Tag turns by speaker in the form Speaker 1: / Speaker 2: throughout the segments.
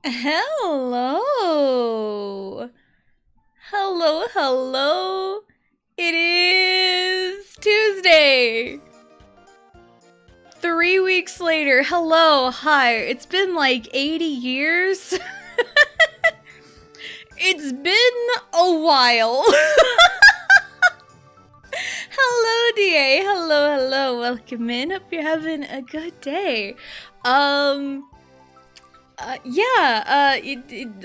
Speaker 1: Hello. Hello, hello. It is Tuesday. 3 weeks later. Hello, hi. It's been like 80 years. It's been a while. Hello, DA. Hello, hello. Welcome in. Hope you're having a good day.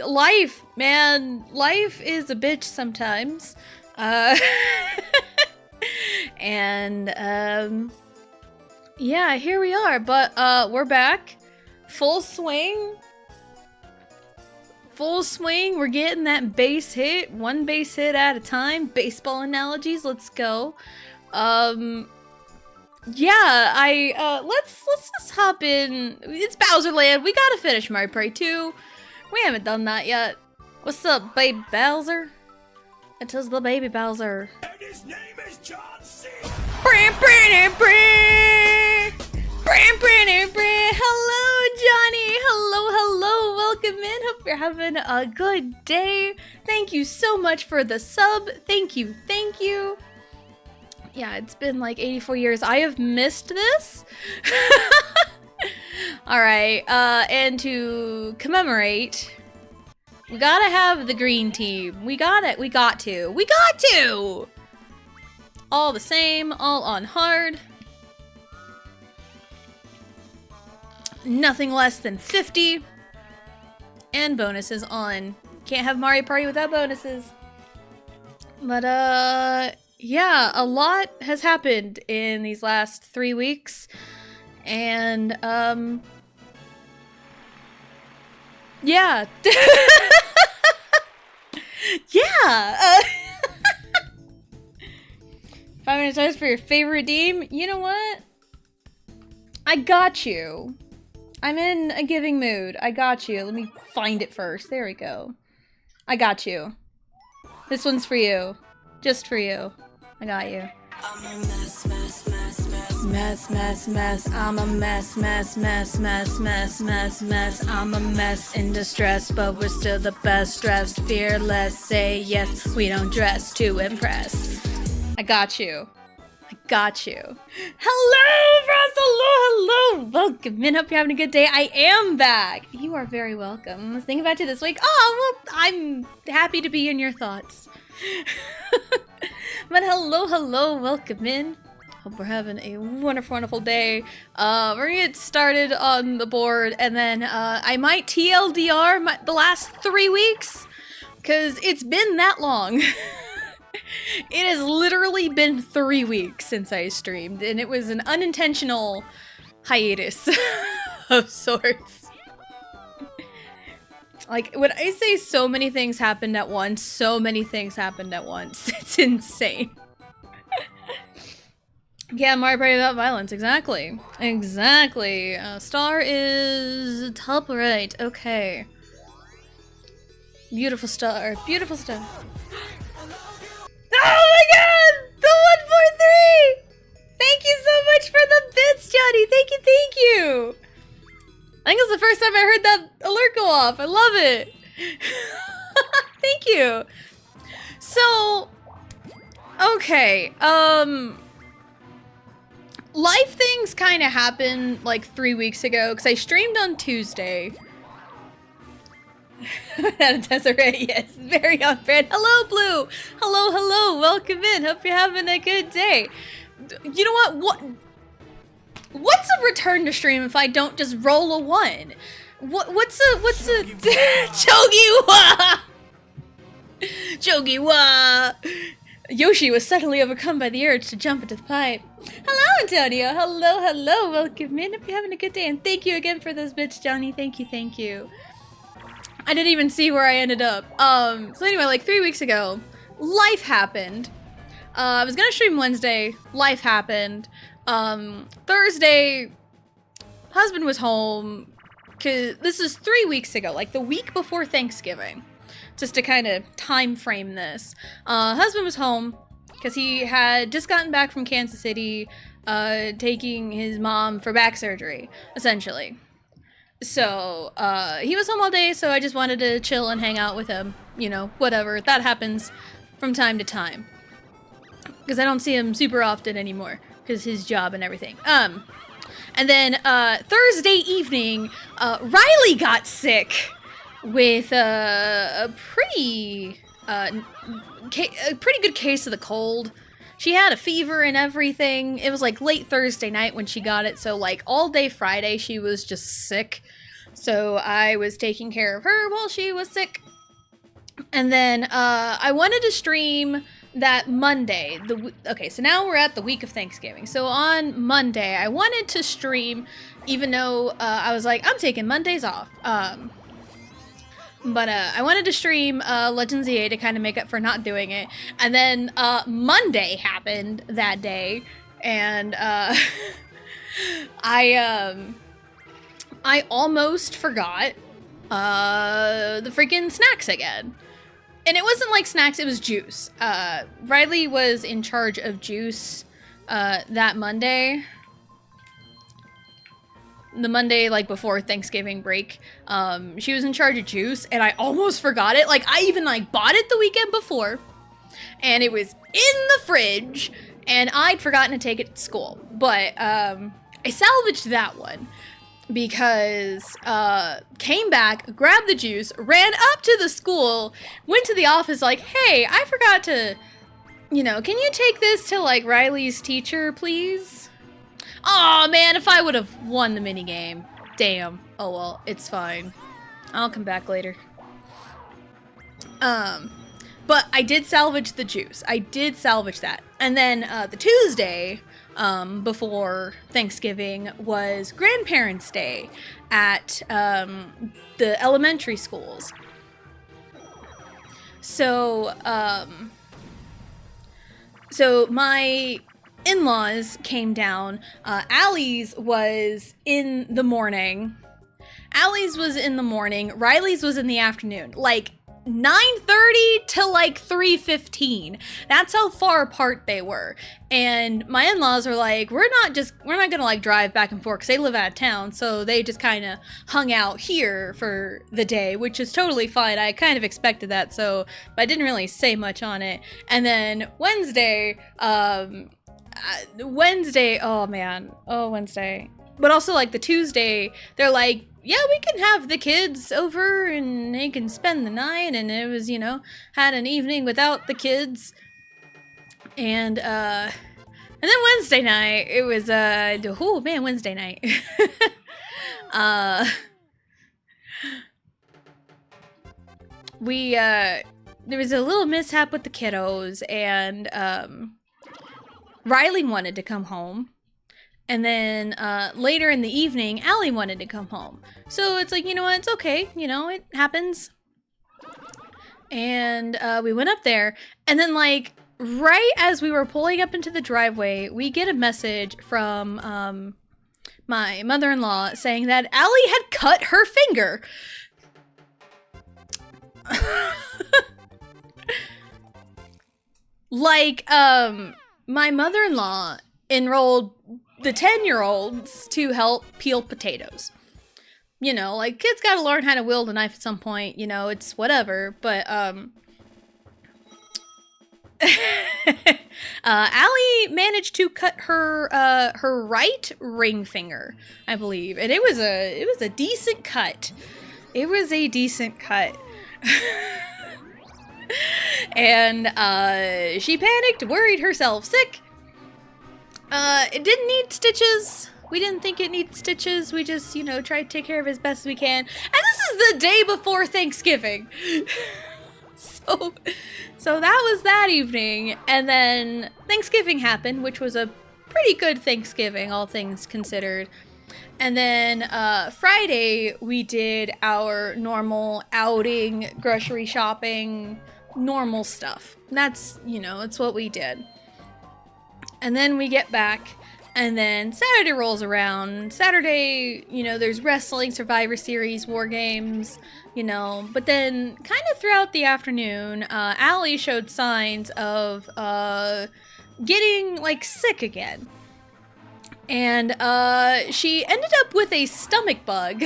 Speaker 1: Life, man. Life is a bitch sometimes. Uh, and, yeah, here we are. But, we're back. Full swing. Full swing. We're getting that base hit. One base hit at a time. Baseball analogies. Let's go. Yeah, let's just hop in. It's Bowser Land. We gotta finish Mario Party 2. We haven't done that yet. What's up, baby Bowser? It is the baby Bowser.
Speaker 2: And his name is John C.
Speaker 1: Hello, Johnny. Hello. Welcome in. Hope you're having a good day. Thank you so much for the sub. Thank you. Yeah, it's been like 84 years. I have missed this. Alright, and to commemorate, we gotta have the green team. We got to! All the same, all on hard. Nothing less than 50. And bonuses on. Can't have Mario Party without bonuses. But, yeah, a lot has happened in these last 3 weeks, and, yeah. Yeah! 5 minutes time for your favorite redeem? You know what? I got you. I'm in a giving mood. I got you. Let me find it first. There we go. I got you. This one's for you. Just for you. I got you.
Speaker 3: I'm a mess.
Speaker 1: I'm a mess. I'm a mess in distress, but we're still the best dressed. Fearless, say yes. We don't dress to impress. I got you. Hello, Frost. Hello. Welcome in. Hope you're having a good day. I am back. You are very welcome. I was thinking about you this week. Oh, well, I'm happy to be in your thoughts. But hello, welcome in. Hope we're having a wonderful day. We're gonna get started on the board, and then I might TLDR the last 3 weeks, because it's been that long. It has literally been 3 weeks since I streamed, and it was an unintentional hiatus of sorts. Like, when I say so many things happened at once, it's insane. Yeah, Mario Party without violence, exactly. Star is top right, okay. Beautiful star. Oh my god! The 143! Thank you so much for the bits, Johnny! Thank you! I think it's the first time I heard that alert go off. I love it. Thank you. So, okay. Life things kind of happened like 3 weeks ago because I streamed on Tuesday. Desiree, yes, very on brand. Hello, Blue. Hello. Welcome in. Hope you're having a good day. You know what? What's a return to stream if I don't just roll a 1? What's a Chogiwa? Yoshi was suddenly overcome by the urge to jump into the pipe. Hello, Antonio. Hello. Welcome in. Hope you're having a good day, and thank you again for those bits, Johnny. Thank you. I didn't even see where I ended up. So anyway, like 3 weeks ago, life happened. I was gonna stream Wednesday. Life happened. Thursday, husband was home, cause this is 3 weeks ago, like the week before Thanksgiving, just to kind of time frame this. Husband was home, cause he had just gotten back from Kansas City, taking his mom for back surgery, essentially. So, he was home all day, so I just wanted to chill and hang out with him. You know, whatever. That happens from time to time. Because I don't see him super often anymore. Because his job and everything. And then, Thursday evening, Riley got sick with a pretty good case of the cold. She had a fever and everything. It was like late Thursday night when she got it, so like all day Friday she was just sick. So I was taking care of her while she was sick. And then I wanted to stream that Monday. Okay, so now we're at the week of Thanksgiving. So on Monday, I wanted to stream, even though I was like, I'm taking Mondays off. But I wanted to stream Legends EA to kind of make up for not doing it. And then Monday happened that day, and I almost forgot the freaking snacks again. And it wasn't like snacks, it was juice. Riley was in charge of juice that Monday. The Monday, like, before Thanksgiving break. She was in charge of juice, and I almost forgot it. Like, I even, like, bought it the weekend before, and it was in the fridge, and I'd forgotten to take it to school. But, I salvaged that one. Because, came back, grabbed the juice, ran up to the school, went to the office like, hey, I forgot to, you know, can you take this to, like, Riley's teacher, please? Aw, man, if I would have won the minigame. Damn. Oh, well, it's fine. I'll come back later. But I did salvage the juice. I did salvage that. And then, the Tuesday... before Thanksgiving was Grandparents' Day at the elementary schools. So, so my in-laws came down. Allie's was in the morning. Riley's was in the afternoon. Like, 9:30 to like 3:15. That's how far apart they were. And my in-laws were like, we're not gonna like drive back and forth because they live out of town, so they just kind of hung out here for the day, which is totally fine. I kind of expected that, so but I didn't really say much on it. And then Wednesday, Wednesday. But also like the Tuesday, they're like, yeah, we can have the kids over and they can spend the night. And it was, you know, had an evening without the kids. And then Wednesday night, it was, Wednesday night. There was a little mishap with the kiddos, and, Riley wanted to come home. And then later in the evening, Allie wanted to come home. So it's like, you know what, it's okay. You know, it happens. And we went up there. And then, like, right as we were pulling up into the driveway, we get a message from my mother-in-law saying that Allie had cut her finger. Like, my mother-in-law enrolled the 10-year-olds to help peel potatoes. You know, like, kids gotta learn how to wield a knife at some point, you know, it's whatever, but, Allie managed to cut her, her right ring finger, I believe, and it was a decent cut. It was a decent cut. And, she panicked, worried herself sick. It didn't need stitches. We didn't think it needed stitches. We just, you know, tried to take care of it as best we can. And this is the day before Thanksgiving. So that was that evening. And then Thanksgiving happened, which was a pretty good Thanksgiving, all things considered. And then Friday, we did our normal outing, grocery shopping, normal stuff. That's, you know, it's what we did. And then we get back, and then Saturday rolls around. Saturday, you know, there's wrestling, Survivor Series, War Games, you know. But then, kind of throughout the afternoon, Allie showed signs of getting, like, sick again. And she ended up with a stomach bug.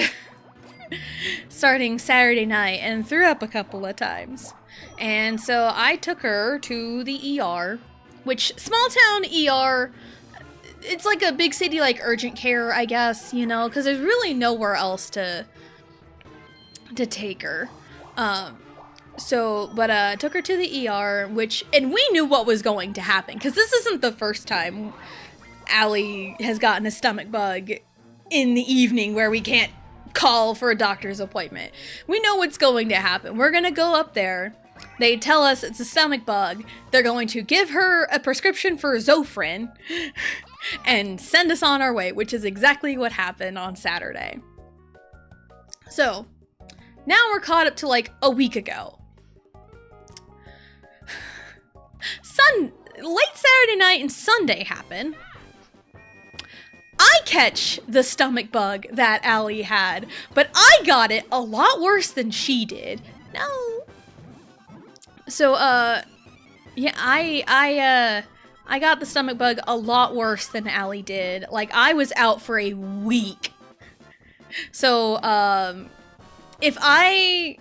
Speaker 1: starting Saturday night and threw up a couple of times. And so I took her to the ER, which small town ER, it's like a big city like urgent care, I guess, you know, because there's really nowhere else to take her. Took her to the ER, and we knew what was going to happen, because this isn't the first time Allie has gotten a stomach bug in the evening where we can't call for a doctor's appointment. We know what's going to happen. We're gonna go up there. They tell us it's a stomach bug. They're going to give her a prescription for Zofran and send us on our way, which is exactly what happened on Saturday. So, now we're caught up to like a week ago. Late Saturday night and Sunday happen. I catch the stomach bug that Allie had, but I got it a lot worse than she did. No. So, yeah, I got the stomach bug a lot worse than Allie did. Like, I was out for a week. So, if my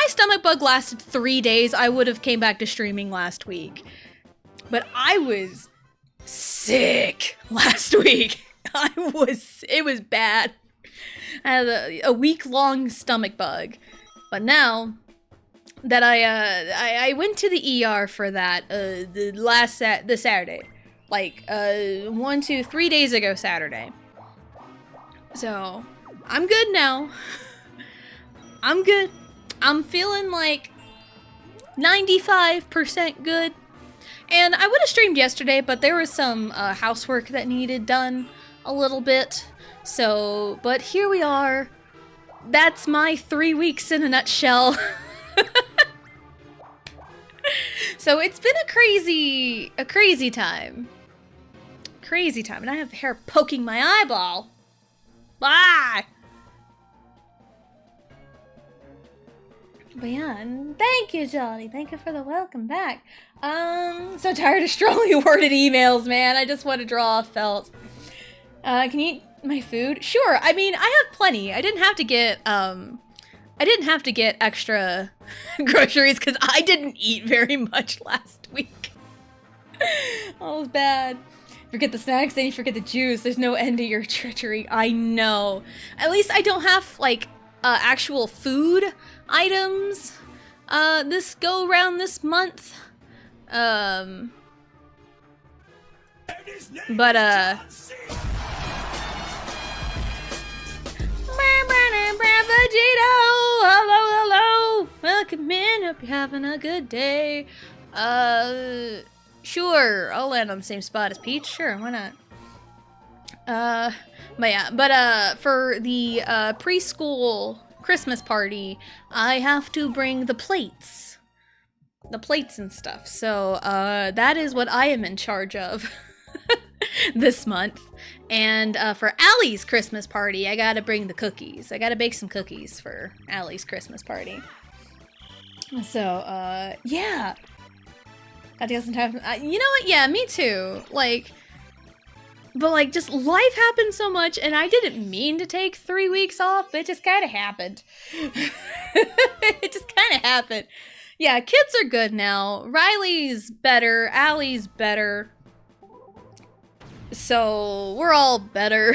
Speaker 1: stomach bug lasted 3 days, I would have came back to streaming last week. But I was sick last week. It was bad. I had a week-long stomach bug. But now that I went to the ER for that, the Saturday. Like, 3 days ago Saturday. So, I'm good now. I'm good. I'm feeling like 95% good. And I would have streamed yesterday, but there was some housework that needed done a little bit. So, but here we are. That's my 3 weeks in a nutshell. So it's been a crazy time. Crazy time. And I have hair poking my eyeball. Ah! But yeah, and thank you, Johnny. Thank you for the welcome back. So tired of strongly worded emails, man. I just want to draw a felt. Can you eat my food? Sure. I mean, I have plenty. I didn't have to get extra groceries because I didn't eat very much last week. Oh, it was bad. Forget the snacks, then you forget the juice. There's no end to your treachery. I know. At least I don't have, like, actual food items this go around this month. Vegito! Hello! Welcome in, hope you're having a good day. Sure, I'll land on the same spot as Peach, sure, why not? For the preschool Christmas party, I have to bring the plates and stuff. So, that is what I am in charge of this month. And, for Allie's Christmas party, I gotta bring the cookies. I gotta bake some cookies for Allie's Christmas party. So, yeah. That doesn't happen. You know what? Yeah, me too. Like, but like, just life happened so much, and I didn't mean to take 3 weeks off. It just kind of happened. It just kind of happened. Yeah, kids are good now. Riley's better. Allie's better. So, we're all better.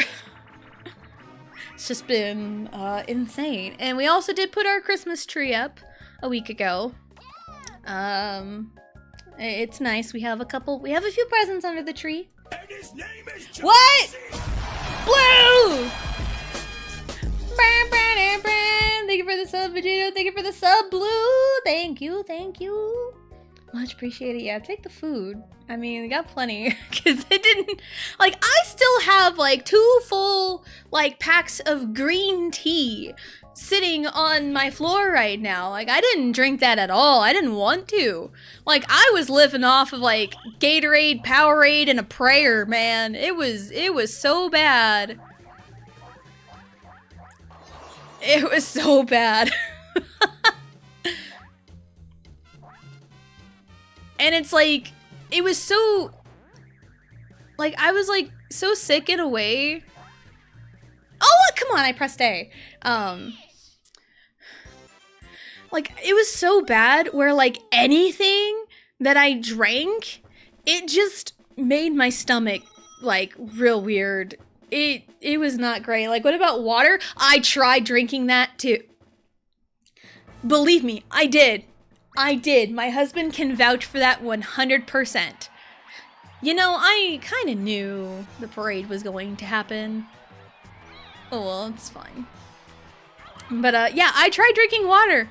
Speaker 1: It's just been insane. And we also did put our Christmas tree up a week ago. It's nice. We have a few presents under the tree.
Speaker 2: And his name is John
Speaker 1: What?
Speaker 2: C.
Speaker 1: Blue! Thank you for the sub, Vegeta. Thank you for the sub, Blue. Thank you. Much appreciated. Yeah, take the food. I mean, we got plenty. Because it didn't... Like, I still have, like, 2 full, like, packs of green tea sitting on my floor right now. Like, I didn't drink that at all. I didn't want to. Like, I was living off of, like, Gatorade, Powerade, and a prayer, man. It was so bad. It was so bad. And it's like, it was so, like, I was like so sick in a way come on, I pressed A. Like, it was so bad where, like, anything that I drank, it just made my stomach, like, real weird. It was not great. Like, what about water? I tried drinking that too. Believe me, I did. I did. My husband can vouch for that 100%. You know, I kind of knew the parade was going to happen. Oh, well, it's fine. But, yeah, I tried drinking water.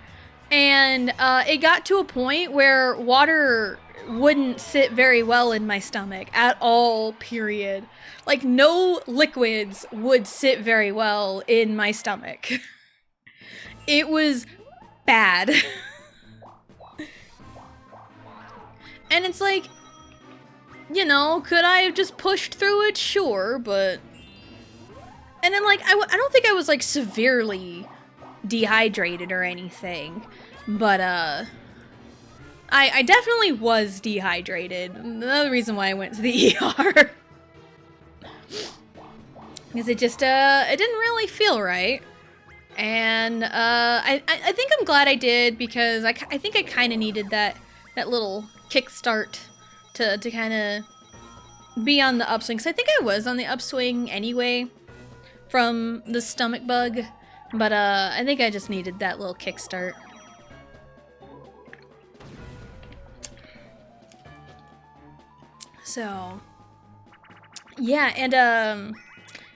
Speaker 1: And it got to a point where water wouldn't sit very well in my stomach at all, period. Like, no liquids would sit very well in my stomach. It was bad. And it's like, you know, could I have just pushed through it? Sure, but... And then, like, I don't think I was, like, severely dehydrated or anything, but I definitely was dehydrated. Another reason why I went to the ER. Because it just it didn't really feel right. And I think I'm glad I did, because I think I kind of needed that little kickstart to kind of be on the upswing, because I think I was on the upswing anyway from the stomach bug. But, I think I just needed that little kickstart. So, yeah, and,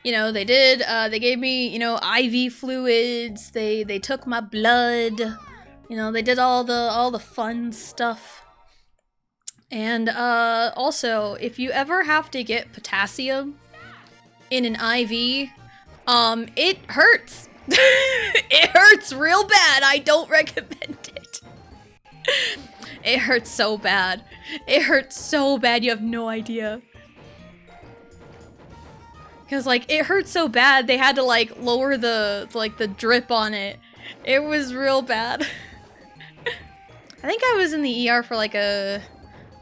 Speaker 1: you know, they did, they gave me, you know, IV fluids, they took my blood, you know, they did all the fun stuff. And, also, if you ever have to get potassium in an IV, it hurts. It hurts real bad. I don't recommend it. It hurts so bad. It hurts so bad, you have no idea. Because, like, it hurts so bad, they had to, like, lower the drip on it. It was real bad. I think I was in the ER for, like, oh,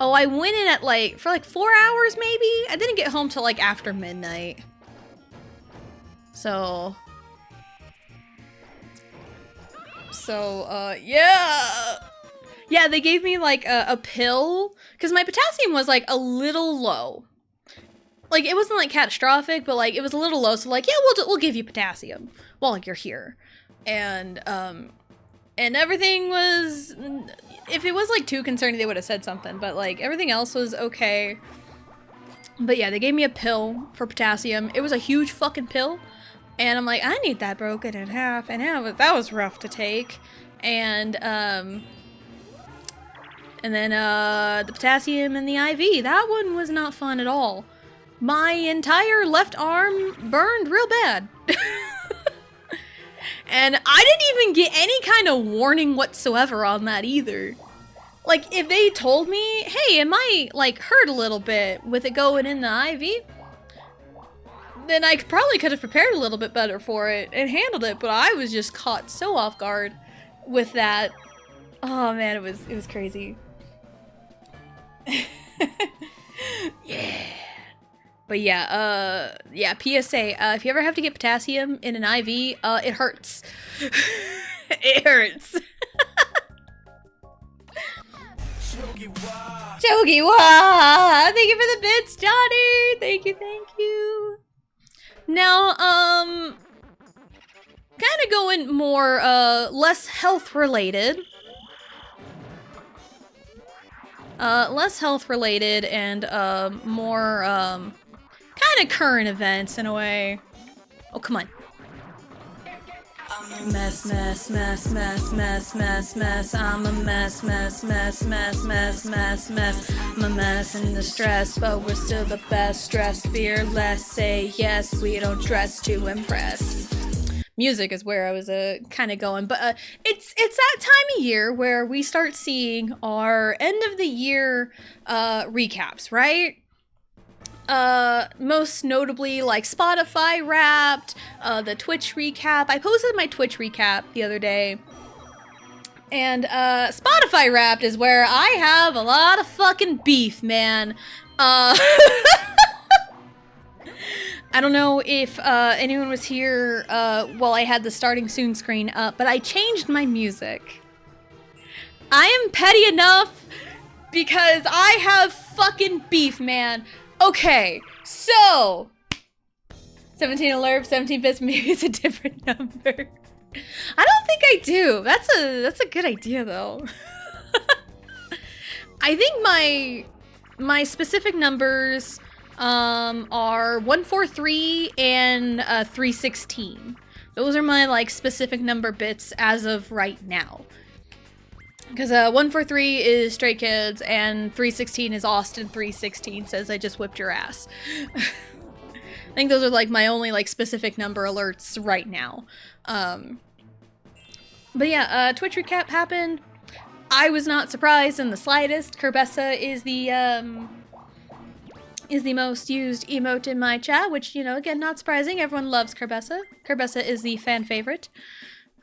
Speaker 1: I went in at, like, for, like, 4 hours, maybe? I didn't get home till, like, after midnight. So, yeah. Yeah, they gave me, like, a pill, because my potassium was, like, a little low. Like, it wasn't, like, catastrophic, but, like, it was a little low, so, like, yeah, we'll give you potassium while you're here. And everything was, if it was, like, too concerning, they would have said something, but, like, everything else was okay. But, yeah, they gave me a pill for potassium. It was a huge fucking pill. And I'm like, I need that broken in half, and that was rough to take. And then the potassium and the IV, that one was not fun at all. My entire left arm burned real bad. And I didn't even get any kind of warning whatsoever on that either. Like, if they told me, hey, it might, like, hurt a little bit with it going in the IV, then I probably could have prepared a little bit better for it and handled it, but I was just caught so off guard with that. Oh man, it was crazy. Yeah. But yeah, yeah, PSA, if you ever have to get potassium in an IV, it hurts. It hurts. Chogiwa! Thank you for the bits, Johnny! Thank you. Now, kind of going more, less health related. Less health related and, more, kind of current events in a way. Oh, come on. I'm a mess. I'm a mess in the stress, but we're still the best. Stress, fearless, say yes, we don't dress to impress. Music is where I was kind of going, but it's that time of year where we start seeing our end of the year recaps, right? Most notably, like, Spotify Wrapped, the Twitch recap. I posted my Twitch recap the other day. And, Spotify Wrapped is where I have a lot of fucking beef, man. I don't know if anyone was here while I had the starting soon screen up, but I changed my music. I am petty enough because I have fucking beef, man. Okay, so 17 alert, 17 bits, maybe it's a different number. I don't think I do. That's a good idea though. I think my specific numbers are 143 and 316. Those are my like specific number bits as of right now. Because 143 is Stray Kids and 316 is Austin 316 says I just whipped your ass. I think those are like my only like specific number alerts right now. But yeah, Twitch recap happened. I was not surprised in the slightest. Kerbessa is the most used emote in my chat, which, you know, again, not surprising. Everyone loves Kerbessa. Kerbessa is the fan favorite.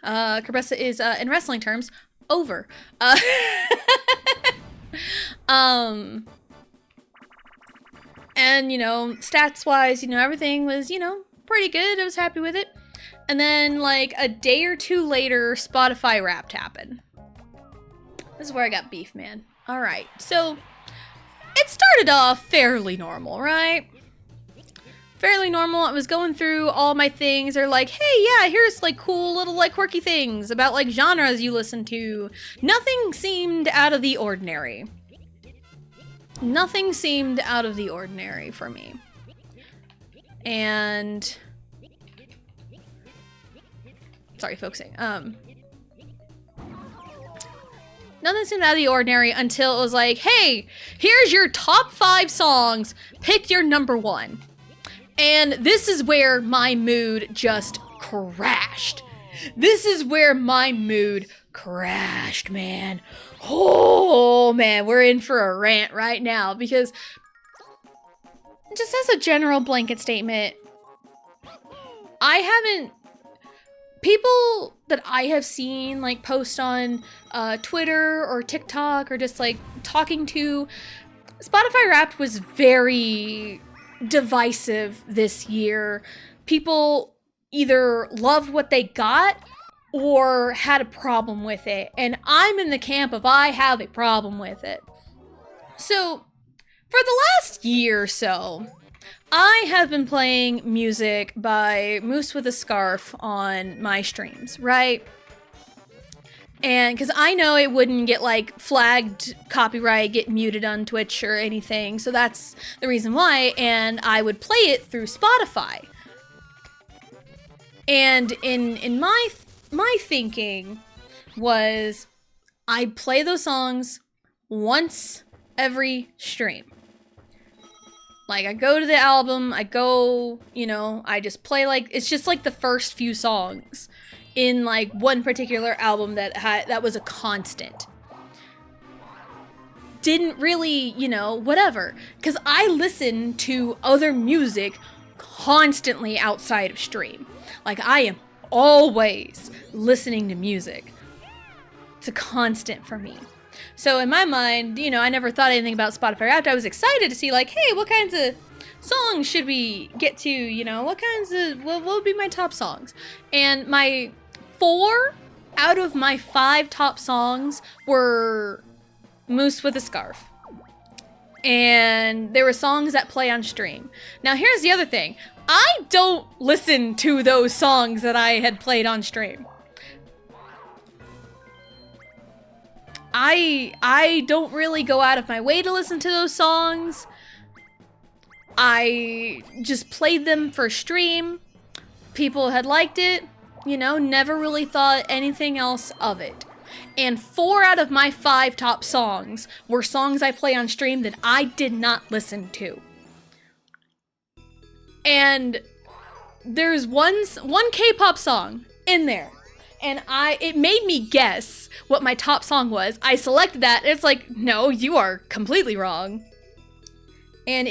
Speaker 1: Kerbessa is, in wrestling terms, over. And, you know, stats-wise, you know, everything was, you know, pretty good. I was happy with it. And then, like, a day or two later, Spotify Wrapped happened. This is where I got beef, man. Alright, so it started off fairly normal, right? Fairly normal. I was going through all my things. They're like, hey, yeah, here's like cool little like quirky things about like genres you listen to. Nothing seemed out of the ordinary. Nothing seemed out of the ordinary for me. And sorry, focusing. Nothing seemed out of the ordinary until it was like, hey, here's your top 5 songs. Pick your number 1. And this is where my mood just crashed. This is where my mood crashed, man. Oh, man, we're in for a rant right now because just as a general blanket statement, people that I have seen like post on Twitter or TikTok or just like talking to, Spotify Wrapped was very divisive this year. People either loved what they got or had a problem with it. And I'm in the camp of I have a problem with it. So for the last year or so, I have been playing music by Moose with a Scarf on my streams, right? And because I know it wouldn't get like flagged copyright, get muted on Twitch or anything, so that's the reason why, and I would play it through Spotify. And in my thinking was I'd play those songs once every stream. Like, I go to the album, I go, you know, I just play, like, it's just, like, the first few songs in, like, one particular album that was a constant. Didn't really, you know, whatever. Because I listen to other music constantly outside of stream. Like, I am always listening to music. It's a constant for me. So in my mind, you know, I never thought anything about Spotify Wrapped. I was excited to see, like, hey, what kinds of songs should we get to, you know? What would be my top songs? And my 4 out of my 5 top songs were Moose with a Scarf. And there were songs that play on stream. Now, here's the other thing. I don't listen to those songs that I had played on stream. I don't really go out of my way to listen to those songs. I just played them for stream. People had liked it, you know, never really thought anything else of it. And 4 out of my 5 top songs were songs I play on stream that I did not listen to. And there's one K-pop song in there. And it made me guess what my top song was. I selected that, and it's like, no, you are completely wrong. And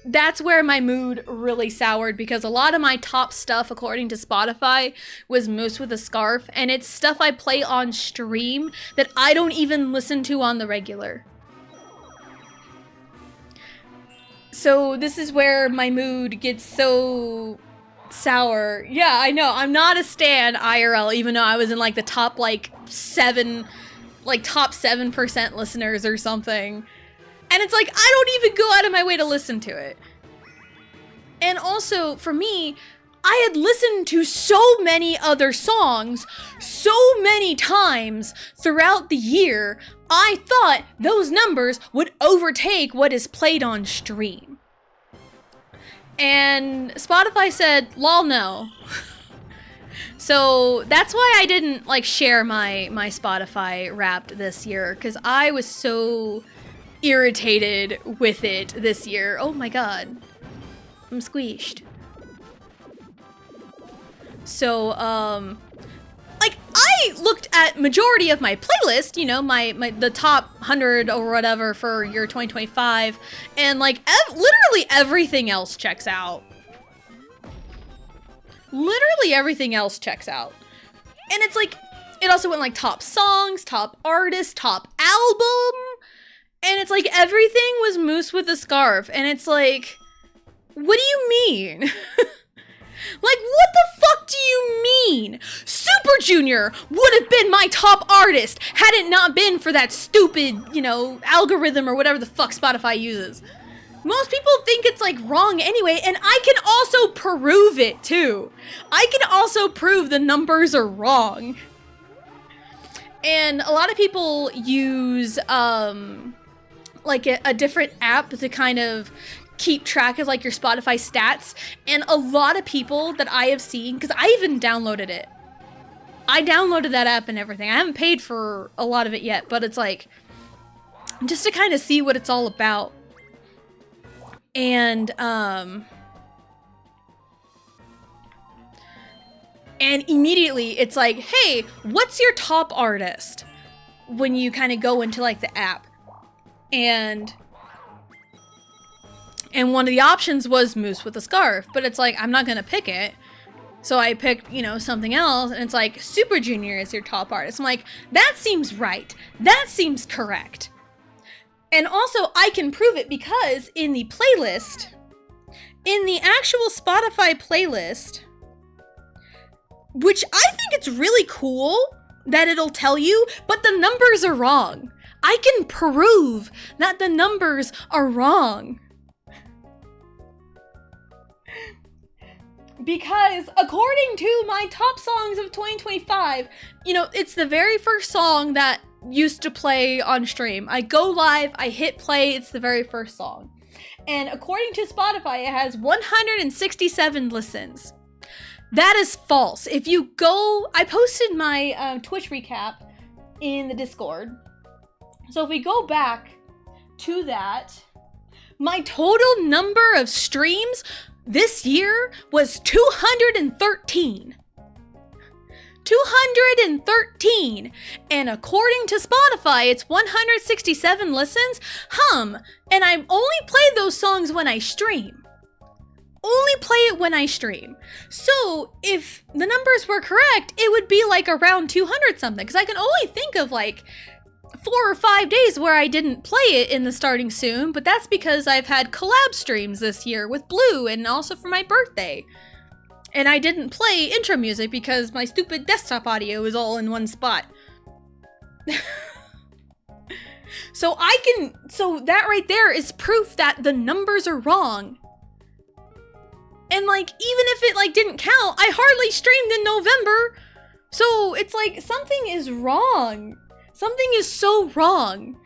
Speaker 1: that's where my mood really soured, because a lot of my top stuff, according to Spotify, was Moose with a Scarf, and it's stuff I play on stream that I don't even listen to on the regular. So this is where my mood gets so sour. Yeah, I know. I'm not a stan IRL, even though I was in like the top like 7% listeners or something. And it's like, I don't even go out of my way to listen to it. And also, for me, I had listened to so many other songs so many times throughout the year, I thought those numbers would overtake what is played on stream. And Spotify said, lol, no. So that's why I didn't like share my Spotify Wrapped this year, because I was so irritated with it this year. Oh my god. I'm squeezed. So, like, I looked at majority of my playlist, you know, the top 100 or whatever for year 2025, and like, literally everything else checks out. Literally everything else checks out. And it's like, it also went like top songs, top artist, top album, and it's like everything was Moose with a Scarf, and it's like, what do you mean? Like, what the fuck do you mean? Super Junior would have been my top artist had it not been for that stupid, you know, algorithm or whatever the fuck Spotify uses. Most people think it's like wrong anyway, and I can also prove it too. I can also prove the numbers are wrong. And a lot of people use like a different app to kind of keep track of like your Spotify stats, and a lot of people that I have seen, because I even downloaded it. I downloaded that app and everything. I haven't paid for a lot of it yet, but it's like just to kind of see what it's all about. And immediately it's like, hey, what's your top artist? When you kind of go into like the app. And one of the options was Moose with a Scarf, but it's like, I'm not gonna pick it. So I picked, you know, something else, and it's like, Super Junior is your top artist. I'm like, that seems right. That seems correct. And also, I can prove it because in the playlist, in the actual Spotify playlist, which I think it's really cool that it'll tell you, but the numbers are wrong. I can prove that the numbers are wrong. Because according to my top songs of 2025, you know, it's the very first song that used to play on stream. I go live, I hit play, it's the very first song. And according to Spotify, it has 167 listens. That is false. If you go, I posted my Twitch recap in the Discord. So if we go back to that, my total number of streams this year was 213. 213. And according to Spotify, it's 167 listens. And I only play those songs when I stream. Only play it when I stream. So if the numbers were correct, it would be like around 200 something. Because I can only think of like 4 or 5 days where I didn't play it in the starting soon, but that's because I've had collab streams this year with Blue and also for my birthday. And I didn't play intro music because my stupid desktop audio is all in one spot. So that right there is proof that the numbers are wrong. And like, even if it like didn't count, I hardly streamed in November. So it's like, something is wrong. Something is so wrong.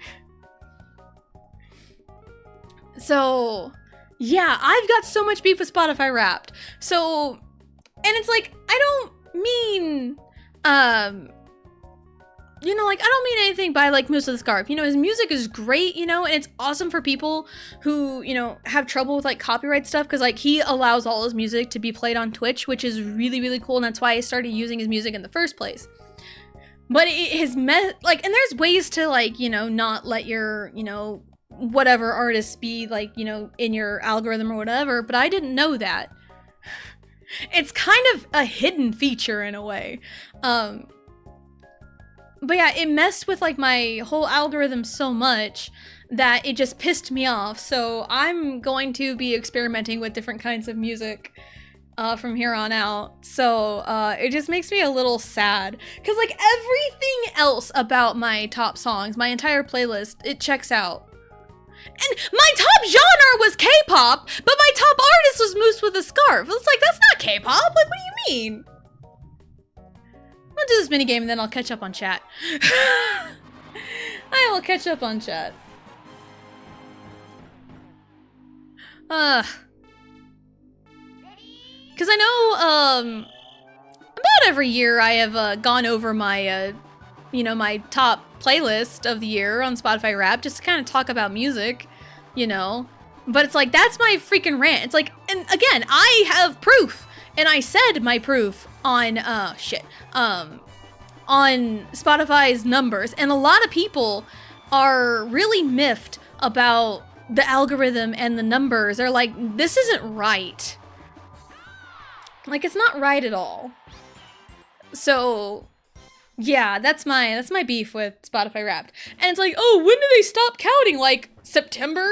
Speaker 1: So, yeah, I've got so much beef with Spotify Wrapped. So, and it's like, I don't mean, you know, like, I don't mean anything by, like, Moose with a Scarf. You know, his music is great, you know, and it's awesome for people who, you know, have trouble with, like, copyright stuff, because, like, he allows all his music to be played on Twitch, which is really, really cool, and that's why I started using his music in the first place. But and there's ways to, like, you know, not let your, you know, whatever artists be, like, you know, in your algorithm or whatever, but I didn't know that. It's kind of a hidden feature in a way. But yeah, it messed with, like, my whole algorithm so much that it just pissed me off. So I'm going to be experimenting with different kinds of music from here on out. So it just makes me a little sad because like everything else about my top songs, my entire playlist, it checks out. And my top genre was K-pop, but my top artist was Moose with a Scarf. It's like, that's not K-pop. Like, what do you mean? I'll do this minigame and then I'll catch up on chat. I will catch up on chat. Because I know, about every year I have gone over my, my top playlist of the year on Spotify Wrapped just to kind of talk about music, you know. But it's like, that's my freaking rant. It's like, and again, I have proof. And I said my proof on, on Spotify's numbers. And a lot of people are really miffed about the algorithm and the numbers. They're like, this isn't right. Like, it's not right at all. So, yeah, that's my beef with Spotify Wrapped. And it's like, oh, when do they stop counting? Like, September?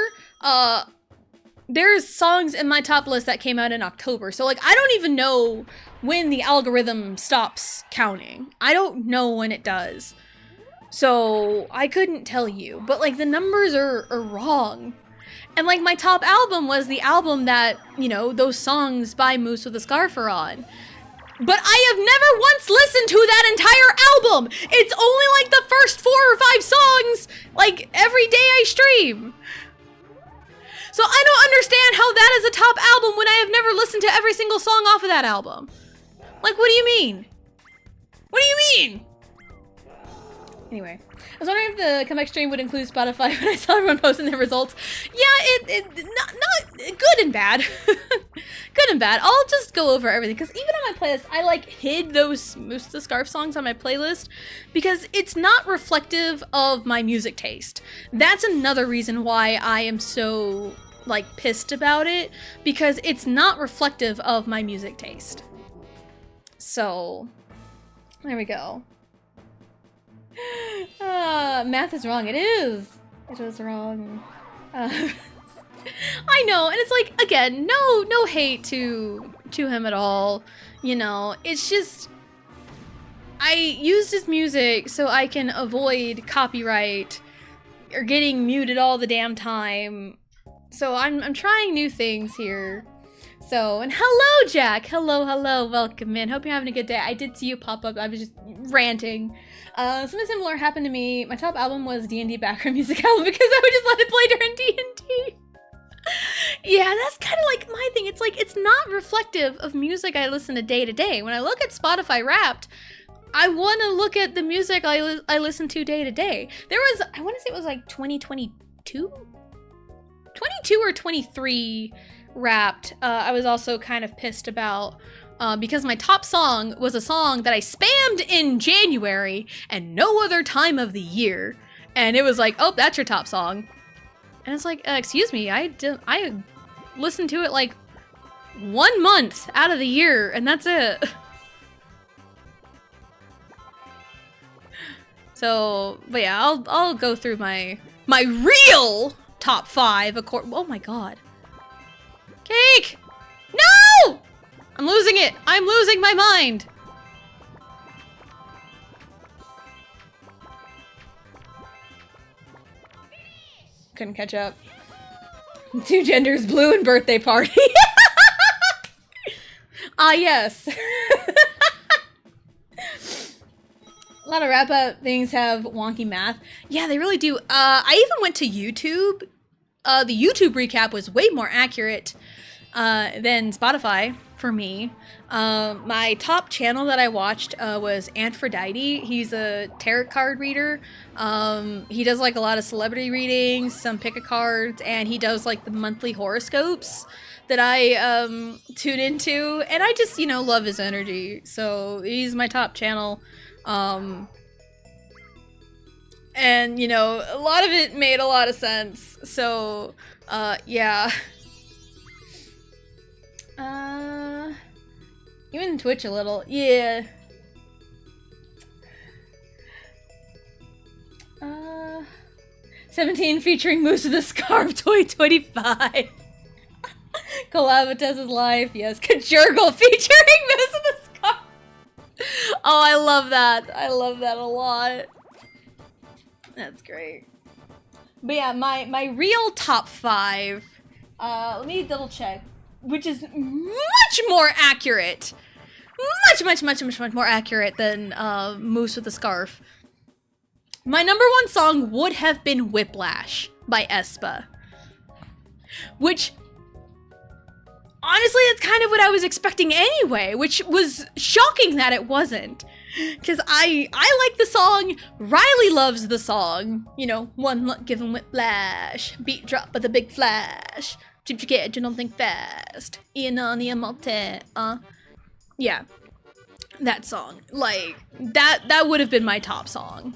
Speaker 1: There's songs in my top list that came out in October. So, like, I don't even know when the algorithm stops counting. I don't know when it does. So, I couldn't tell you. But, like, the numbers are wrong. And, like, my top album was the album that, those songs by Moose with a Scarf are on. But I have never once listened to that entire album! It's only, like, the first 4 or 5 songs, like, every day I stream. So I don't understand how that is a top album when I have never listened to every single song off of that album. Like, what do you mean? What do you mean? Anyway, I was wondering if the comeback stream would include Spotify when I saw everyone posting their results. Yeah, not good and bad. Good and bad. I'll just go over everything because even on my playlist, I like hid those Moose the Scarf songs on my playlist because it's not reflective of my music taste. That's another reason why I am so like pissed about it because it's not reflective of my music taste. So, there we go. Math is wrong. It is. It was wrong. I know, and it's like, again, no hate to him at all. It's just I use his music so I can avoid copyright or getting muted all the damn time. So I'm trying new things here. So, and hello, Jack. Hello, welcome in. Hope you're having a good day. I did see you pop up. I was just ranting. Something similar happened to me. My top album was D&D background music album because I would just let it play during D&D. Yeah, that's kind of like my thing. It's like, it's not reflective of music I listen to day. When I look at Spotify Wrapped, I want to look at the music I listen to day. There was, I want to say it was like 2022? 22 or 23 Wrapped. I was also kind of pissed about because my top song was a song that I spammed in January and no other time of the year. And it was like, oh, that's your top song. And it's like, excuse me, I listened to it like 1 month out of the year, and that's it. So, but yeah, I'll go through my real top 5. Oh my god. Cake! No! I'm losing it. I'm losing my mind. Couldn't catch up. Two genders, blue and birthday party. Ah, yes. A lot of wrap-up things have wonky math. Yeah, they really do. I even went to YouTube. The YouTube recap was way more accurate than Spotify for me. My top channel that I watched was Aphrodite. He's a tarot card reader. He does like a lot of celebrity readings, some pick-a-cards, and he does like the monthly horoscopes that I tune into. And I just, love his energy. So he's my top channel. And, a lot of it made a lot of sense. So, yeah. Even Twitch a little. Yeah. 17 featuring Moose with a Scarf 2025. Collab with Tessa's Life. Yes. Kajurgle featuring Moose with a Scarf. Oh, I love that. I love that a lot. That's great. But yeah, my real top 5, let me double check, which is much more accurate. Much more accurate than Moose with a Scarf. My number 1 song would have been Whiplash by aespa. Which, honestly, that's kind of what I was expecting anyway, which was shocking that it wasn't. Because I like the song, Riley loves the song. You know, one look, give him whiplash, beat drop with a big flash. Chip your kid, you don't think fast. Ian on the Malte, yeah. That song. Like, that would have been my top song.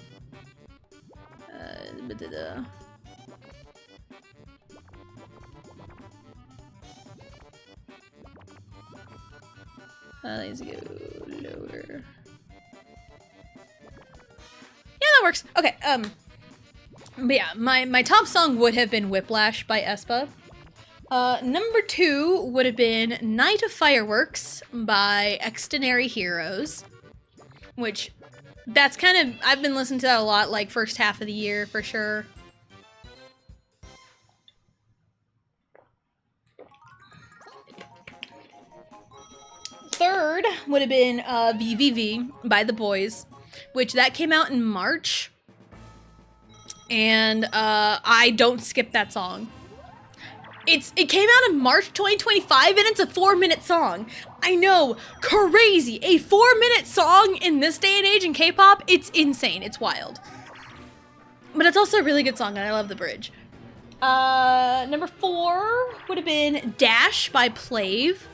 Speaker 1: Let's go lower. Yeah, that works. Okay, but yeah, my top song would have been Whiplash by aespa. Number 2 would have been Night of Fireworks by Extraordinary Heroes, which that's kind of, I've been listening to that a lot, like first half of the year for sure. Third would have been VVV by The Boys, which that came out in March, and I don't skip that song. It came out in March 2025 and it's a 4-minute song. I know, crazy. A 4-minute song in this day and age in K-pop, it's insane, it's wild. But it's also a really good song and I love the bridge. Number 4 would have been Dash by Plave.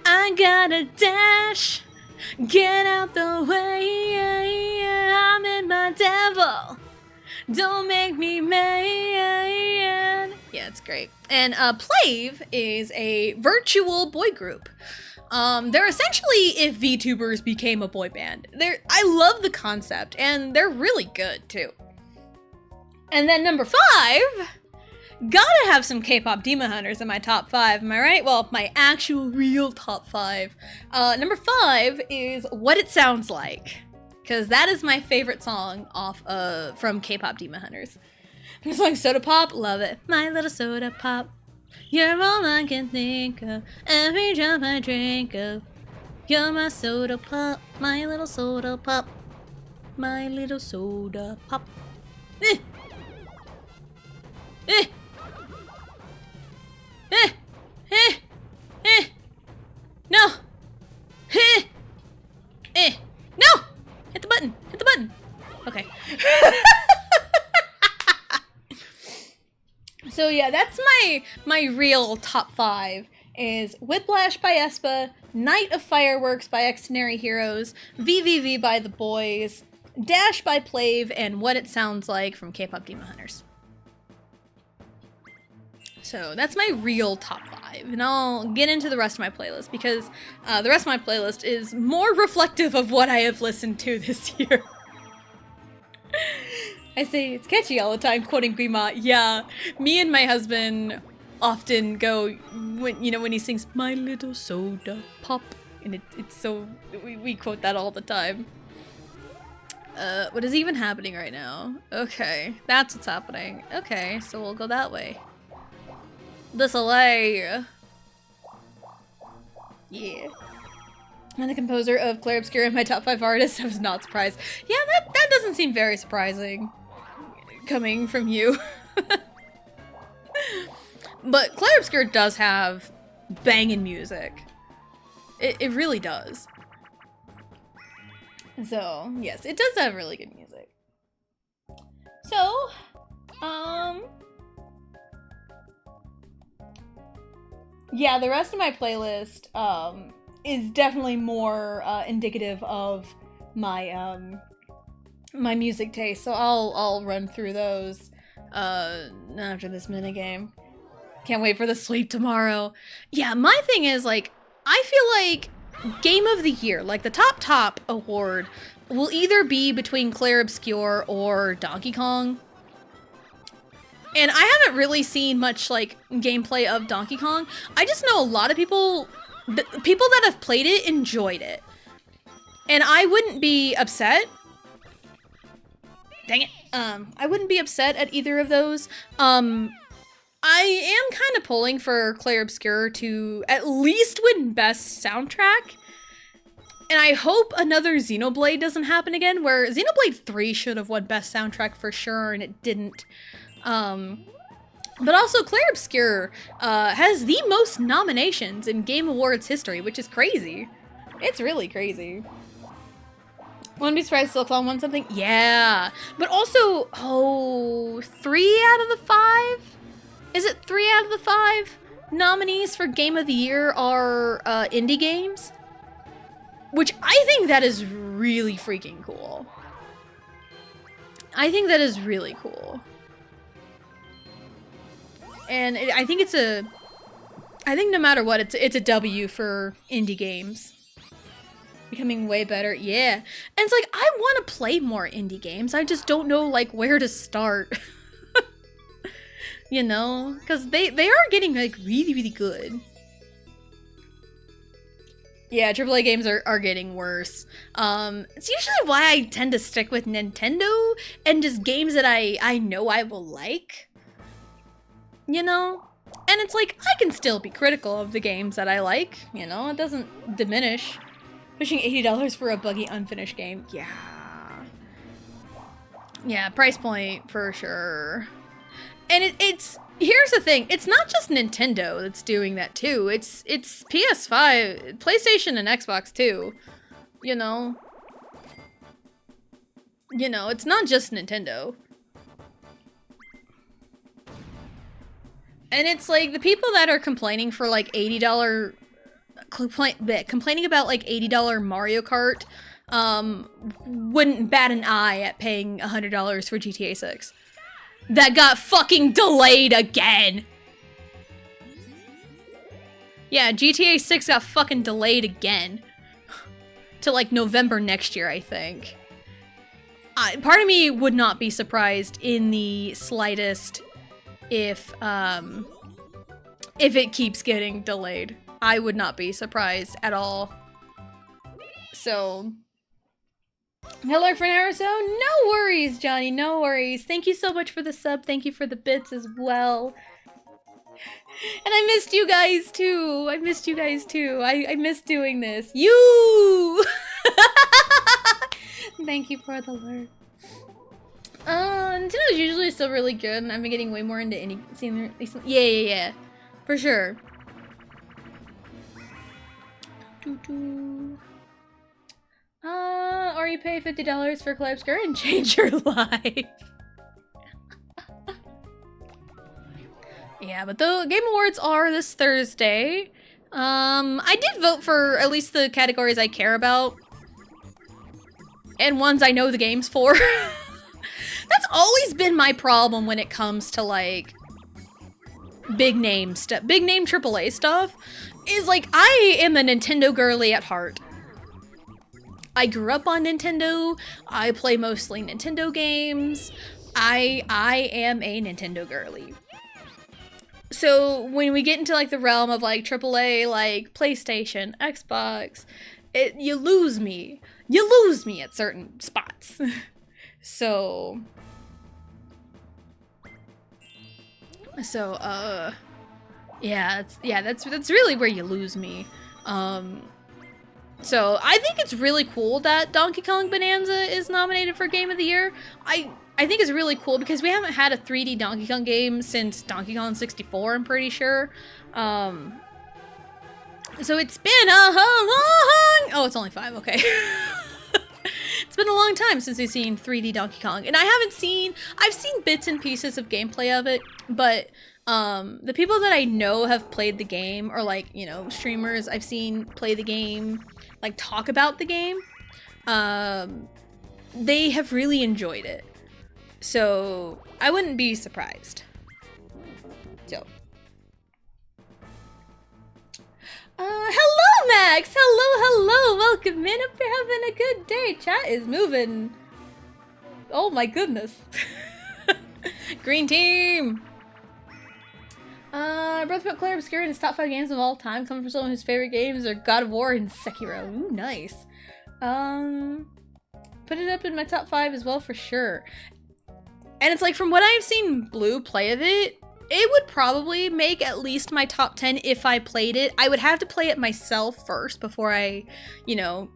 Speaker 1: I gotta dash, get out the way, I'm in my devil. Don't make me mad. Yeah, it's great. And Plave is a virtual boy group. They're essentially if VTubers became a boy band. I love the concept, and they're really good too. And then number 5, gotta have some K-pop Demon Hunters in my top 5. Am I right? Well, my actual real top 5. Number 5 is What It Sounds Like. Because that is my favorite song off from K-pop Demon Hunters. The song Soda Pop, love it. My little soda pop, you're all I can think of. Every drop I drink of, you're my soda pop, my little soda pop, my little soda pop. Eh. Eh. Eh. Eh. Eh. No. Eh. Eh. No. Hit the button! Hit the button! Okay. So yeah, that's my real top 5 is Whiplash by aespa, Night of Fireworks by Extraordinary Heroes, VVV by The Boys, Dash by Plave, and What It Sounds Like from K-pop Demon Hunters. So that's my real top 5, and I'll get into the rest of my playlist because the rest of my playlist is more reflective of what I have listened to this year. I say it's catchy all the time, quoting Grima. Yeah, me and my husband often go when he sings "My Little Soda Pop," and it's so we quote that all the time. What is even happening right now? Okay, that's what's happening. Okay, so we'll go that way. The Soleil. Yeah. I'm the composer of Clair Obscur and my top 5 artists. I was not surprised. Yeah, that doesn't seem very surprising coming from you. But Clair Obscur does have banging music. It really does. So, yes, it does have really good music. So, yeah, the rest of my playlist is definitely more indicative of my my music taste. So I'll run through those after this minigame. Can't wait for the sweep tomorrow. Yeah, my thing is like I feel like Game of the Year, like the top award, will either be between Clair Obscur or Donkey Kong. And I haven't really seen much like gameplay of Donkey Kong. I just know a lot of people that have played it enjoyed it. And I wouldn't be upset. Dang it. I wouldn't be upset at either of those. I am kind of pulling for Clair Obscur to at least win Best Soundtrack. And I hope another Xenoblade doesn't happen again, where Xenoblade 3 should have won Best Soundtrack for sure, and it didn't. But also, Clair Obscur has the most nominations in Game Awards history, which is crazy. It's really crazy. Wouldn't be surprised Silk Song won something? Yeah. But also, 3 out of the 5? Is it 3 out of the 5 nominees for Game of the Year are indie games? Which I think that is really freaking cool. I think that is really cool. And I think I think no matter what, it's a W for indie games. Becoming way better, yeah. And it's like, I want to play more indie games. I just don't know, like, where to start. You know? Because they are getting, like, really, really good. Yeah, AAA games are getting worse. It's usually why I tend to stick with Nintendo and just games that I know I will like. You know? And it's like, I can still be critical of the games that I like. You know, it doesn't diminish. Pushing $80 for a buggy, unfinished game. Yeah. Yeah, price point for sure. And it's here's the thing. It's not just Nintendo that's doing that too. It's PS5, PlayStation, and Xbox too. You know? You know, it's not just Nintendo. And it's like the people that are complaining for like $80 complaining about like $80 Mario Kart wouldn't bat an eye at paying $100 for GTA 6. That got fucking delayed again. Yeah, GTA 6 got fucking delayed again. To like November next year, I think. Part of me would not be surprised in the slightest if it keeps getting delayed. I would not be surprised at all. So, hello for Naruto. No worries, Johnny. No worries. Thank you so much for the sub. Thank you for the bits as well. And I missed you guys too. I missed you guys too. I missed doing this. You! Thank you for the alert. Nintendo's usually still really good, and I've been getting way more into indie scene. Yeah. For sure. Or you pay $50 for Clair Obscur and change your life. Yeah, but the Game Awards are this Thursday. I did vote for at least the categories I care about. And ones I know the games for. That's always been my problem when it comes to, like, big name stuff. Big name AAA stuff. Is like, I am a Nintendo girly at heart. I grew up on Nintendo. I play mostly Nintendo games. I am a Nintendo girly. So when we get into like the realm of like AAA, like PlayStation, Xbox, you lose me. You lose me at certain spots. So yeah, that's really where you lose me. So I think it's really cool that Donkey Kong Bonanza is nominated for Game of the Year. I think it's really cool because we haven't had a 3D Donkey Kong game since Donkey Kong 64, I'm pretty sure. So it's been a long... Oh, it's only 5, okay. It's been a long time since we've seen 3D Donkey Kong. And I've seen bits and pieces of gameplay of it, but the people that I know have played the game, or like, you know, streamers I've seen play the game, like talk about the game, they have really enjoyed it. So I wouldn't be surprised. So. Hello Max! Hello! Welcome in. Hope you're having a good day. Chat is moving. Oh my goodness. Green team! Both put Claire Obscura in his top 5 games of all time, coming from someone whose favorite games are God of War and Sekiro. Ooh, nice. Put it up in my top 5 as well for sure. And it's like, from what I've seen Blue play of it, it would probably make at least my top 10 if I played it. I would have to play it myself first before I, you know,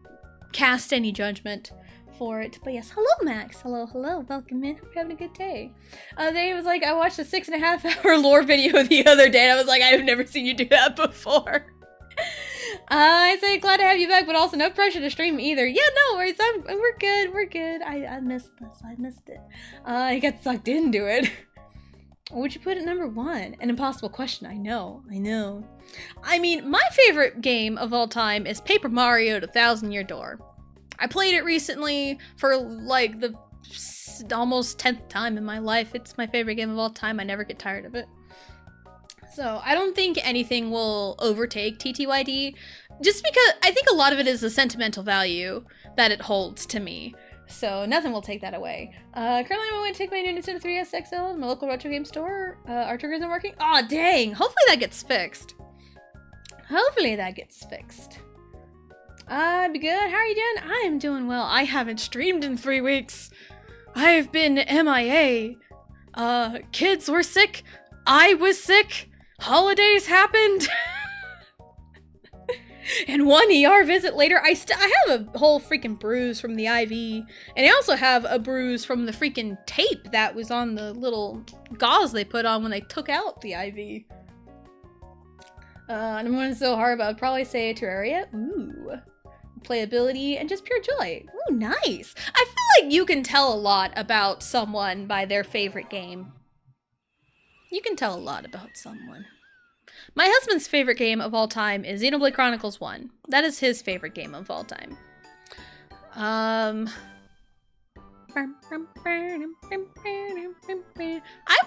Speaker 1: cast any judgment for it. But yes, hello Max. Hello, hello. Welcome in. Hope you're having a good day. They was like, I watched a 6.5 hour lore video the other day and I was like, I've never seen you do that before. I say glad to have you back, but also no pressure to stream either. Yeah, no worries. We're good. We're good. I missed this. I missed it. I got sucked into it. What would you put at number 1? An impossible question. I know. I know. I mean, my favorite game of all time is Paper Mario: The Thousand Year Door. I played it recently for like the almost 10th time in my life. It's my favorite game of all time. I never get tired of it. So I don't think anything will overtake TTYD, just because I think a lot of it is the sentimental value that it holds to me. So nothing will take that away. Currently I'm going to take my new Nintendo 3DS XL to my local retro game store. Our trigger isn't working. Aw, dang. Hopefully that gets fixed. Hopefully that gets fixed. I'd be good. How are you doing? I am doing well. I haven't streamed in 3 weeks. I've been MIA. Kids were sick. I was sick. Holidays happened. And 1 ER visit later, I have a whole freaking bruise from the IV. And I also have a bruise from the freaking tape that was on the little gauze they put on when they took out the IV. And I'm going so hard, but I'd probably say Terraria. Ooh. Playability and just pure joy. Ooh, nice. I feel like you can tell a lot about someone by their favorite game. You can tell a lot about someone. My husband's favorite game of all time is Xenoblade Chronicles 1. That is his favorite game of all time. I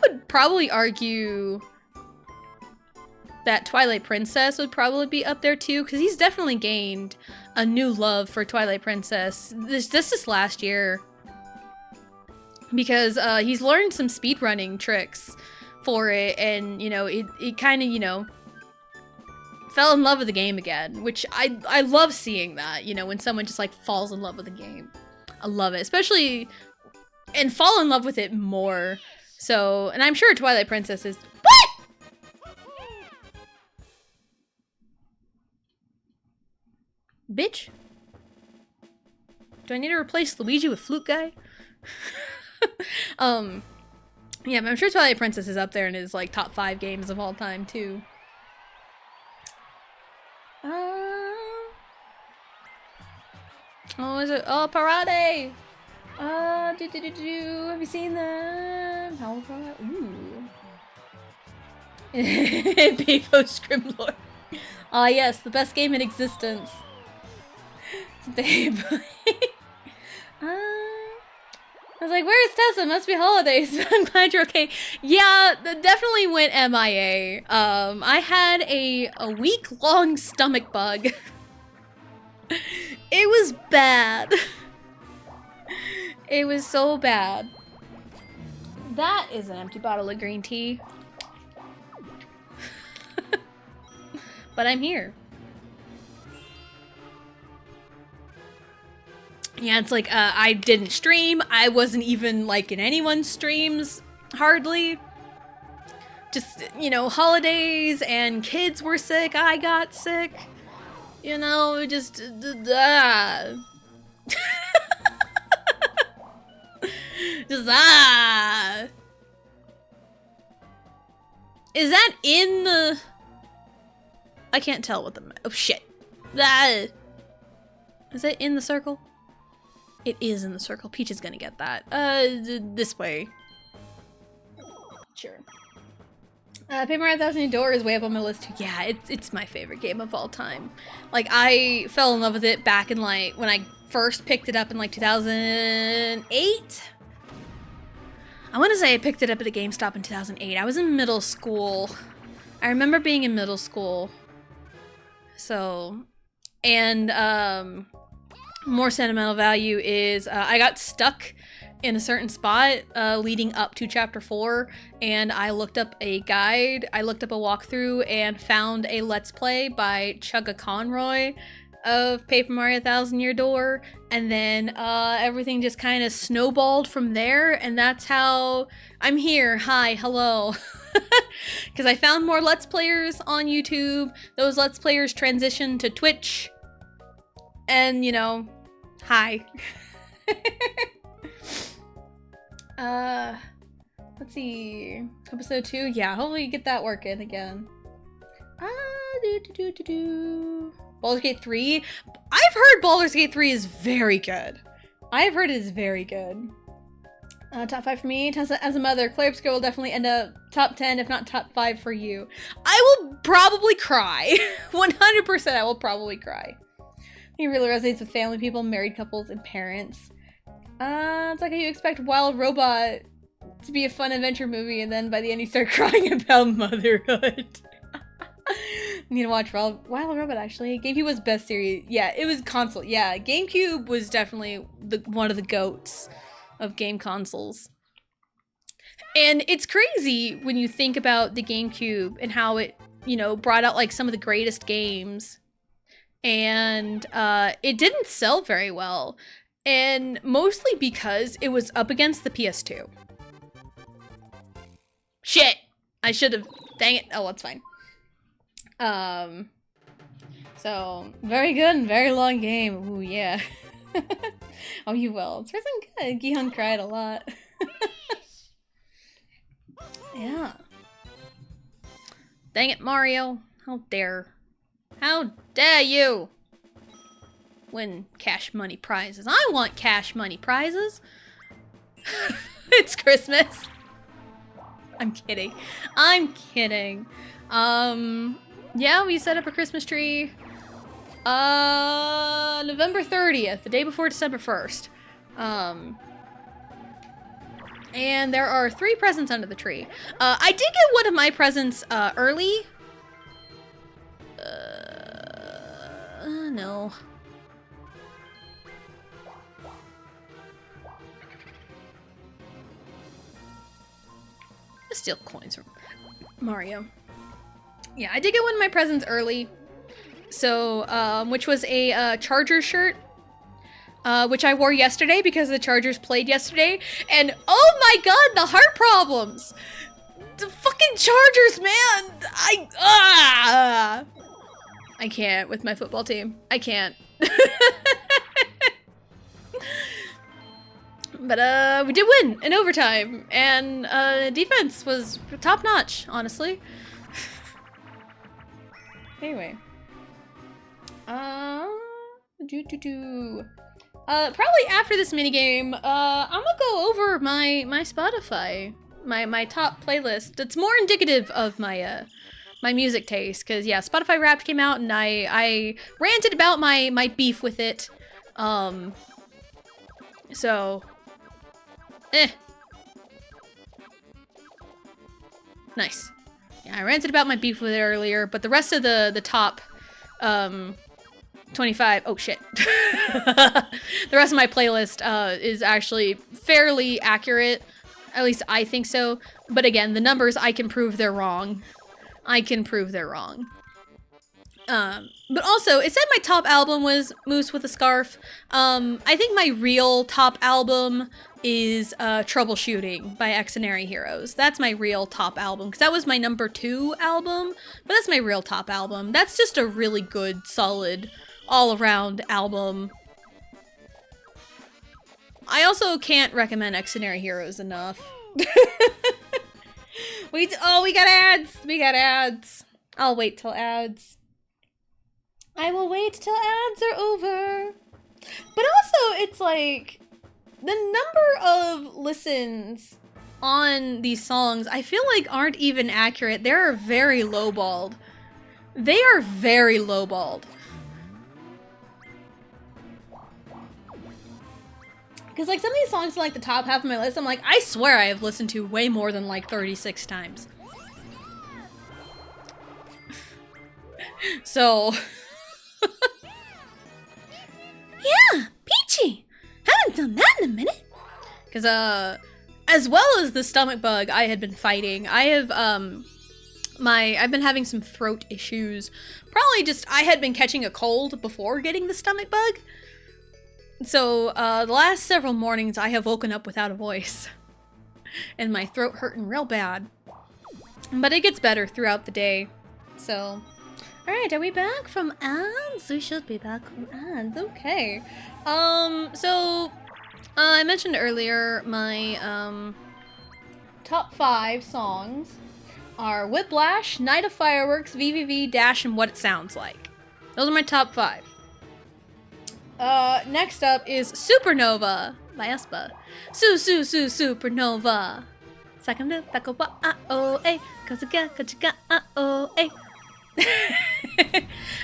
Speaker 1: would probably argue that Twilight Princess would probably be up there too, because he's definitely gained a new love for Twilight Princess this last year. Because he's learned some speedrunning tricks for it, and you know, it kind of, you know, fell in love with the game again, which I love seeing that, you know, when someone just like falls in love with the game. I love it, especially, and fall in love with it more. So, and I'm sure Twilight Princess is, what? Bitch? Do I need to replace Luigi with Flute Guy? Yeah, but I'm sure Twilight Princess is up there and is like top 5 games of all time too. Oh, is it? Oh, Parade! Have you seen them? How far? Ooh. Bevo Scrimlord. Ah, yes, the best game in existence. Babe. I was like, where's Tessa? Must be holidays. I'm glad you're okay. Yeah, that definitely went MIA. I had a week-long stomach bug. It was bad. It was so bad. That is an empty bottle of green tea. But I'm here. Yeah, it's like, I didn't stream. I wasn't even, like, in anyone's streams, hardly. Just, you know, holidays and kids were sick. I got sick. You know, just, just, Is that in the... I can't tell what the... Oh, shit. Is that in the circle? It is in the circle. Peach is gonna get that. This way. Sure. Paper Mario: Thousand Year Door is way up on my list too. Yeah, it's my favorite game of all time. Like, I fell in love with it back in, like, when I first picked it up in, like, 2008? I want to say I picked it up at a GameStop in 2008. I was in middle school. I remember being in middle school. So, and, more sentimental value is I got stuck in a certain spot leading up to chapter 4, and I looked up a guide, I looked up a walkthrough, and found a Let's Play by Chugga Conroy of Paper Mario Thousand Year Door, and then everything just kind of snowballed from there, and that's how I'm here. Hi, hello. Because I found more Let's Players on YouTube, those Let's Players transitioned to Twitch, and, you know, hi. Let's see, episode 2, yeah, hopefully you get that working again. Baldur's Gate 3, I've heard Baldur's Gate 3 is very good. I've heard it is very good. Top 5 for me, as a mother, Claire Obscura will definitely end up top 10, if not top 5 for you. I will probably cry. 100% I will probably cry. It really resonates with family people, married couples, and parents. It's like how you expect Wild Robot to be a fun adventure movie, and then by the end you start crying about motherhood. Need to watch Wild Robot, actually. GameCube was best series. Yeah, it was console. Yeah, GameCube was definitely one of the goats of game consoles. And it's crazy when you think about the GameCube and how it, you know, brought out like some of the greatest games. And it didn't sell very well. And mostly because it was up against the PS2. Shit! I should have... Dang it. Oh, that's fine. So, very good and very long game. Ooh, yeah. Oh, you will. It's really good. Gi-hun cried a lot. Yeah. Dang it, Mario. How dare. How dare you win cash money prizes. I want cash money prizes. It's Christmas. I'm kidding. I'm kidding. Yeah, we set up a Christmas tree. November 30th, the day before December 1st. And there are 3 presents under the tree. I did get one of my presents, early. No. Steal coins from Mario. Yeah, I did get one of my presents early. So, which was a Chargers shirt, which I wore yesterday because the Chargers played yesterday. And oh my god, the heart problems! The fucking Chargers, man! I can't with my football team. I can't. But we did win in overtime, and defense was top notch, honestly. Anyway. Probably after this minigame, I'm gonna go over my Spotify, my top playlist. It's more indicative of my my music taste, because yeah, Spotify Wrapped came out, and I ranted about my beef with it. So, nice. Yeah, I ranted about my beef with it earlier, but the rest of the top 25, oh shit. The rest of my playlist is actually fairly accurate. At least I think so. But again, the numbers, I can prove they're wrong. I can prove they're wrong. But also, it said my top album was Moose with a Scarf. I think my real top album is Troubleshooting by Exonary Heroes. That's my real top album, because that was my number 2 album, but that's my real top album. That's just a really good, solid, all-around album. I also can't recommend Exonary Heroes enough. Oh, we got ads! We got ads. I'll wait till ads. I will wait till ads are over. But also, it's like, the number of listens on these songs, I feel like aren't even accurate. They're very lowballed. They are very lowballed. Because like some of these songs are like the top half of my list, I'm like, I swear I have listened to way more than like 36 times. So... Yeah, Peachy! Haven't done that in a minute. Because, as well as the stomach bug I had been fighting, I have, I've been having some throat issues. Probably just, I had been catching a cold before getting the stomach bug. So, the last several mornings I have woken up without a voice. And my throat hurting real bad. But it gets better throughout the day. So, alright, are we back from ads? We should be back from ads, okay. I mentioned earlier my, top 5 songs are Whiplash, Night of Fireworks, VVV, Dash, and What It Sounds Like. Those are my top 5. Next up is Supernova by aespa. Supernova. Second to back up, cause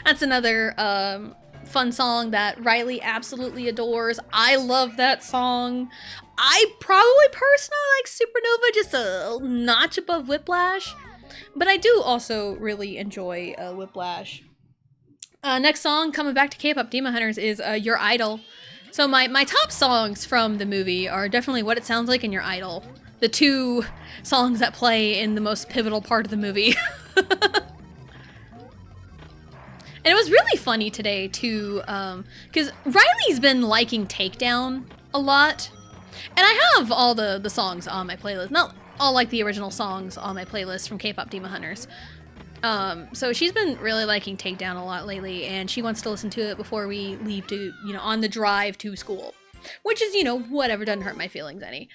Speaker 1: That's another, fun song that Riley absolutely adores. I love that song. I probably personally like Supernova just a notch above Whiplash, but I do also really enjoy Whiplash. Next song, coming back to K-pop Demon Hunters, is Your Idol. So my top songs from the movie are definitely What It Sounds Like and Your Idol. The 2 songs that play in the most pivotal part of the movie. And it was really funny today, too, because Riley's been liking Takedown a lot. And I have all the songs on my playlist. Not all like the original songs on my playlist from K-pop Demon Hunters. So she's been really liking Takedown a lot lately, and she wants to listen to it before we leave to, on the drive to school. Which is, whatever, doesn't hurt my feelings any.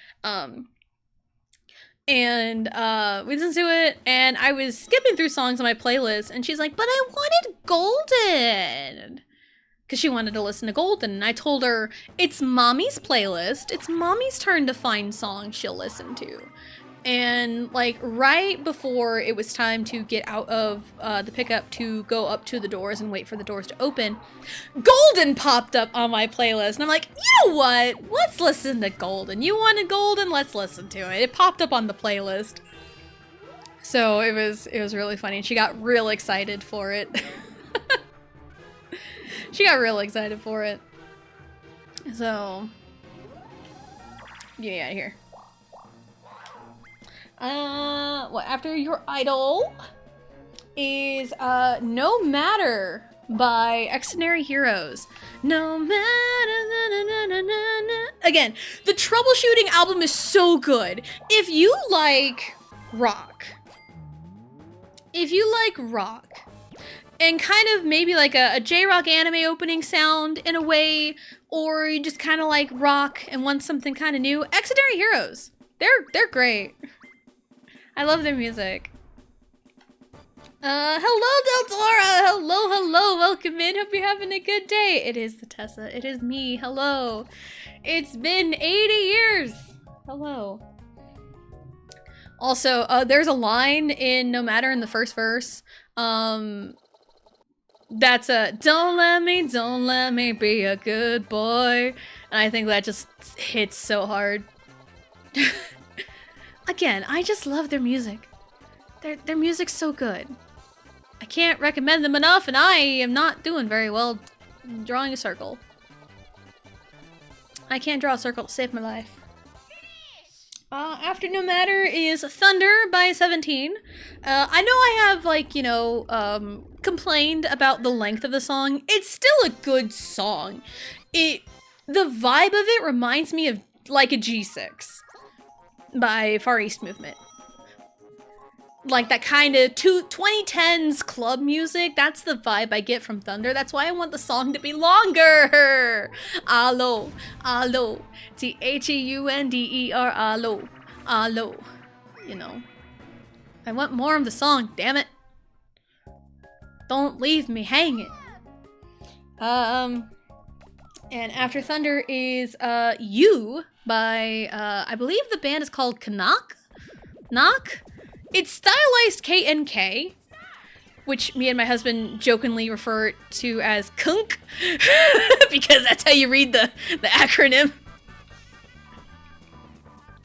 Speaker 1: And we listened to it, and I was skipping through songs on my playlist, and she's like, but I wanted Golden! Because she wanted to listen to Golden, and I told her, it's Mommy's playlist, it's Mommy's turn to find songs she'll listen to. And, right before it was time to get out of the pickup to go up to the doors and wait for the doors to open, Golden popped up on my playlist. And I'm like, you know what? Let's listen to Golden. You wanted Golden? Let's listen to it. It popped up on the playlist. So it was really funny. And she got real excited for it. She got real excited for it. So, get me out of here. After Your Idol is, No Matter by Extraordinary Heroes. No matter, na, na, na, na, na. Again, the Troubleshooting album is so good. If you like rock, and kind of maybe like a J-Rock anime opening sound in a way, or you just kind of like rock and want something kind of new, Extraordinary Heroes. They're great. I love their music. Hello, Deltora! Hello! Welcome in. Hope you're having a good day. It is the Tessa. It is me. Hello. It's been 80 years. Hello. Also, there's a line in No Matter in the first verse. That's don't let me be a good boy. And I think that just hits so hard. Again, I just love their music. Their music's so good. I can't recommend them enough, and I am not doing very well drawing a circle. I can't draw a circle to save my life. After No Matter is Thunder by 17. I know I have, complained about the length of the song. It's still a good song. The vibe of it reminds me of, like, a G6 by Far East Movement. Like that kind of 2010s club music. That's the vibe I get from Thunder. That's why I want the song to be longer. Allo. THEUNDER. Allo. I want more of the song, damn it. Don't leave me hanging. And after Thunder is You by I believe the band is called Knock. It's stylized KNK, which me and my husband jokingly refer to as KUNK, because that's how you read the acronym.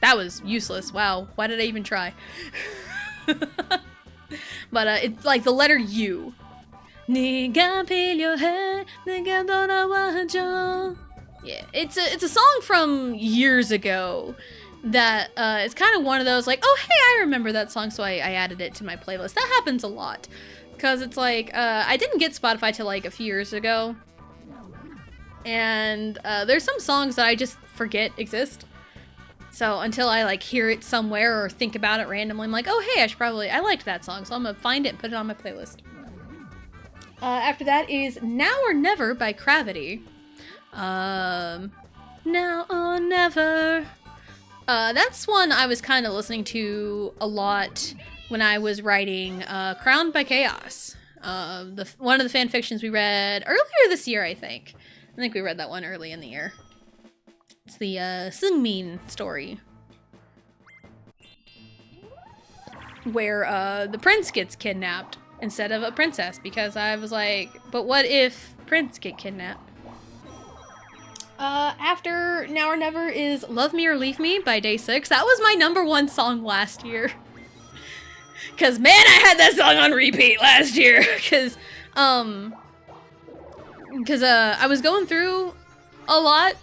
Speaker 1: That was useless. Wow, why did I even try? But it's like the letter U. Yeah, it's a song from years ago that it's kind of one of those like, oh hey, I remember that song, so I added it to my playlist. That happens a lot because it's like I didn't get Spotify till like a few years ago, and there's some songs that I just forget exist. So until I like hear it somewhere or think about it randomly, I'm like, oh hey, I liked that song, so I'm gonna find it and put it on my playlist. After that is Now or Never by Gravity. Now or Never. That's one I was kind of listening to a lot when I was writing Crowned by Chaos. One of the fan fictions we read earlier this year, I think. I think we read that one early in the year. It's the Seungmin story. Where the prince gets kidnapped instead of a princess, because I was like, but what if prince get kidnapped? After Now or Never is Love Me or Leave Me by Day 6. That was my #1 song last year. Cause man, I had that song on repeat last year. Cause I was going through a lot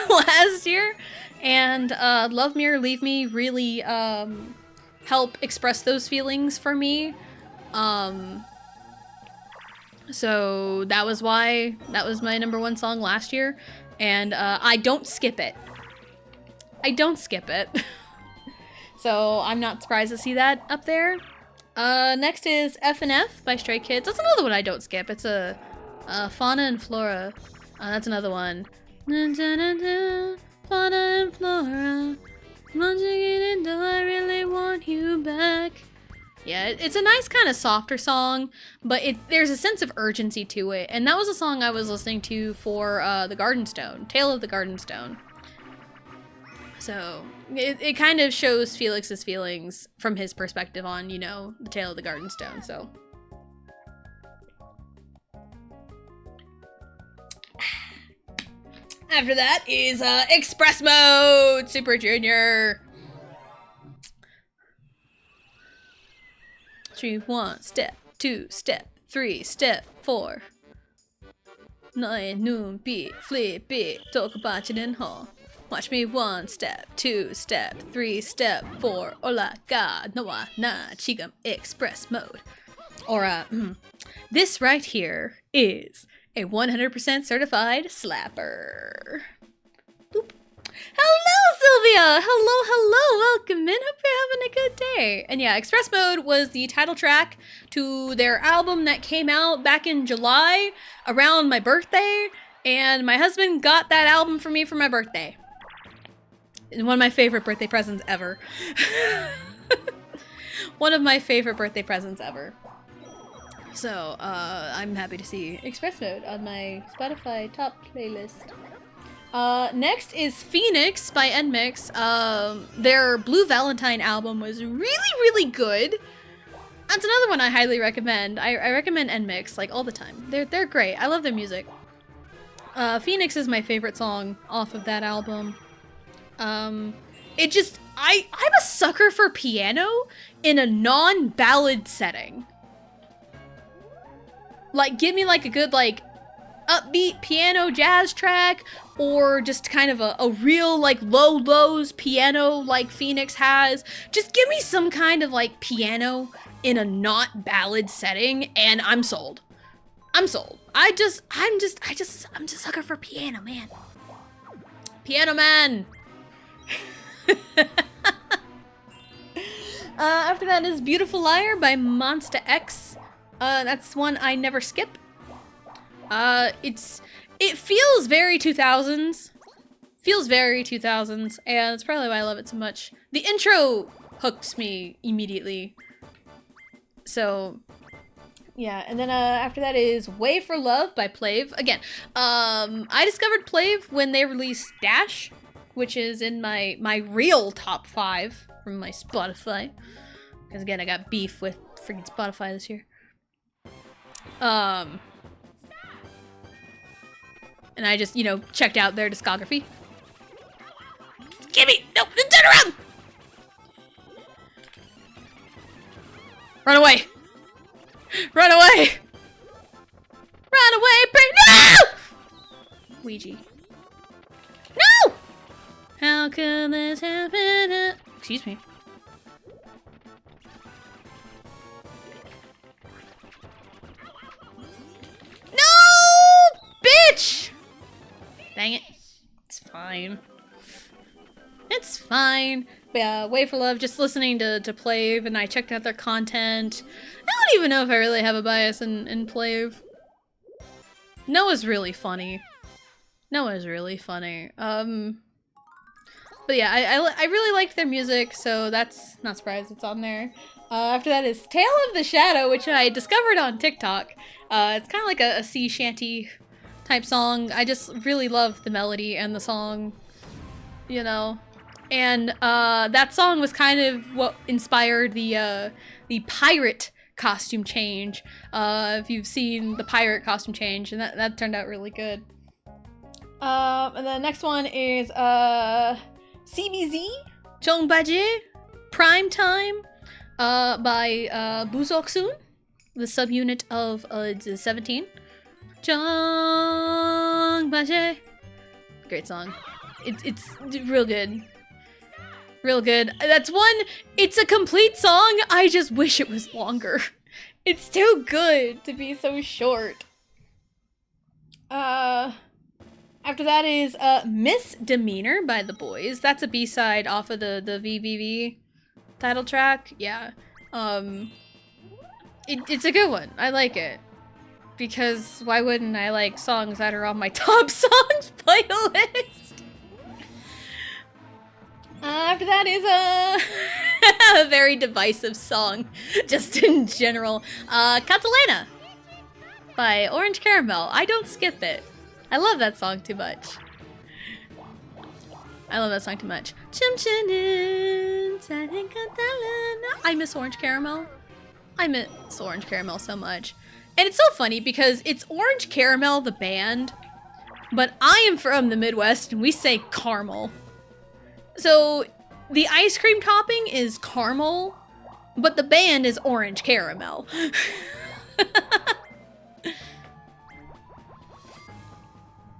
Speaker 1: last year, and Love Me or Leave Me really help express those feelings for me. So that was why that was my #1 song last year, and I don't skip it. I don't skip it. So I'm not surprised to see that up there. Next is F&F by Stray Kids. That's another one I don't skip. It's a Fauna and Flora. That's another one. Fauna and Flora. Do I really want you back? Yeah, it's a nice kind of softer song, but there's a sense of urgency to it. And that was a song I was listening to for the Garden Stone, Tale of the Garden Stone. So it kind of shows Felix's feelings from his perspective on, you know, the Tale of the Garden Stone, so. After that is Express Mode, Super Junior. 3, 1, step 2, step 3, step 4. 너의 눈빛, flip it, 똑같이는 허. Watch me 1, step 2, step 3, step 4. 올라가 너와 나 지금 Express Mode. Or this right here is a 100% certified slapper. Boop. Hello, Sylvia! Hello! Welcome in. Hope you're having a good day. And yeah, Express Mode was the title track to their album that came out back in July around my birthday. And my husband got that album for me for my birthday. It's one of my favorite birthday presents ever. One of my favorite birthday presents ever. So, I'm happy to see Express Mode on my Spotify top playlist. Next is Phoenix by NMIX. Their Blue Valentine album was really good. That's another one I highly recommend. I recommend NMIX, like, all the time. They're great. I love their music. Phoenix is my favorite song off of that album. I'm a sucker for piano in a non-ballad setting. Like, give me, like, a good, like, upbeat piano jazz track, or just kind of a real, like, lows piano like Phoenix has. Just give me some kind of, like, piano in a not ballad setting, and I'm sold. I'm sold. I'm just a sucker for piano, man. Piano man! After that is Beautiful Liar by Monsta X. That's one I never skip. It feels very 2000s. Feels very 2000s, and that's probably why I love it so much. The intro hooks me immediately. So, yeah, and then after that is Way for Love by Plave. Again, I discovered Plave when they released Dash, which is in my real top 5 from my Spotify. Because again, I got beef with freaking Spotify this year. And I just, you know, checked out their discography. Gimme! No! Turn around! Run away! Run away! Run away! No! Ouija. How could this happen? Excuse me. No! Bitch! Dang it. It's fine. It's fine. But yeah, Wait for Love, just listening to Plave, and I checked out their content. I don't even know if I really have a bias in Plave. Noah's really funny. Noah's really funny. But yeah, I really liked their music, so that's not surprised it's on there. After that is Tale of the Shadow, which I discovered on TikTok. It's kind of like a sea shanty type song. I just really love the melody and the song, you know. And that song was kind of what inspired the pirate costume change. If you've seen the pirate costume change, and that turned out really good. And the next one is CBZ, Chongbaje, Prime Time, by Buzoksun, the subunit of 17. Chongbaje, great song. It's real good. Real good. That's one, it's a complete song, I just wish it was longer. It's too good to be so short. After that is Misdemeanor by The Boys. That's a B-side off of the VVV title track. Yeah. It's a good one. I like it. Because why wouldn't I like songs that are on my top songs playlist? After that is a very divisive song, just in general. Catalina by Orange Caramel. I don't skip it. I love that song too much. I miss Orange Caramel. I miss Orange Caramel so much. And it's so funny because it's Orange Caramel, the band, but I am from the Midwest and we say caramel. So the ice cream topping is caramel, but the band is Orange Caramel.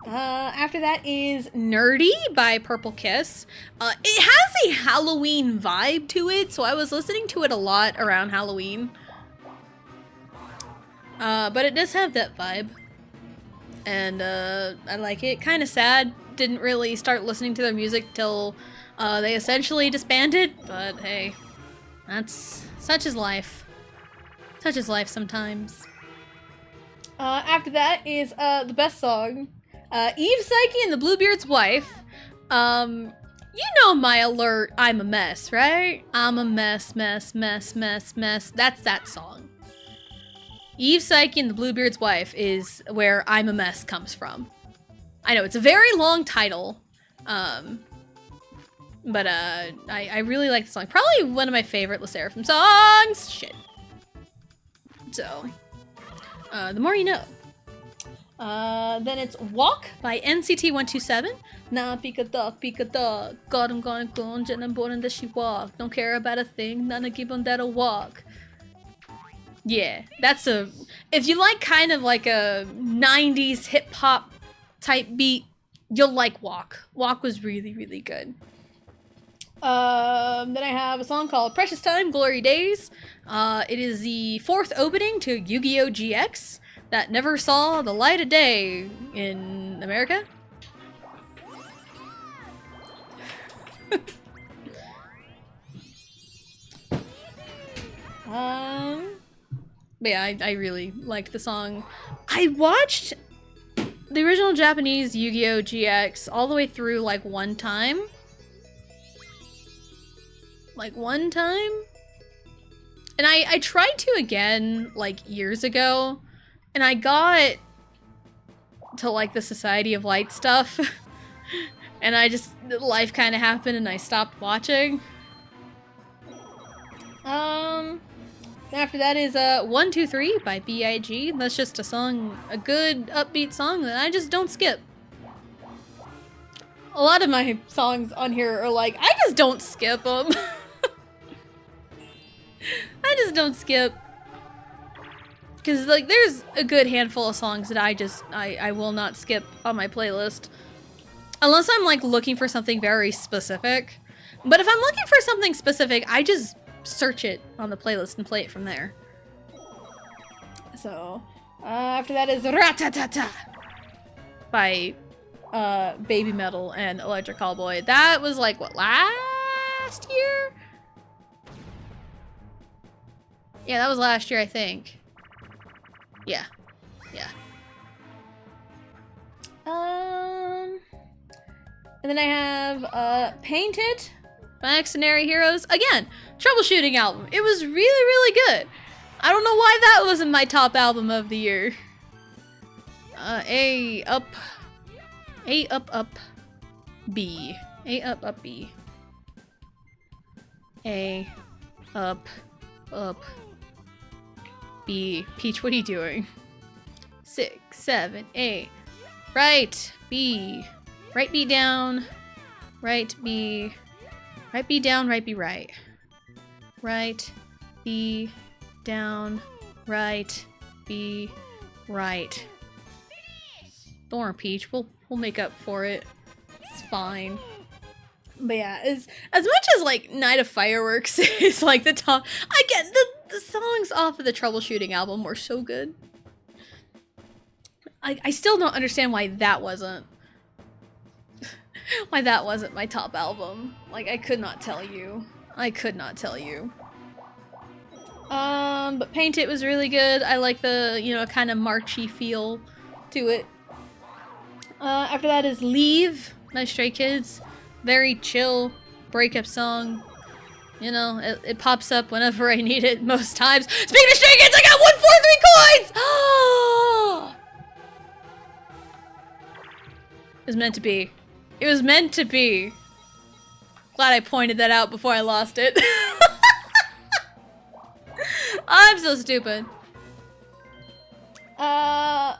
Speaker 1: After that is Nerdy by Purple Kiss. It has a Halloween vibe to it, so I was listening to it a lot around Halloween. But it does have that vibe. And I like it. Kind of sad. Didn't really start listening to their music till they essentially disbanded, but hey, that's such is life. Such is life sometimes. After that is the best song. Eve Psyche and the Bluebeard's Wife. You know my alert, I'm a mess, right? I'm a mess. That's that song. Eve Psyche and the Bluebeard's Wife is where I'm a mess comes from. I know, it's a very long title. But I really like the song. Probably one of my favorite LE SSERAFIM songs. Shit. So, the more you know. Then it's Walk by NCT 127. Nah, pika dog, God, I'm gonna go and I'm born and that she walk. Don't care about a thing, none of give on that a walk. Yeah, that's if you like kind of like a 90s hip hop type beat, you'll like Walk. Walk was really, really good. Then I have a song called Precious Time, Glory Days. It is the 4th opening to Yu-Gi-Oh! GX that never saw the light of day in America. But yeah, I really liked the song. I watched the original Japanese Yu-Gi-Oh! GX all the way through like one time. And I tried to again like years ago, and I got to like the Society of Light stuff and life kind of happened and I stopped watching. After that is 123 by B.I.G. That's just a song, a good upbeat song that I just don't skip. A lot of my songs on here are like, I just don't skip them. I just don't skip. Because, like, there's a good handful of songs that I will not skip on my playlist. Unless I'm like looking for something very specific. But if I'm looking for something specific, I just search it on the playlist and play it from there. So, after that is Ratatata by Baby Metal and Electric Callboy. That was like, what, last year? Yeah, that was last year, I think. Yeah. Yeah. And then I have Paint It by Excenary Heroes. Again, troubleshooting album. It was really, really good. I don't know why that wasn't my top album of the year. A up, B. A up, B. A up, B. Peach, what are you doing? 6, 7, 8. Right, B. Right B down. Right B. Right B down, right B right. Right B down, right B right. Don't worry, Peach. We'll make up for it. It's fine. But yeah, as much as like Night of Fireworks is like the top, again, the songs off of the Troubleshooting album were so good. I still don't understand why that wasn't my top album. Like, I could not tell you. I could not tell you. But Paint It was really good. I like the, you know, kind of marchy feel to it. After that is Leave by Stray Kids. Very chill breakup song. You know, it pops up whenever I need it most times. Speaking of Stray Kids, I got 143 coins! Oh! It was meant to be. It was meant to be. Glad I pointed that out before I lost it. I'm so stupid. And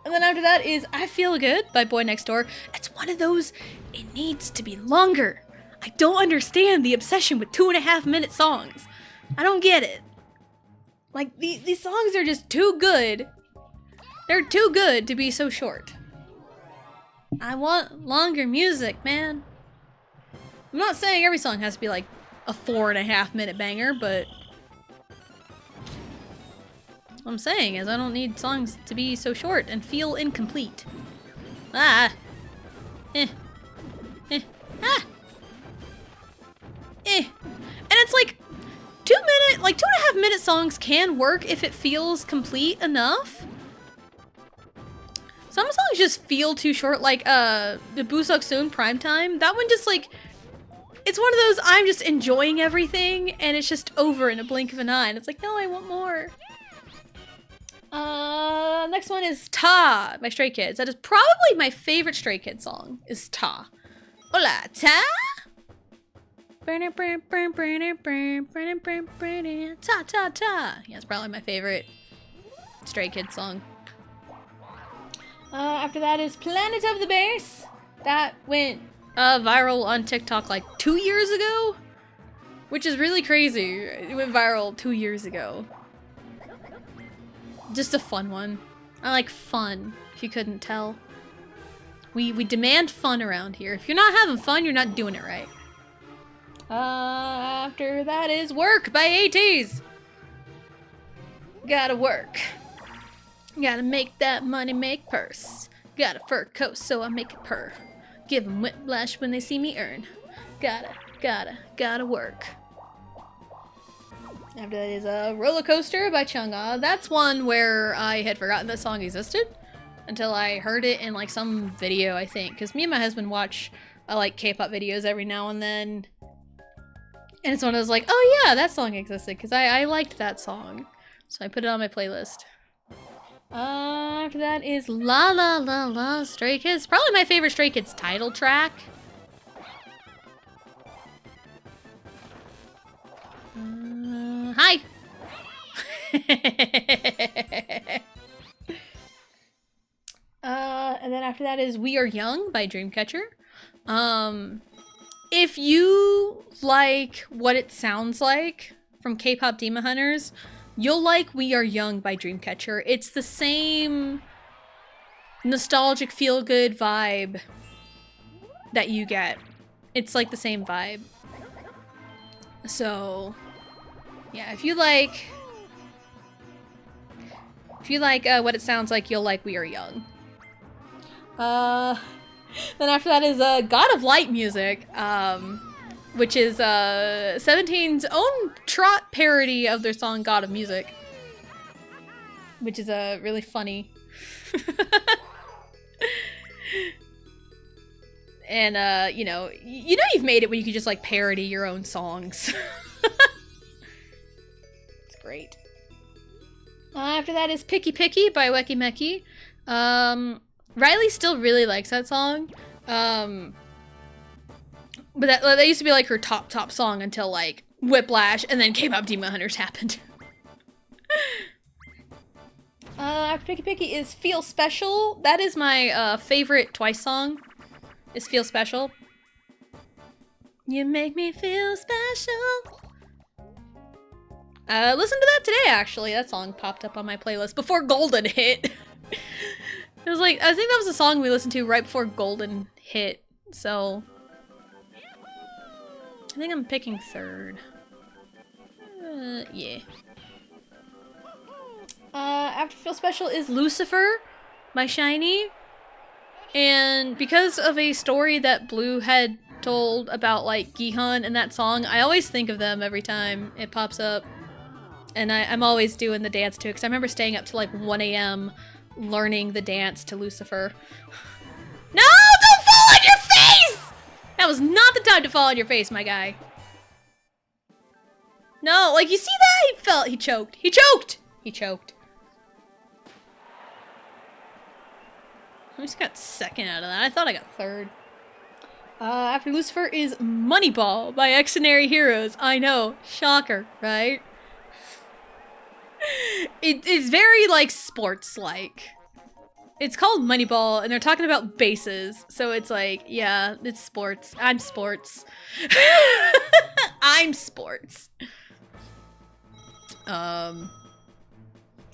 Speaker 1: then after that is I Feel Good by Boy Next Door. It's one of those, it needs to be longer. I don't understand the obsession with 2.5-minute songs. I don't get it. Like, these songs are just too good. They're too good to be so short. I want longer music, man. I'm not saying every song has to be like a 4.5-minute banger, but what I'm saying is I don't need songs to be so short and feel incomplete. Ah. Ah. And it's like 2.5-minute songs can work if it feels complete enough. Some songs just feel too short, like the Busok Soon Primetime. That one just like, it's one of those I'm just enjoying everything and it's just over in a blink of an eye. And it's like, no, I want more. Next one is Ta by Stray Kids. That is probably my favorite Stray Kids song, is Ta. Hola, Ta? Ta ta ta. Yeah, it's probably my favorite Stray Kids song. After that is Planet of the Bears. That went viral on TikTok like 2 years ago, which is really crazy. It went viral 2 years ago. Just a fun one. I like fun, if you couldn't tell. We demand fun around here. If you're not having fun, you're not doing it right. After that is Work by ATEEZ. Gotta work. Gotta make that money make purse. Got a fur coat, so I make it purr. Give 'em whiplash when they see me earn. Gotta work. After that is Roller Coaster by Chungha. That's one where I had forgotten that song existed until I heard it in like some video, I think. Because me and my husband watch like K-pop videos every now and then. And it's one of those like, oh yeah, that song existed. Because I liked that song. So I put it on my playlist. After that is La La La La Stray Kids. Probably my favorite Stray Kids title track. Hi! And then after that is We Are Young by Dreamcatcher. If you like what it sounds like from K-pop Demon Hunters, you'll like We Are Young by Dreamcatcher. It's the same nostalgic feel-good vibe that you get. It's like the same vibe. So, yeah, if you like what it sounds like, you'll like We Are Young. Then after that is God of Light music, which is 17's own trot parody of their song God of Music, which is really funny. And you know you've made it when you can just like parody your own songs. It's great. After that is Picky Picky by Weki Meki. Riley still really likes that song. But that used to be like her top song until like Whiplash and then K-pop Demon Hunters happened. After Picky Picky is Feel Special. That is my favorite Twice song. Is Feel Special. You make me feel special. Listen to that today, actually. That song popped up on my playlist before Golden hit. It was like, I think that was the song we listened to right before Golden hit, so... I think I'm picking third. Yeah. After Feel Special is Lucifer by SHINee. And because of a story that Blue had told about, like, Gihan and that song, I always think of them every time it pops up. And I'm always doing the dance to it, because I remember staying up to like 1 a.m. learning the dance to Lucifer. No! Don't fall on your face! That was not the time to fall on your face, my guy. No, like, you see that? He choked. He choked! He choked. I just got second out of that. I thought I got third. After Lucifer is Moneyball by Exonary Heroes. I know. Shocker, right? It's very, like, sports-like. It's called Moneyball, and they're talking about bases. So it's like, yeah, it's sports. I'm sports. I'm sports. So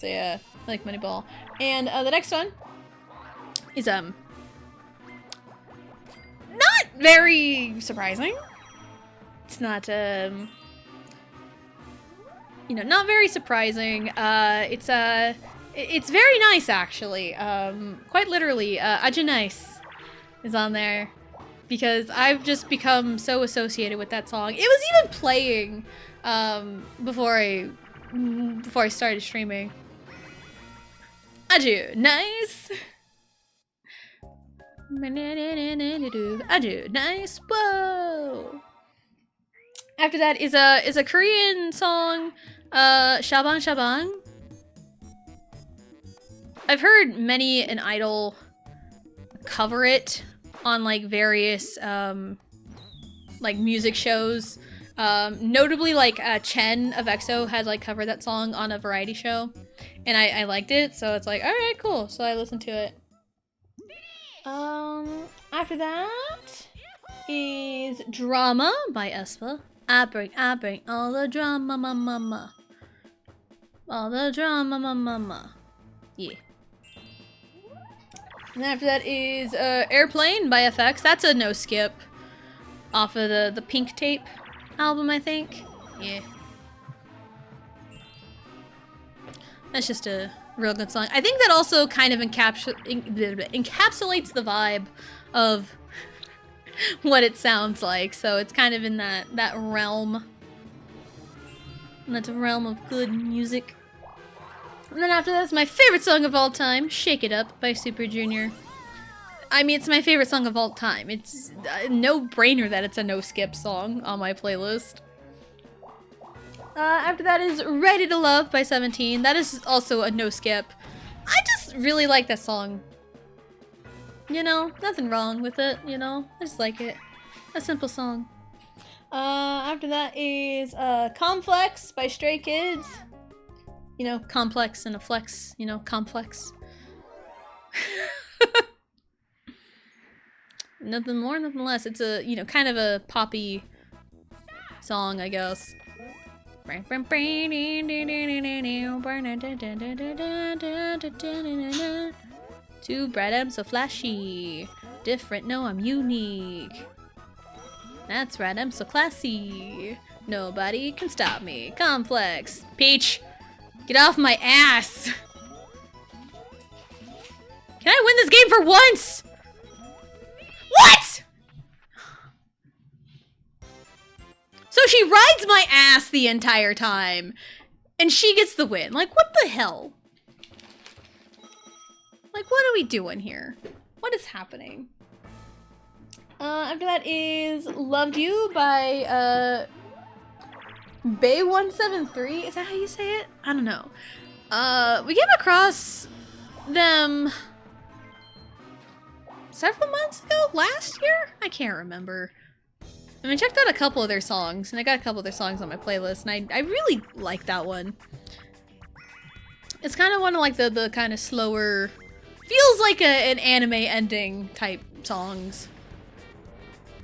Speaker 1: yeah, I like Moneyball. And the next one is not very surprising. It's not you know, not very surprising. It's very nice, actually. Quite literally, Nice is on there because I've just become so associated with that song. It was even playing before I started streaming. Nice. Nice. Whoa. After that is a Korean song, Shabang Shabang. I've heard many an idol cover it on like various like music shows. Notably, like Chen of EXO had like covered that song on a variety show, and I liked it, so it's like, all right, cool. So I listened to it. After that is Drama by aespa. I bring all the drama, mama. All the drama, mama. Yeah. And after that is Airplane by FX. That's a no skip off of the Pink Tape album, I think. Yeah. That's just a real good song. I think that also kind of encapsulates the vibe of what it sounds like. So it's kind of in that realm. And that's a realm of good music. And then after that is my favorite song of all time, Shake It Up by Super Junior. I mean, it's my favorite song of all time. It's a no-brainer that it's a no-skip song on my playlist. After that is Ready to Love by 17. That is also a no-skip. I just really like that song. You know, nothing wrong with it, you know? I just like it. A simple song. After that is Complex by Stray Kids. You know, complex and a flex, you know, complex. Nothing more, nothing less. It's a, you know, kind of a poppy song, I guess. Too bright, I'm so flashy. different. No, I'm unique. That's right, I'm so classy. Nobody can stop me. Complex. Peach, get off my ass. Can I win this game for once? What? So she rides my ass the entire time, and she gets the win. Like, what the hell? Like, what are we doing here? What is happening? After that is Loved You by, Bay173. Is that how you say it? I don't know. We came across them several months ago? Last year? I can't remember. I mean, I checked out a couple of their songs, and I got a couple of their songs on my playlist, and I really like that one. It's kind of one of like the kind of slower, feels like an anime ending type songs.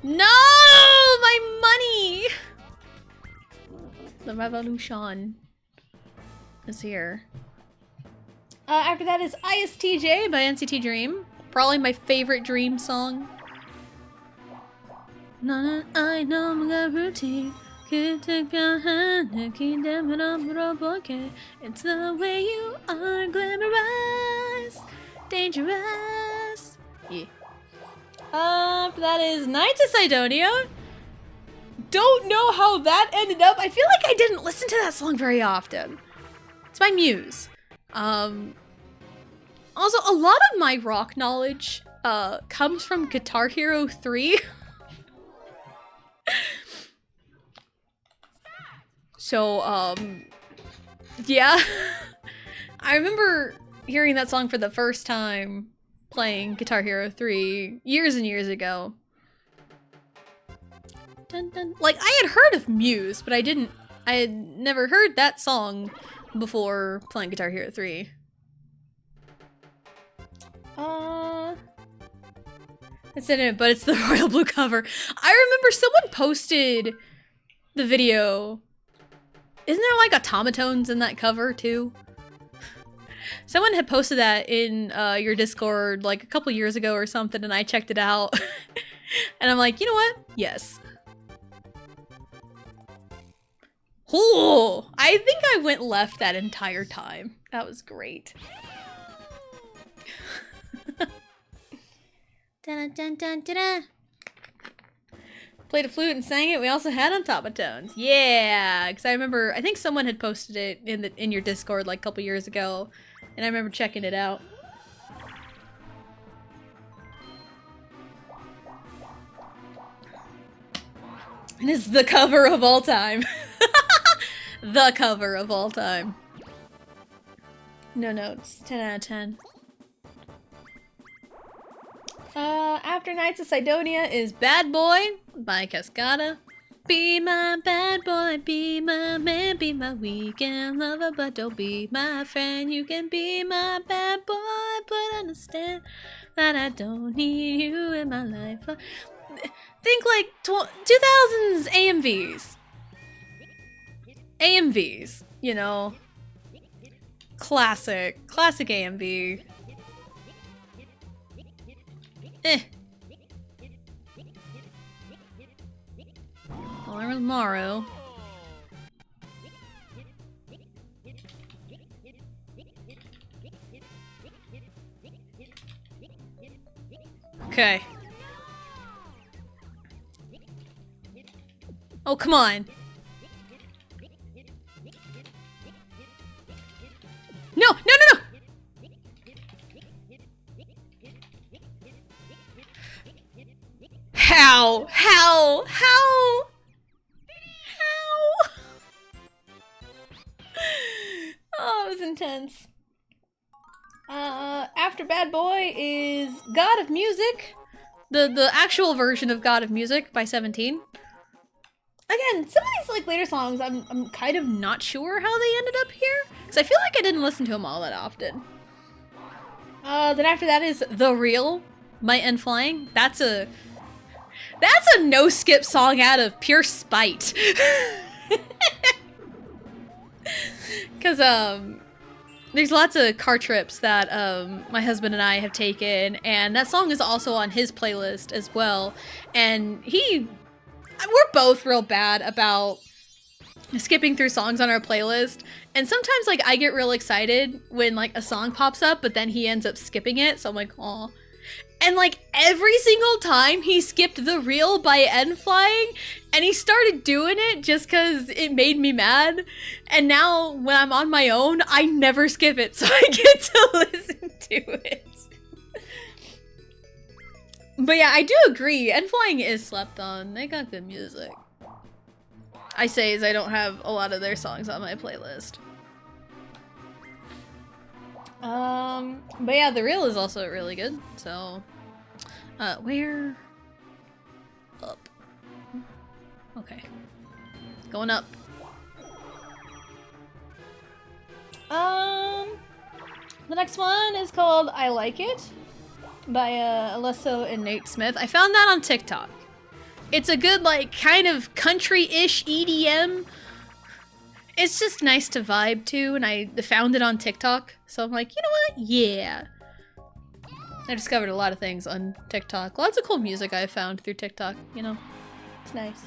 Speaker 1: No! My money! The revolution is here. After that is ISTJ by NCT Dream. Probably my favorite Dream song. I know my routine. Can't take your hand and keep them up, okay. It's the way you are, glamorized, dangerous. Yeah. After that is Nights of Sidonia. Don't know how that ended up. I feel like I didn't listen to that song very often. It's by Muse. Also, a lot of my rock knowledge comes from Guitar Hero 3. So, yeah. I remember hearing that song for the first time playing Guitar Hero 3 years and years ago. Dun, dun. Like, I had heard of Muse, but I had never heard that song before playing Guitar Hero 3. It's in it, but it's the royal blue cover. I remember someone posted the video. Isn't there like automatones in that cover too? Someone had posted that in your Discord like a couple years ago or something, and I checked it out. And I'm like, you know what? Yes. Oh, I think I went left that entire time. That was great. Dun, dun, dun, dun, dun. Played a flute and sang it. We also had automatones. Yeah, because I remember, I think someone had posted it in your Discord like a couple years ago, and I remember checking it out. And it's the cover of all time. The cover of all time. No notes. 10 out of 10. After Nights of Sidonia is Bad Boy by Cascada. Be my bad boy, be my man, be my weekend lover, but don't be my friend. You can be my bad boy, but understand that I don't need you in my life. Think like 2000s AMVs. AMVs, you know. Classic AMV. Well, there was Maru. Okay. Oh, come on. No, no, no, no! How? How? How? How? Oh, it was intense. After Bad Boy is God of Music. The actual version of God of Music by 17. Again, some of these like later songs, I'm kind of not sure how they ended up here, because I feel like I didn't listen to them all that often. Then after that is The Real, Might End Flying. That's a no-skip song out of pure spite. Because, there's lots of car trips that my husband and I have taken, and that song is also on his playlist as well. And we're both real bad about skipping through songs on our playlist, and sometimes like I get real excited when like a song pops up, but then he ends up skipping it, so I'm like, aw. And like every single time he skipped The Real by N.Flying, and he started doing it just because it made me mad. And now when I'm on my own, I never skip it, so I get to listen to it. But yeah, I do agree. N.Flying is slept on. They got good music. I say as I don't have a lot of their songs on my playlist. But yeah, The Real is also really good. So, where? Up. Okay. Going up. The next one is called I Like It by Alesso and Nate Smith. I found that on TikTok. It's a good, like, kind of country-ish EDM. It's just nice to vibe to, and I found it on TikTok. So I'm like, you know what? Yeah. I discovered a lot of things on TikTok. Lots of cool music I found through TikTok, you know? It's nice.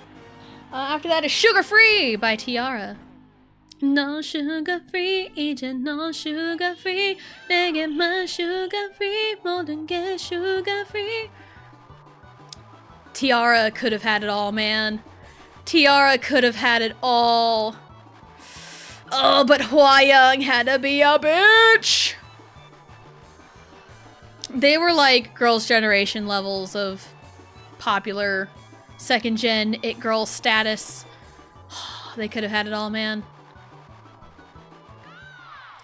Speaker 1: After that is Sugar Free by Tiara. No sugar free, eating no sugar free. They get my sugar free, more than get sugar free. Tiara could have had it all, man. Tiara could have had it all. Oh, but Hwayoung had to be a bitch. They were like Girls' Generation levels of popular second gen it girl status. They could have had it all, man.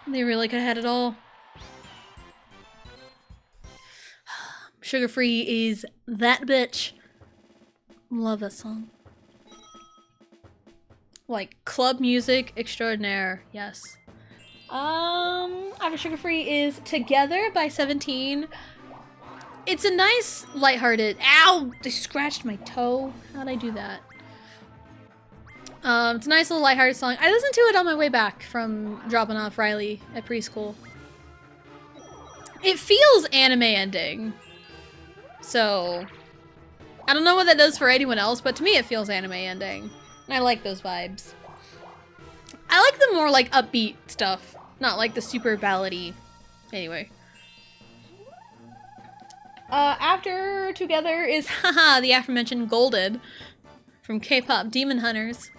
Speaker 1: They really could have had it all. Sugar Free is that bitch. Love that song. Like club music extraordinaire, yes. After Sugar Free is Together by 17. It's a nice, lighthearted. Ow! They scratched my toe. How'd I do that? It's a nice little lighthearted song. I listened to it on my way back from dropping off Riley at preschool. It feels anime ending. So, I don't know what that does for anyone else, but to me it feels anime ending. And I like those vibes. I like the more like upbeat stuff, not like the super ballady. Anyway. After Together is haha the aforementioned Golden from K-pop Demon Hunters.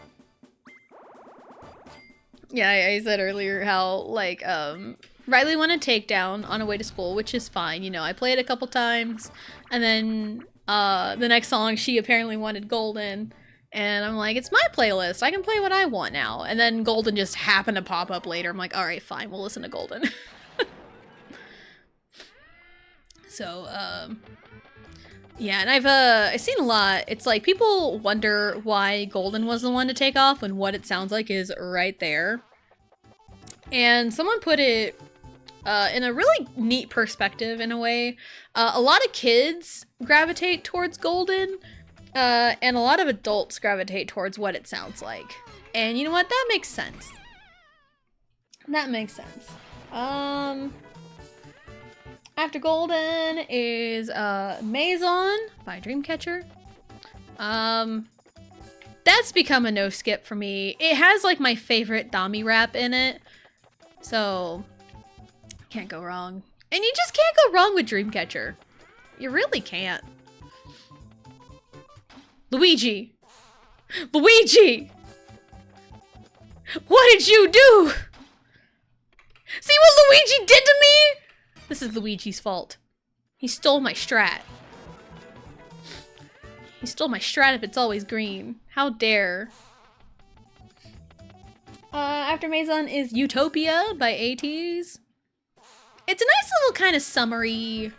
Speaker 1: Yeah, I said earlier how like Riley won a takedown on her way to school, which is fine. You know, I played a couple times, and then the next song she apparently wanted Golden. And I'm like, it's my playlist. I can play what I want now. And then Golden just happened to pop up later. I'm like, all right, fine. We'll listen to Golden. So, yeah. And I've seen a lot. It's like people wonder why Golden was the one to take off when what it sounds like is right there. And someone put it in a really neat perspective in a way. A lot of kids gravitate towards Golden. And a lot of adults gravitate towards what it sounds like. And you know what? That makes sense. That makes sense. After Golden is Maison by Dreamcatcher. That's become a no skip for me. It has like my favorite Dami rap in it. So can't go wrong. And you just can't go wrong with Dreamcatcher. You really can't. Luigi! Luigi! What did you do? See what Luigi did to me? This is Luigi's fault. He stole my strat. He stole my strat if it's always green. How dare. After Maison is Utopia by ATEEZ. It's a nice little kind of summery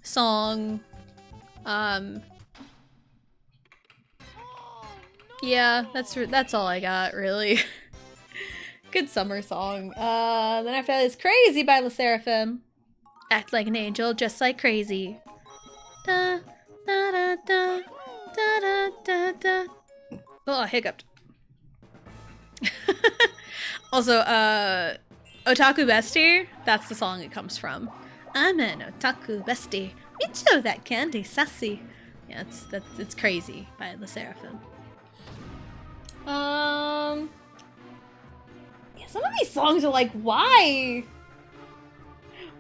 Speaker 1: song. Yeah, that's all I got, really. Good summer song. Then after that is Crazy by LE SSERAFIM. Act like an angel, just like crazy. Da, da, da, da, da, da, da, da. Oh, I hiccuped. Also, Otaku Bestie? That's the song it comes from. I'm an otaku bestie. Micho, that candy sassy. Yeah, it's crazy by the Seraphim. Yeah, some of these songs are like, why?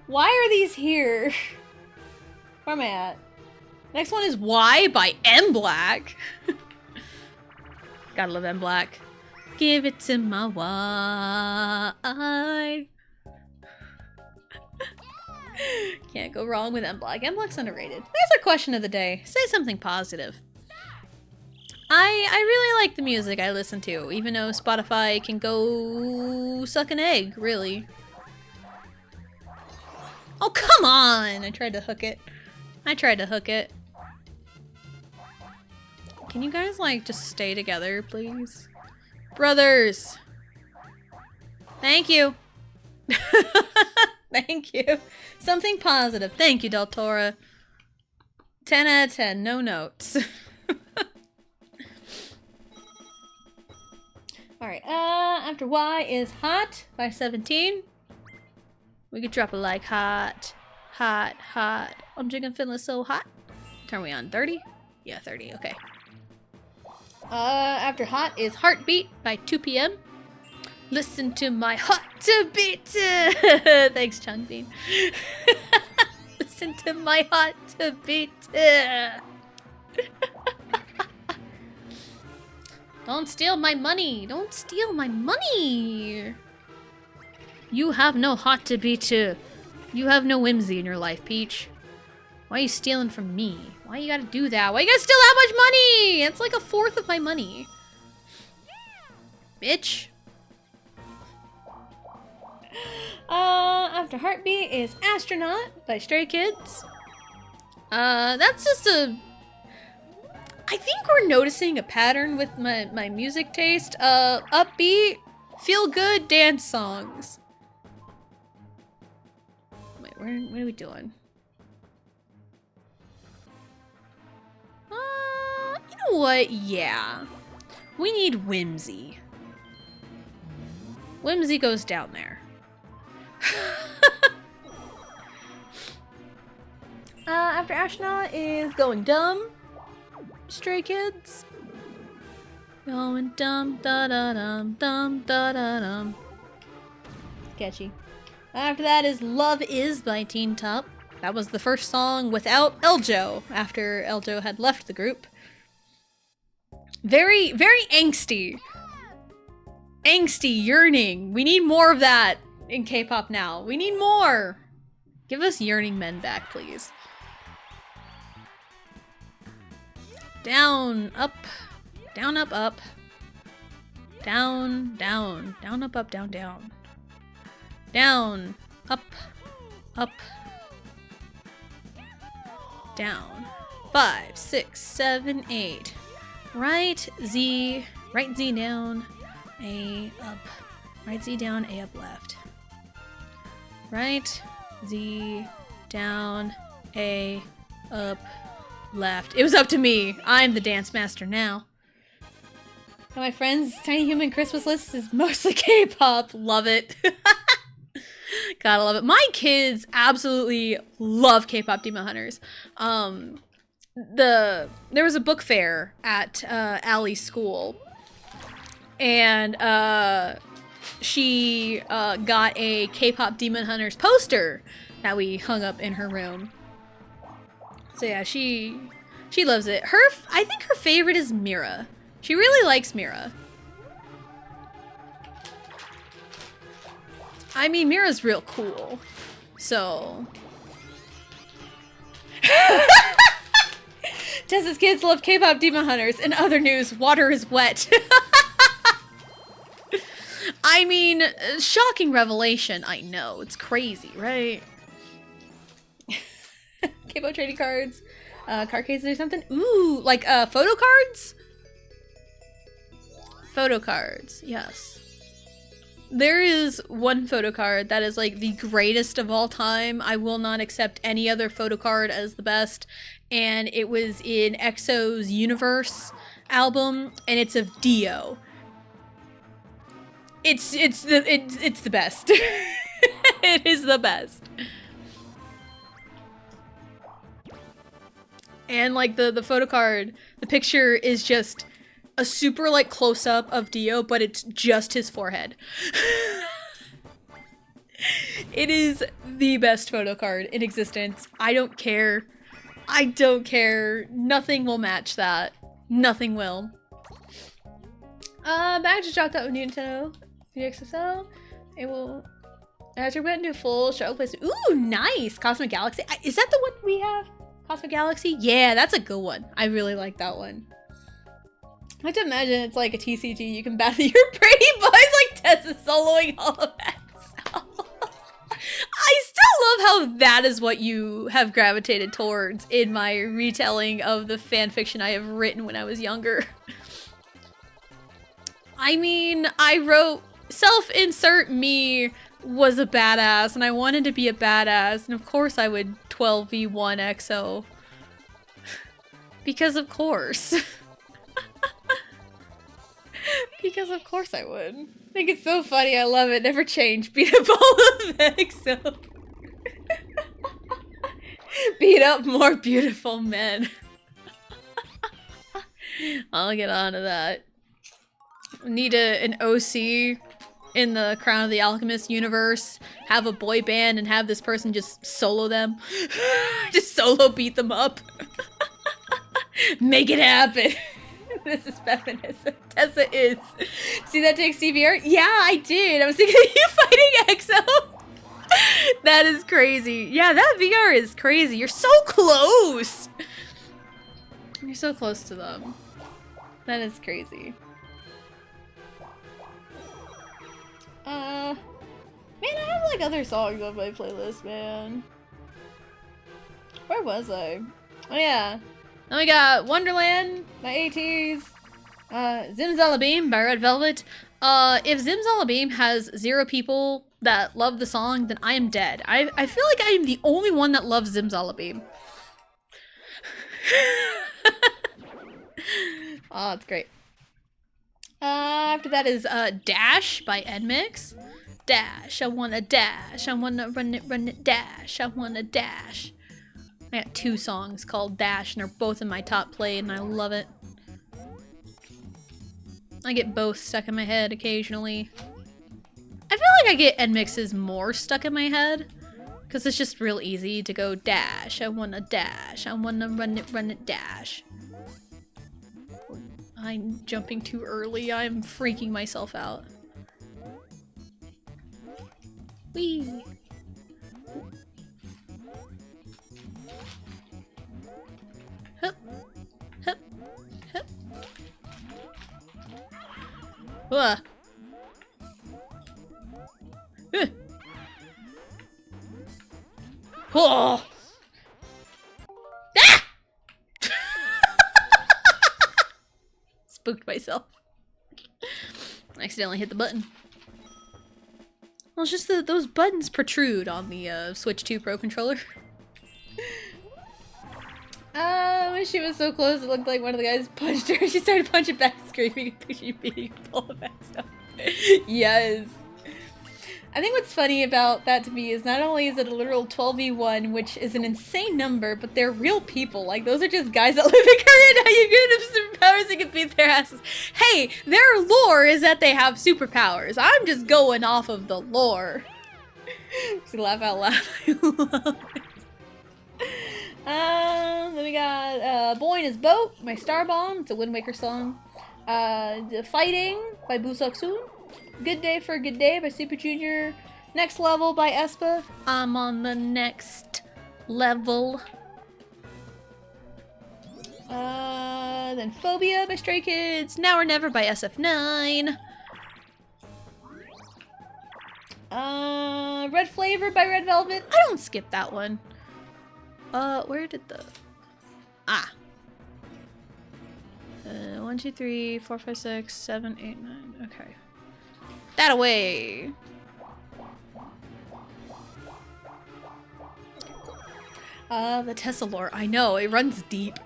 Speaker 1: Why are these here? Where am I at? Next one is Why by M Black. Gotta love M Black. Give it to my why. Can't go wrong with M Black. M Black's underrated. There's our question of the day. Say something positive. I really like the music I listen to, even though Spotify can go suck an egg, really. Oh, come on! I tried to hook it. Can you guys, like, just stay together, please? Brothers! Thank you! Thank you. Something positive. Thank you, Deltora. 10 out of 10. No notes. Alright, after Y is Hot by 17. We could drop a like. Hot. Hot. Hot. I'm jigging feeling so hot. Turn we on 30? Yeah, 30. Okay. After Hot is Heartbeat by 2 PM. Listen to my heart to beat. Thanks, Changbean. Listen to my heart to beat. Don't steal my money. Don't steal my money. You have no heart to beat. You have no whimsy in your life, Peach. Why are you stealing from me? Why you gotta do that? Why you gotta steal that much money? It's like a fourth of my money. Bitch. After Heartbeat is Astronaut by Stray Kids. That's just a... I think we're noticing a pattern with my music taste. Upbeat, feel-good dance songs. Wait, what are we doing? You know what? Yeah. We need whimsy. Whimsy goes down there. After Astronaut is Going Dumb. Stray Kids. Going dumb, da da dum, dum da da dum. Sketchy. After that is Love Is by Teen Top. That was the first song without Eljo after Eljo had left the group. Very, very angsty. Angsty, yearning. We need more of that in K-pop now. We need more. Give us yearning men back, please. Down, up, down, up, up. Down, down, down, up, down, down. Down, up, up. Down. 5, 6, 7, 8. Right Z down, A up. Right Z down, A up left. Right Z down, A up left. It was up to me. I'm the dance master now. And my friend's Tiny Human Christmas list is mostly K-pop. Love it. Gotta love it. My kids absolutely love K-pop Demon Hunters. There was a book fair at Allie's school, and she got a K-pop Demon Hunters poster that we hung up in her room. So yeah, she loves it. I think her favorite is Mira. She really likes Mira. I mean, Mira's real cool, so. Tessa's kids love K-pop Demon Hunters. In other news, water is wet. I mean, shocking revelation. I know, it's crazy, right? K-pop trading cards, card cases or something. Ooh, like photo cards? Photo cards, yes. There is one photo card that is like the greatest of all time. I will not accept any other photo card as the best. And it was in EXO's Universe album, and it's of Dio. it's the best. It is the best. And like the photo card, the picture is just a super like close up of Dio, but it's just his forehead. It is the best photo card in existence. I don't care. I don't care. Nothing will match that. Nothing will. Badge just dropped out with Nintendo DXSL. It will. Azure went into full show place. Ooh, nice! Cosmic Galaxy. Is that the one we have? Cosmic Galaxy? Yeah, that's a good one. I really like that one. I like to imagine it's like a TCG. You can battle your pretty boys like Tessa soloing all of that. I still love how that is what you have gravitated towards in my retelling of the fan fiction I have written when I was younger. I mean, I wrote self-insert me was a badass and I wanted to be a badass, and of course I would 12v1 EXO. Because of course. Because of course I would. I think it's so funny, I love it. Never change. Beat up all of EXO. Beat up more beautiful men. I'll get on to that. Need an OC in the Crown of the Alchemist universe. Have a boy band and have this person just solo them. Just solo beat them up. Make it happen. This is feminism. Tessa is. See that takes DVR? Yeah, I did. I was thinking of you fighting EXO. That is crazy. Yeah, that VR is crazy. You're so close. You're so close to them. That is crazy. Man, I have like other songs on my playlist, man. Where was I? Oh yeah. Then we got Wonderland by ATEEZ. Zimzalabeam by Red Velvet. If Zimzalabeam has 0 people that love the song, then I am dead. I feel like I am the only one that loves Zimzalabeam. Oh, it's great. After that is Dash by NMIX. Dash, I wanna dash, I wanna run it, dash, I wanna dash. I got 2 songs called Dash, and they're both in my top play, and I love it. I get both stuck in my head occasionally. I feel like I get NMIX's more stuck in my head, because it's just real easy to go dash, I wanna dash, I wanna run it, dash. I'm jumping too early, I'm freaking myself out. Whee! Hup, hup, hup. Ugh. Oh! Ah! Spooked myself. I accidentally hit the button. Well, it's just that those buttons protrude on the Switch 2 Pro controller. I wish she was so close. It looked like one of the guys punched her. She started punching back, screaming, and pushing, beating, pulling back stuff. Yes. I think what's funny about that to me is not only is it a literal 12v1, which is an insane number, but they're real people. Like, those are just guys that live in Korea. Now you give them superpowers and can beat their asses. Hey, their lore is that they have superpowers. I'm just going off of the lore. Just laugh out loud. I love it. Then we got Boy in His Boat by Starbomb. It's a Wind Waker song. The Fighting by Busoksun. Good Day for a Good Day by Super Junior. Next Level by aespa. I'm on the next level. Then Phobia by Stray Kids. Now or Never by SF9. Red Flavor by Red Velvet. I don't skip that one. Where did the... Ah. 1, 2, 3, 4, 5, 6, 7, 8, 9. Okay. That away. The Tessa lore. I know, it runs deep.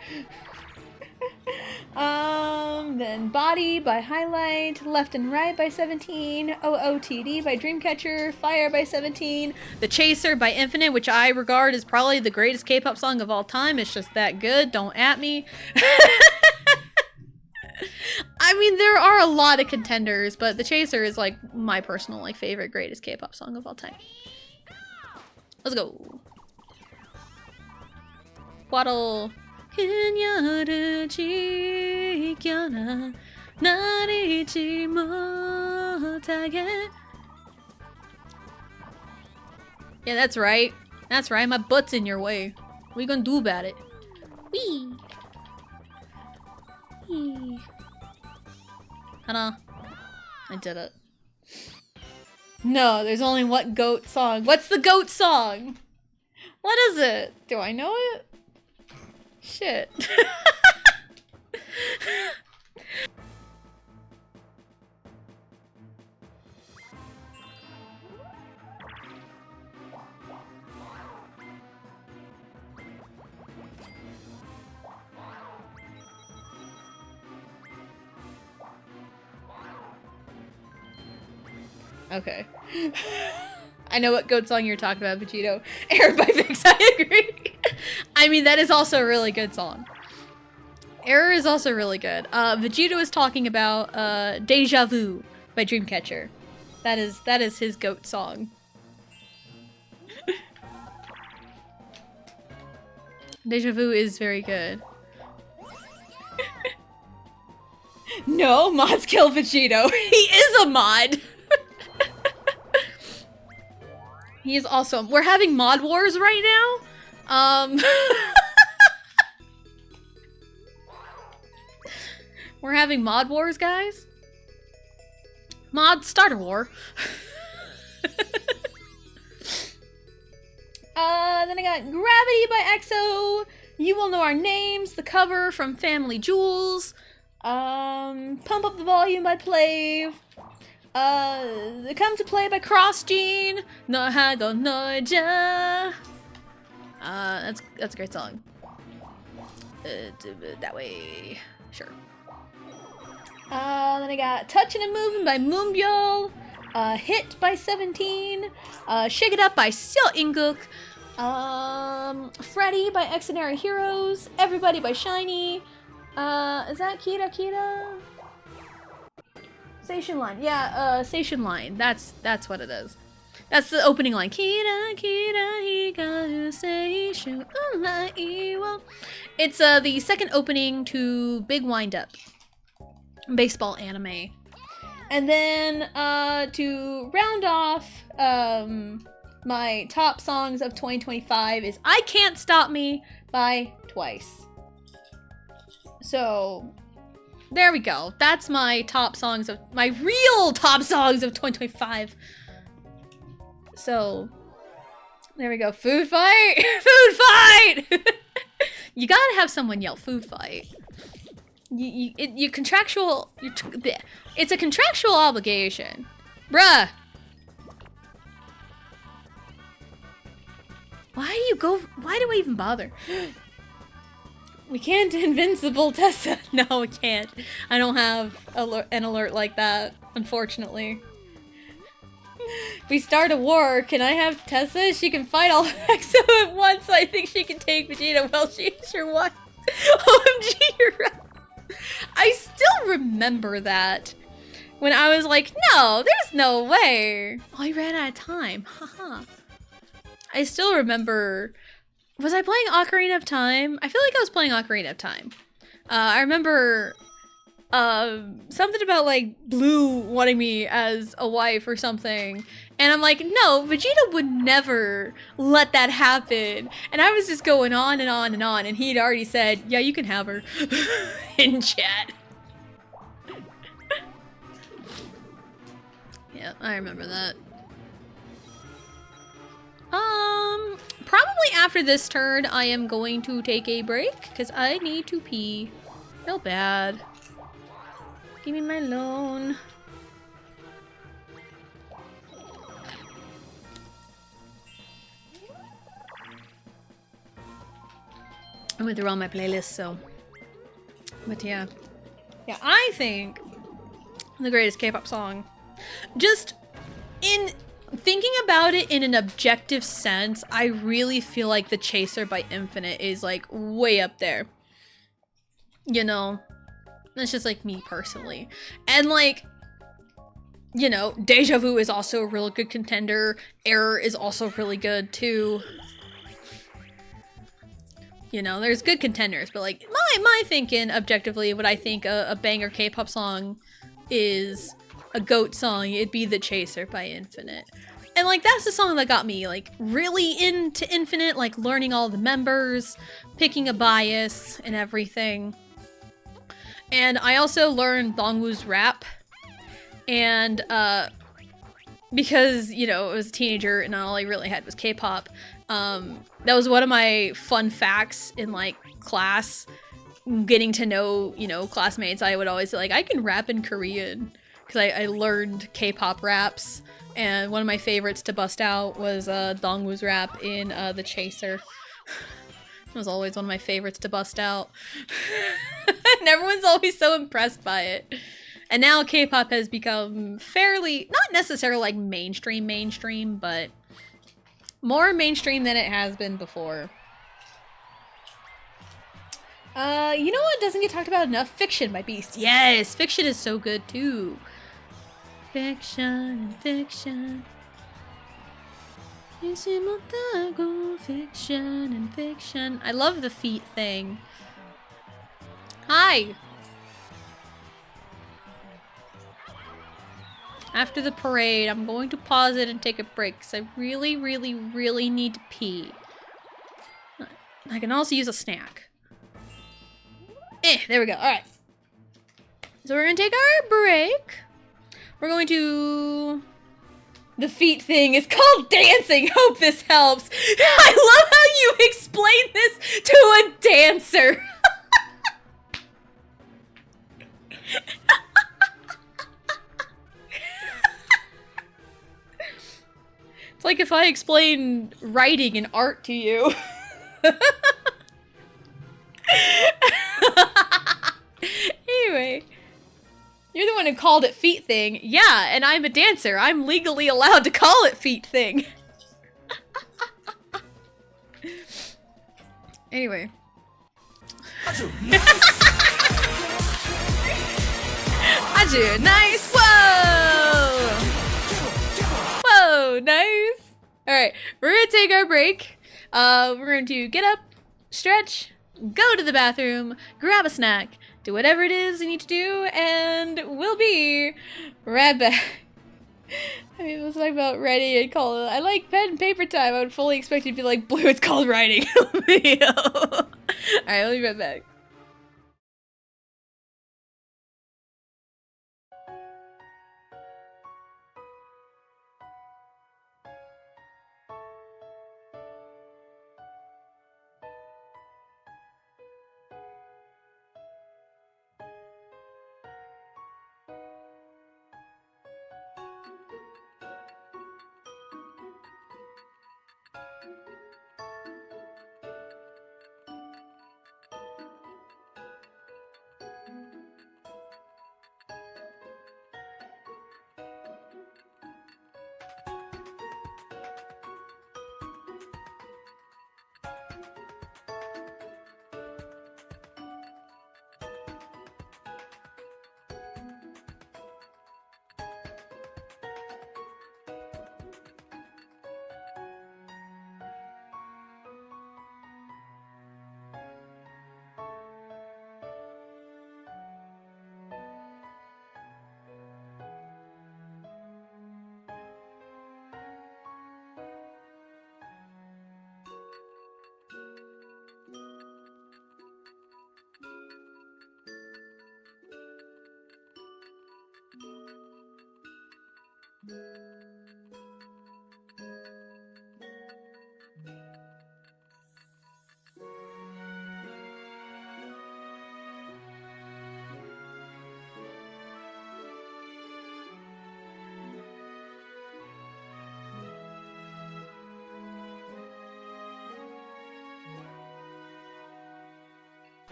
Speaker 1: Then Body by Highlight, Left and Right by 17, OOTD by Dreamcatcher, Fire by 17, The Chaser by Infinite, which I regard as probably the greatest K-pop song of all time. It's just that good. Don't at me. I mean, there are a lot of contenders, but The Chaser is like my personal like favorite greatest K-pop song of all time. Let's go. Waddle. Yeah, that's right. That's right. My butt's in your way. What are you gonna do about it? Wee. Wee. Hana. I did it. No, there's only one GOAT song. What's the GOAT song? What is it? Do I know it? Shit. Okay. I know what GOAT song you're talking about, Vegito. Air by Vix, I agree. I mean, that is also a really good song. Error is also really good. Vegito is talking about Deja Vu by Dreamcatcher. That is his GOAT song. Deja Vu is very good. No, mods kill Vegito. He is a mod. He is awesome. We're having mod wars right now. We're having mod wars, guys. Mod start a war. Then I got Gravity by EXO. You Will Know Our Names, the cover from Family Jewels. Pump Up the Volume by Plave. Come to Play by Crossgene. No Hago No Ja. That's a great song. That way, sure. Then I got Touchin' and Movin' by Moonbyul. Hit by 17. Shake It Up by Seo Inguk. Freddy by Exonary Heroes. Everybody by Shiny. Is that Kira Kira? Station Line. Yeah, Station Line. That's what it is. That's the opening line. Kira Kira Higaru Seishu Unai. It's the second opening to Big Wind Up. Baseball anime. And then to round off my top songs of 2025 is I Can't Stop Me by Twice. So there we go. That's my top songs of my real top songs of 2025. So there we go. Food fight. Food fight. You gotta have someone yell food fight. You contractual. It's a contractual obligation, bruh. Why do you go? Why do I even bother? We can't invincible Tessa. No, we can't. I don't have an alert like that, unfortunately. If we start a war, can I have Tessa? She can fight all EXO at once. I think she can take Vegeta. Well, she's your wife. OMG, you're right. I still remember that. When I was like, no, there's no way. Oh, I ran out of time. Haha. I still remember. Was I playing Ocarina of Time? I feel like I was playing Ocarina of Time. I remember something about like Blue wanting me as a wife or something. And I'm like, no, Vegeta would never let that happen. And I was just going on and on and on. And he'd already said, yeah, you can have her in chat. Yeah, I remember that. Probably after this turn, I am going to take a break because I need to pee real bad. Give me my loan. I went through all my playlists, so But yeah. Yeah, I think the greatest K-pop song, just in thinking about it in an objective sense, I really feel like The Chaser by Infinite is like way up there. You know? That's just like me personally. And like, you know, Deja Vu is also a real good contender. Error is also really good too. You know, there's good contenders, but like my thinking objectively, what I think a banger K-pop song is a GOAT song, it'd be The Chaser by Infinite. And like that's the song that got me like really into Infinite, like learning all the members, picking a bias and everything. And I also learned Dongwoo's rap. And because, you know, I was a teenager and all I really had was K-pop, that was one of my fun facts in like class, getting to know, you know, classmates. I would always say like, I can rap in Korean because I learned K-pop raps, and one of my favorites to bust out was Dongwoo's rap in The Chaser. It was always one of my favorites to bust out. And everyone's always so impressed by it. And now K-pop has become fairly, not necessarily like mainstream, but more mainstream than it has been before. You know what doesn't get talked about enough? Fiction by Beast. Yes, Fiction is so good too. Fiction. Fiction and fiction. I love the feet thing. Hi. After the parade, I'm going to pause it and take a break because I really need to pee. I can also use a snack. There we go. All right. So we're going to take our break. We're going to... The feet thing is called dancing. Hope this helps. I love how you explain this to a dancer. It's like if I explain writing and art to you. Anyway, you're the one who called it feet thing. Yeah, and I'm a dancer. I'm legally allowed to call it feet thing. Anyway. Aju, nice. Whoa! Whoa, nice. All right, we're gonna take our break. We're going to get up, stretch, go to the bathroom, grab a snack, do whatever it is you need to do, and we'll be right back. I mean, let's talk about writing and call it. I like pen and paper time. I would fully expect you to be like, Blue, it's called writing. Alright, I'll be right back.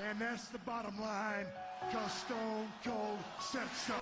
Speaker 2: And that's the bottom line. 'Cause Stone Cold said so.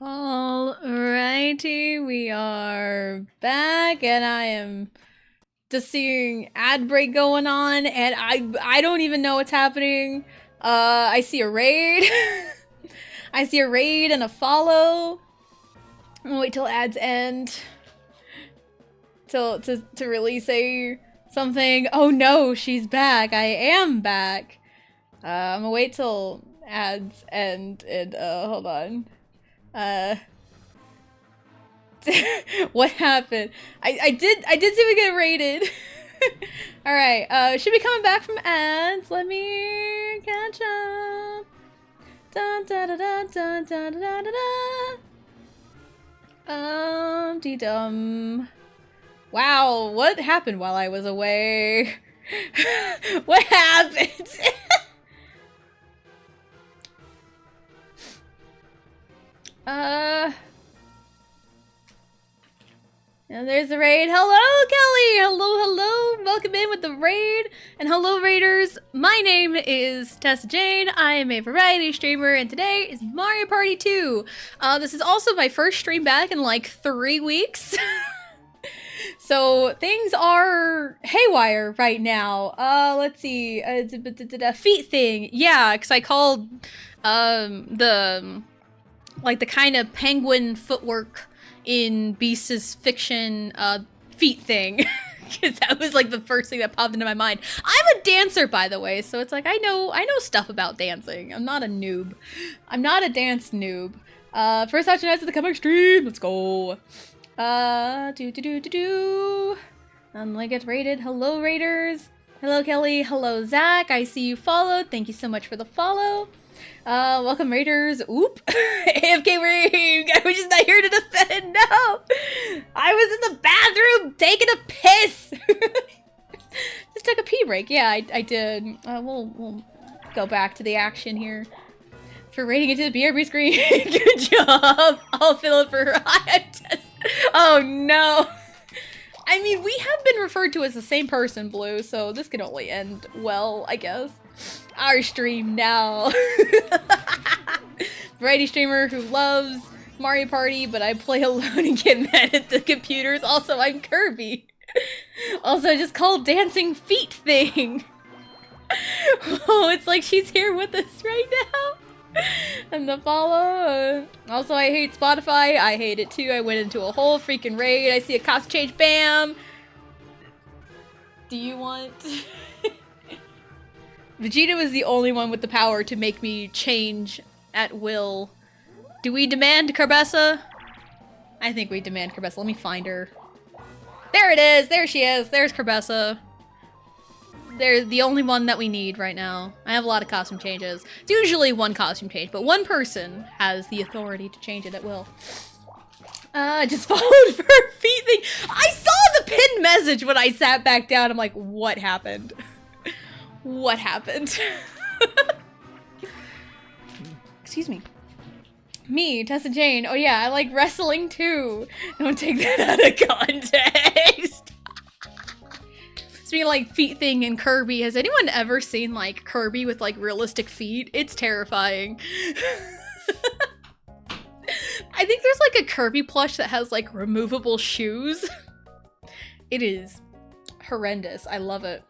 Speaker 1: All right. Variety. We are back, and I am just seeing ad break going on, and I don't even know what's happening. I see a raid. I see a raid and a follow. I'm gonna wait till ads end. To really say something. Oh no, she's back. I am back. I'm gonna wait till ads end and hold on. What happened? I did see we get raided. Alright, should be coming back from ads. Let me catch up. Dun da da da da da da da da. Dee-dum. Wow, what happened while I was away? What happened? And there's the raid. Hello, Kelly! Hello, hello! Welcome in with the raid. And hello, raiders. My name is Tessa Jane. I am a variety streamer, and today is Mario Party 2. This is also my first stream back in like 3 weeks. So things are haywire right now. Let's see. Feet thing. Yeah, because I called the kind of penguin footwork in Beast's fiction feet thing. Because that was like the first thing that popped into my mind. I'm a dancer, by the way, so it's like I know stuff about dancing. I'm not a noob. I'm not a dance noob. First action nights of the coming stream. Let's go. I'm gonna get raided. Hello, raiders. Hello, Kelly. Hello, Zach. I see you followed. Thank you so much for the follow. Welcome, raiders. Oop. AFK raid. I was just not here to defend. No. I was in the bathroom taking a piss. Just took a pee break. Yeah, I did. We'll go back to the action here. For raiding into the BRB screen. Good job. I'll fill it for her. Oh no. I mean, we have been referred to as the same person, Blue, so this can only end well, I guess. Our stream now. Variety streamer who loves Mario Party, but I play alone and get mad at the computers. Also, I'm Kirby. Also, just called Dancing Feet Thing. Oh, it's like she's here with us right now. And the follow. Also, I hate Spotify. I hate it too. I went into a whole freaking raid. I see a cost change. Bam! Do you want... Vegeta was the only one with the power to make me change at will. Do we demand Carbessa? I think we demand Carbessa. Let me find her. There it is! There she is! There's Carbessa. They're the only one that we need right now. I have a lot of costume changes. It's usually one costume change, but one person has the authority to change it at will. I just followed for her feet thing. I saw the pinned message when I sat back down. I'm like, what happened? What happened? Excuse me. Me, Tessa Jane. Oh yeah, I like wrestling too. Don't take that out of context. Speaking of like feet thing and Kirby, has anyone ever seen like Kirby with like realistic feet? It's terrifying. I think there's like a Kirby plush that has like removable shoes. It is horrendous. I love it.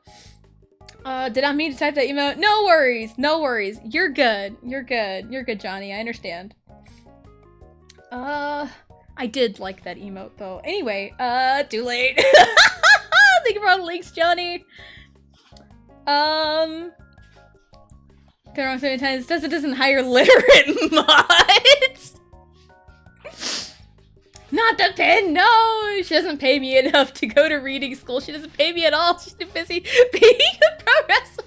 Speaker 1: Did I mean to type that emote? No worries, no worries. You're good. You're good. You're good, Johnny. I understand. I did like that emote though. Anyway, too late. Thank you for all the links, Johnny. Turn on 7 times. Doesn't hire literate mods. Not the pin, no! She doesn't pay me enough to go to reading school. She doesn't pay me at all. She's too busy being a pro wrestler.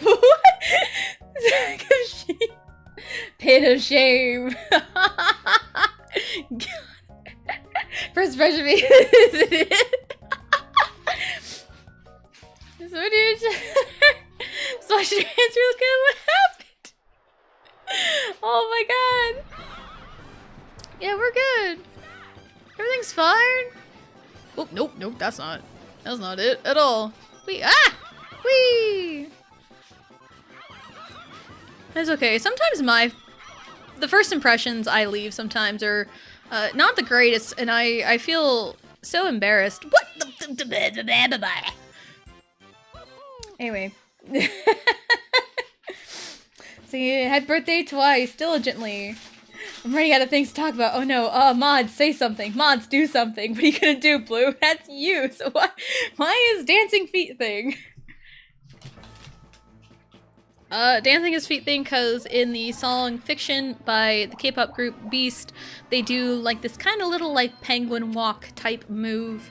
Speaker 1: What? Pit of shame. First impression me, isn't it? So dude, so I should answer, look at what happened. Oh my god. Yeah, we're good. Everything's fine. Oh, nope, that's not it at all. Whee! That's okay. Sometimes the first impressions I leave sometimes are Not the greatest, and I feel so embarrassed. What the Anyway. So you had birthday twice, diligently. I'm running out of things to talk about. Oh no, mods, say something. Mods, do something. What are you gonna do, Blue? That's you. So why is dancing feet thing? Dancing is feet thing because in the song Fiction by the K-pop group Beast, they do like this kind of little like penguin walk type move,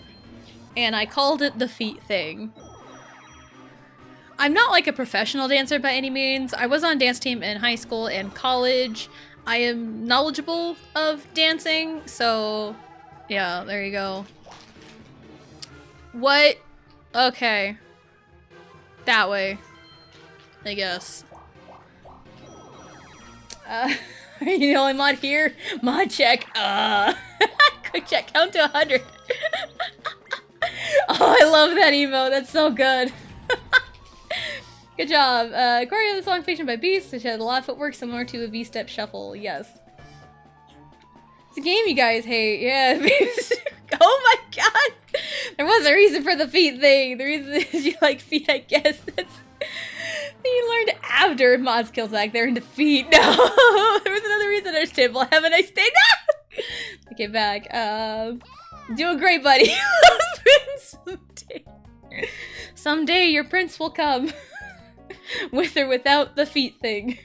Speaker 1: and I called it the feet thing. I'm not like a professional dancer by any means. I was on dance team in high school and college. I am knowledgeable of dancing, so yeah, there you go. What? Okay. That way. I guess. Are you the only mod here? Mod check. Quick check. Count to 100. Oh, I love that emo. That's so good. Good job. Choreo of the song Fiction by Beast, which had a lot of footwork similar to a V-step shuffle. Yes. It's a game you guys hate. Yeah. Oh my god. There was a reason for the feet thing. The reason is you like feet, I guess. That's... You learned after mod skills back there into feet. No, there was another reason understandable. Have a nice day. No! Okay, back. Doing great, buddy. Someday your prince will come. With or without the feet thing.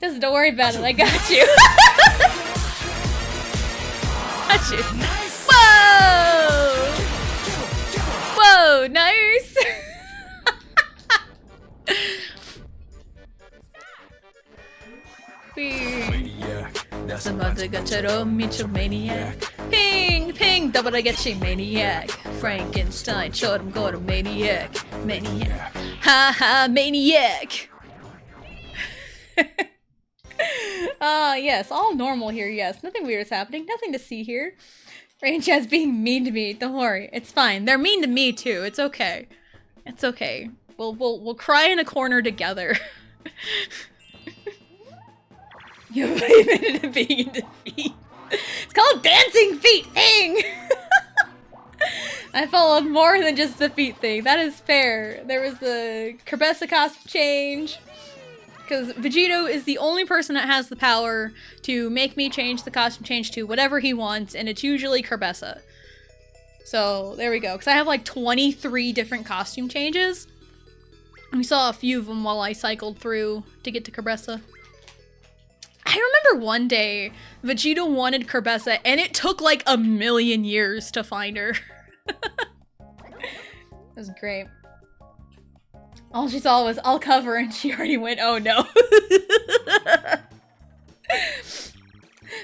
Speaker 1: Just don't worry about it. I got you. Got you. Whoa! Whoa, nice. Maniac. Ping, ping, double I get you, maniac. Frankenstein, showed him go to maniac. Maniac. Ha ha, maniac. Yes, all normal here, yes. Nothing weird is happening, nothing to see here. Rain Chat's being mean to me, don't worry, it's fine. They're mean to me too, it's okay. It's okay. We'll cry in a corner together. You have a minute of being in defeat. It's called dancing feet thing! I followed more than just the feet thing. That is fair. There was the Kerbessa costume change. Because Vegito is the only person that has the power to make me change the costume change to whatever he wants, and it's usually Kerbessa. So, there we go. Because I have like 23 different costume changes. We saw a few of them while I cycled through to get to Kerbessa. I remember one day, Vegito wanted Kerbessa, and it took like 1,000,000 years to find her. That was great. All she saw was, I'll cover, and she already went, oh no.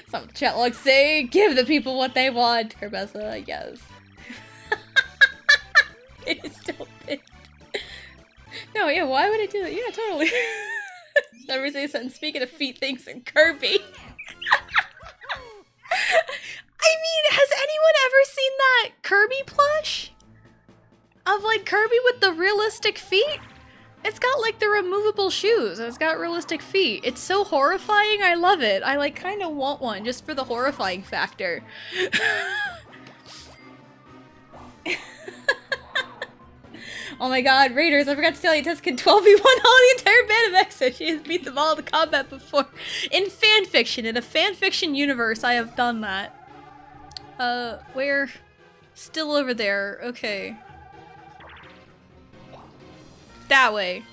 Speaker 1: Some chat logs say, give the people what they want, Kerbessa, I guess. It is still big. No, yeah, why would I do that? Yeah, totally. Never say something. Speaking of feet things and Kirby. I mean, has anyone ever seen that Kirby plush? Of like Kirby with the realistic feet? It's got like the removable shoes and it's got realistic feet. It's so horrifying, I love it. I like kind of want one just for the horrifying factor. Oh my god, Raiders, I forgot to tell you, Tess can 12v1 all the entire band of EXO. She has beat them all in the combat before. In fanfiction, in a fanfiction universe, I have done that. Where? Still over there, okay. That way.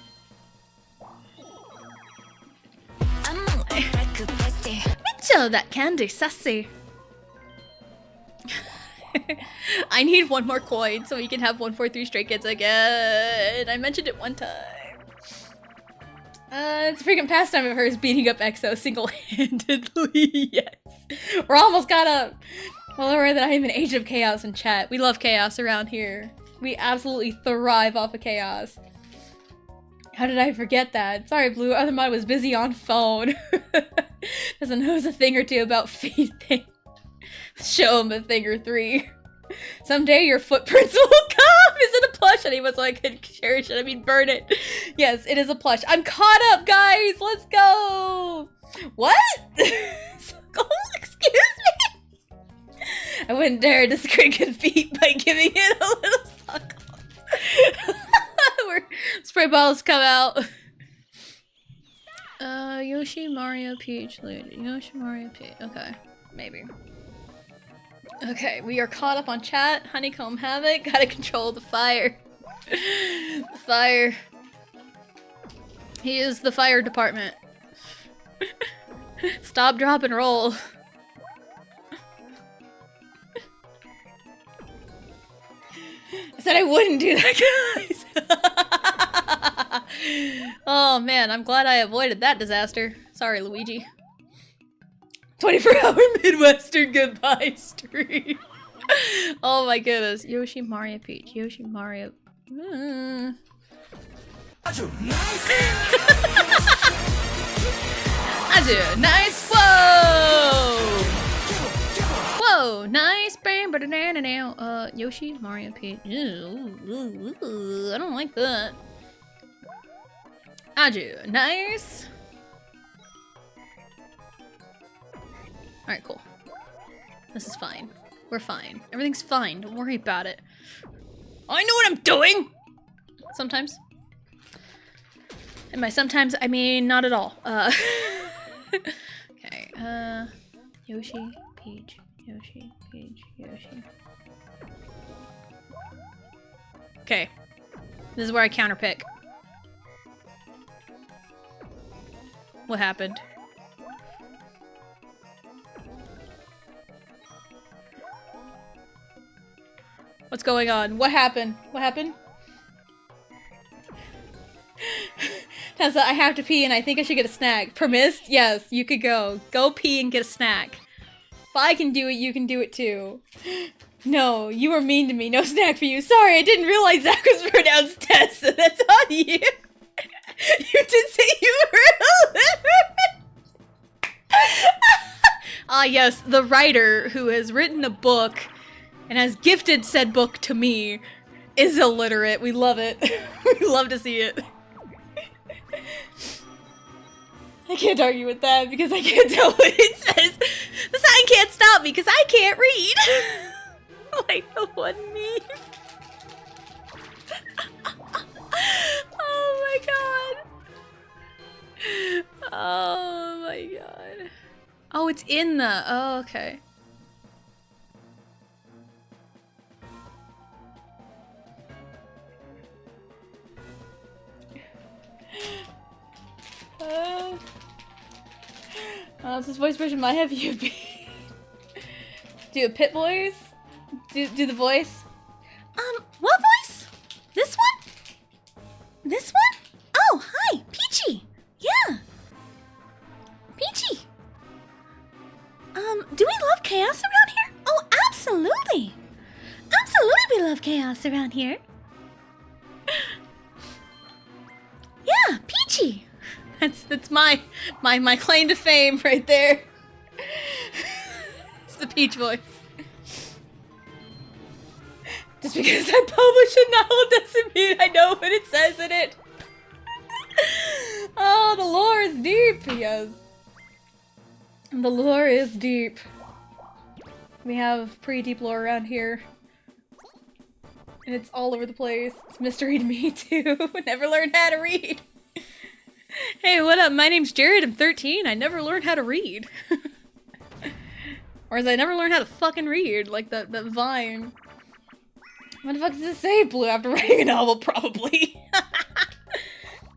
Speaker 1: Mitchell, that candy, sassy. I need one more coin so we can have 143 Stray Kids again. I mentioned it one time. It's a freaking pastime of hers beating up EXO single-handedly. Yes. We're almost caught up. Well, aware that I am an age of chaos in chat. We love chaos around here. We absolutely thrive off of chaos. How did I forget that? Sorry, Blue. Other mod was busy on phone. Doesn't know a thing or two about feet thing. Show him a thing or three. Someday your footprints will come! Is it a plush? And he was like, cherish it, I mean burn it. Yes, it is a plush. I'm caught up, guys! Let's go! What? Oh, excuse I wouldn't dare disagree defeat by giving it a little suck. Where spray balls come out. Yoshi, Mario, Peach, Luigi. Yoshi, Mario, Peach. Okay, maybe. Okay, we are caught up on chat. Honeycomb Havoc. Gotta control the fire. The fire. He is the fire department. Stop, drop, and roll. I said I wouldn't do that, guys. Oh man, I'm glad I avoided that disaster. Sorry, Luigi. 24-hour Midwestern goodbye stream. Oh my goodness. Yoshi, Mario, Peach. Yoshi, Mario. Aju, nice. Whoa! Whoa, nice. Yoshi, Mario, Peach. I don't like that. Aju, nice. Alright, cool. This is fine. We're fine. Everything's fine. Don't worry about it. I know what I'm doing! Sometimes. And by sometimes, I mean not at all. Okay, Yoshi, Peach, Yoshi, Peach, Yoshi. Okay. This is where I counterpick. What happened? What's going on? What happened? What happened? Tessa, I have to pee and I think I should get a snack. Permissed? Yes, you could go. Go pee and get a snack. If I can do it, you can do it too. No, you were mean to me. No snack for you. Sorry, I didn't realize Zach was pronounced Tessa. That's on you. You did say you were illiterate. Ah, yes, the writer who has written a book and has gifted said book to me is illiterate. We love it. We love to see it. I can't argue with that because I can't tell what it says. The sign can't stop me because I can't read. Like the one meme. Oh my god. Oh my god. Oh, it's in the... Oh, okay. This is voice version might have you be. Do a pit voice? Do the voice? What voice? This one? This one? Oh, hi, Peachy. Yeah. Peachy. Do we love chaos around here? Oh, absolutely. Absolutely we love chaos around here. Yeah, Peachy. That's my claim to fame right there. It's the Peach voice. Just because I publish a novel doesn't mean I know what it says in it. Oh, the lore is deep, yes. The lore is deep. We have pretty deep lore around here. And it's all over the place. It's mystery to me too. Never learned how to read. Hey, what up? My name's Jared. I'm 13. I never learned how to read. Or as I never learned how to fucking read, like that Vine. What the fuck does it say, Blue, after writing a novel? Probably.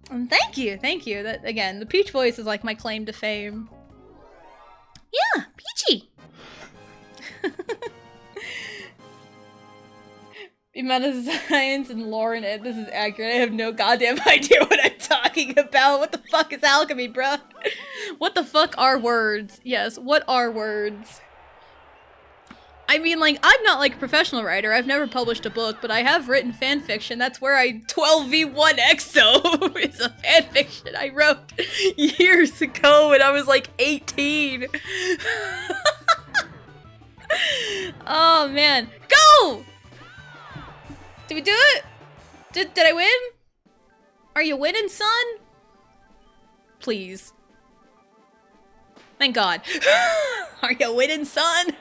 Speaker 1: Thank you, thank you. That again, the Peach voice is like my claim to fame. Yeah, Peachy. The amount of science and lore in it, this is accurate. I have no goddamn idea what I'm talking about. What the fuck is alchemy, bruh? What the fuck are words? Yes, what are words? I mean, like, I'm not like a professional writer. I've never published a book, but I have written fan fiction. That's where I 12v1 EXO is a fan fiction I wrote years ago when I was like 18. Oh man, go! Did we do it? Did I win? Are you winning, son? Please. Thank God. Are you winning, son?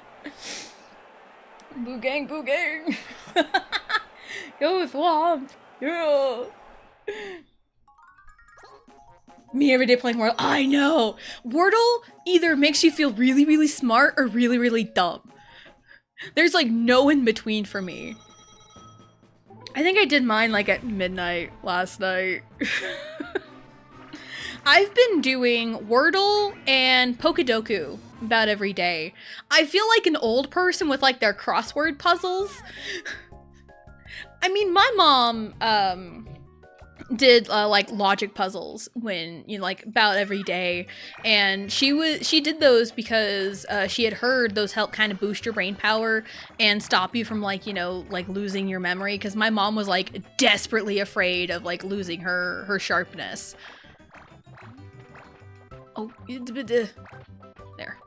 Speaker 1: Boo gang, boo gang. Go with Womp. Yeah. Me every day playing Wordle. I know. Wordle either makes you feel really, really smart or really, really dumb. There's like no in between for me. I think I did mine like at midnight last night. I've been doing Wordle and Pokedoku about every day. I feel like an old person with like their crossword puzzles. I mean, my mom did like logic puzzles when, you know, like about every day, and she did those because she had heard those help kind of boost your brain power and stop you from like, you know, like losing your memory, because my mom was like desperately afraid of like losing her sharpness. Oh, there.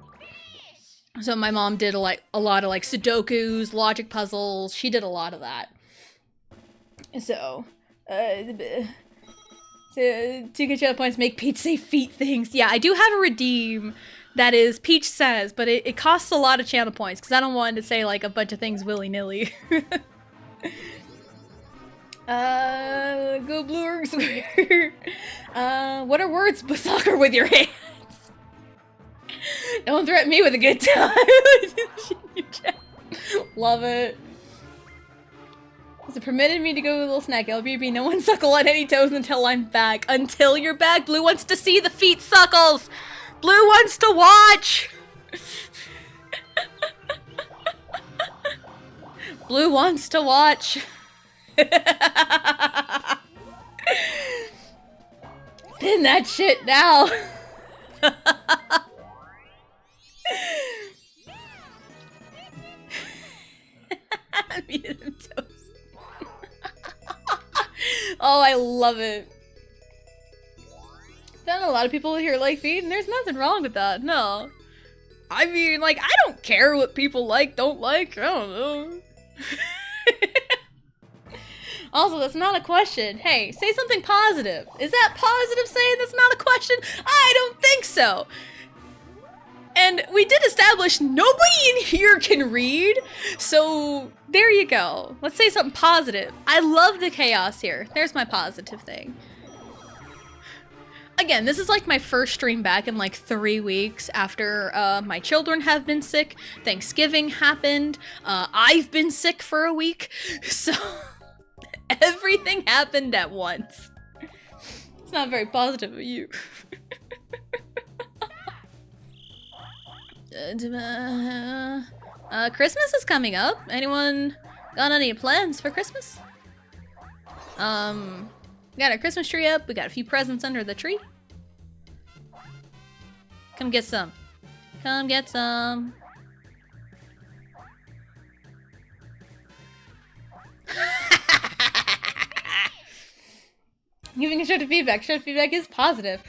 Speaker 1: So my mom did a lot of like Sudokus, logic puzzles. She did a lot of that. So, to get you points, make Peach say feet things. Yeah, I do have a redeem that is Peach says, but it costs a lot of channel points because I don't want to say like a bunch of things willy-nilly. Go blue or square. What are words but soccer with your hands? Don't threaten me with a good time. Love it. Is it permitted me to go with a little snack? LBB, no one suckle on any toes until I'm back. Until you're back, Blue wants to see the feet suckles. Blue wants to watch. Blue wants to watch. Pin that shit now. Muted toes. Oh, I love it. Found a lot of people here like feet, and there's nothing wrong with that. No. I mean, like, I don't care what people like, don't like. I don't know. Also, that's not a question. Hey, say something positive. Is that positive saying that's not a question? I don't think so. And we did establish nobody in here can read, so there you go. Let's say something positive. I love the chaos here. There's my positive thing. Again, this is like my first stream back in like 3 weeks after my children have been sick. Thanksgiving happened. I've been sick for a week. So everything happened at once. It's not very positive of you. Christmas is coming up. Anyone got any plans for Christmas? We got our Christmas tree up. We got a few presents under the tree. Come get some. Come get some. Giving constructive feedback. Constructive feedback is positive.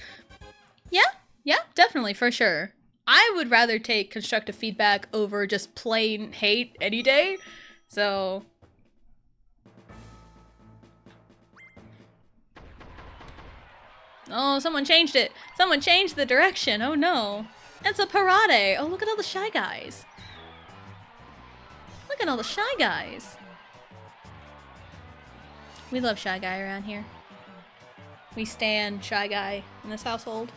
Speaker 1: Yeah, definitely, for sure. I would rather take constructive feedback over just plain hate any day. So oh, someone changed it. Someone changed the direction. Oh no. It's a parade. Oh, look at all the Shy Guys. Look at all the Shy Guys. We love Shy Guy around here. We stan Shy Guy in this household.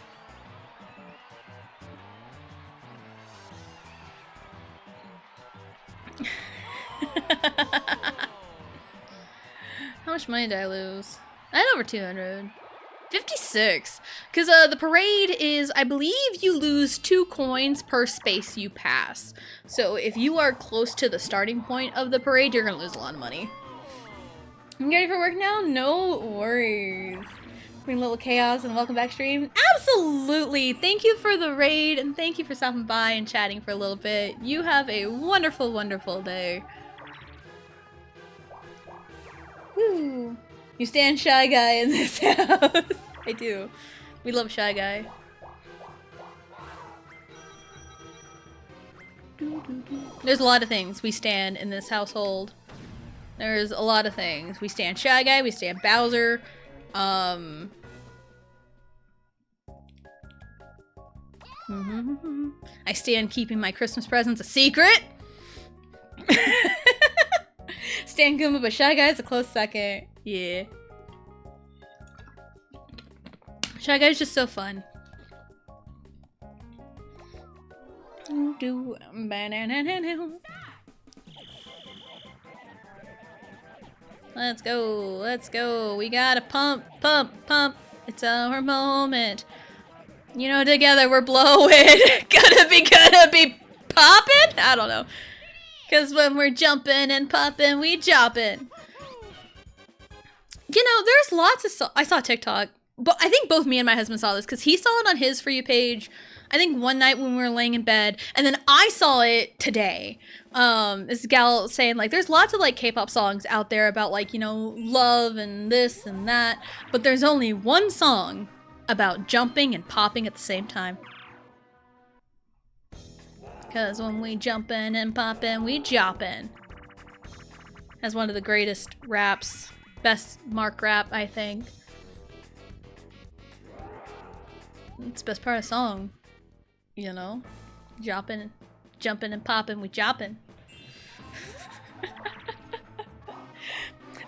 Speaker 1: How much money did I lose? I had over 200. 56. Because the parade is, I believe you lose 2 coins per space you pass. So if you are close to the starting point of the parade, you're going to lose a lot of money. You ready for work now? No worries. Bring a little chaos and welcome back stream. Absolutely. Thank you for the raid and thank you for stopping by and chatting for a little bit. You have a wonderful, wonderful day. Woo. You stand Shy Guy in this house. I do. We love Shy Guy. There's a lot of things we stand in this household. There's a lot of things. We stand Shy Guy, we stand Bowser. I stand keeping my Christmas presents a secret. Stan Goomba, but Shy Guy's a close second. Yeah. Shy Guy's just so fun. Let's go, let's go. We gotta pump, pump, pump. It's our moment. You know, together we're blowing. Gonna be popping? I don't know. Cause when we're jumping and popping, we jopping. You know, there's lots of I saw TikTok, but I think both me and my husband saw this because he saw it on his For You page. I think one night when we were laying in bed, and then I saw it today. This gal saying like, there's lots of like K-pop songs out there about like, you know, love and this and that, but there's only one song about jumping and popping at the same time. Cause when we jumpin' and poppin', we joppin'. That's one of the greatest raps, best Mark rap, I think. It's the best part of the song. You know, jumping and popping, we jopping.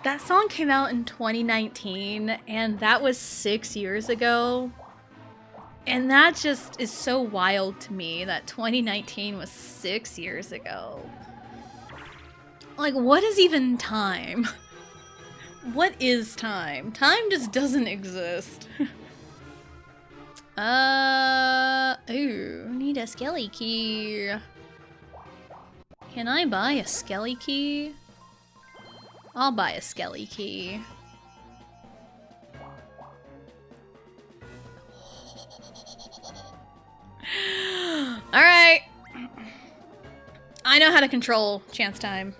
Speaker 1: That song came out in 2019, and that was 6 years ago. And that just is so wild to me that 2019 was 6 years ago. Like, what is even time? What is time? Time just doesn't exist. Ooh, need a skelly key. Can I buy a skelly key? I'll buy a skelly key. Alright. I know how to control chance time.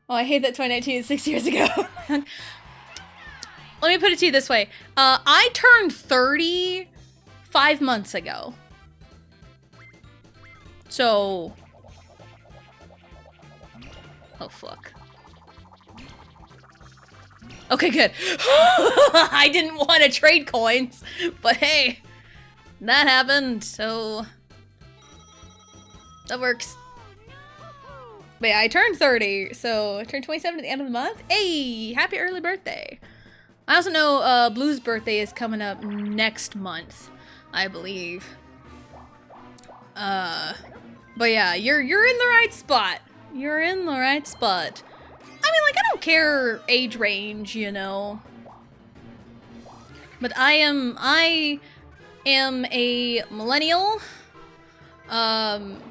Speaker 1: Oh, I hate that 2019 is 6 years ago. Let me put it to you this way. I turned 30 5 months ago. So... Oh, fuck. Okay, good. I didn't want to trade coins, but hey, that happened, so... That works. But yeah, I turned 30, so I turned 27 at the end of the month. Hey, happy early birthday. I also know Blue's birthday is coming up next month, I believe. But yeah, you're in the right spot. You're in the right spot. I mean, like, I don't care age range, you know. But I am a millennial. I'm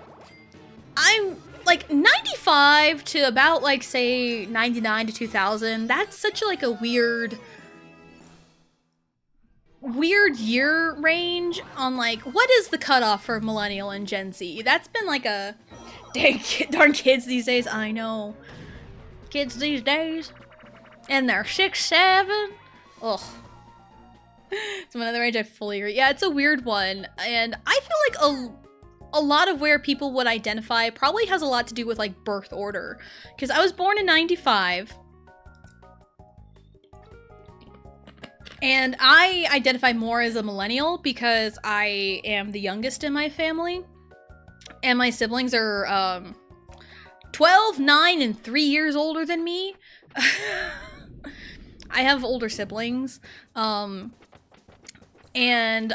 Speaker 1: like 95 to about like say 99 to 2000. That's such like a weird year range on like what is the cutoff for millennial and Gen Z. That's been like a darn kids these days. I know, kids these days, and they're 6, 7. Ugh. It's another range I fully agree. Yeah, it's a weird one, and I feel like a lot of where people would identify probably has a lot to do with like birth order, because I was born in 95. And I identify more as a millennial because I am the youngest in my family. And my siblings are 12, 9, and 3 years older than me. I have older siblings. And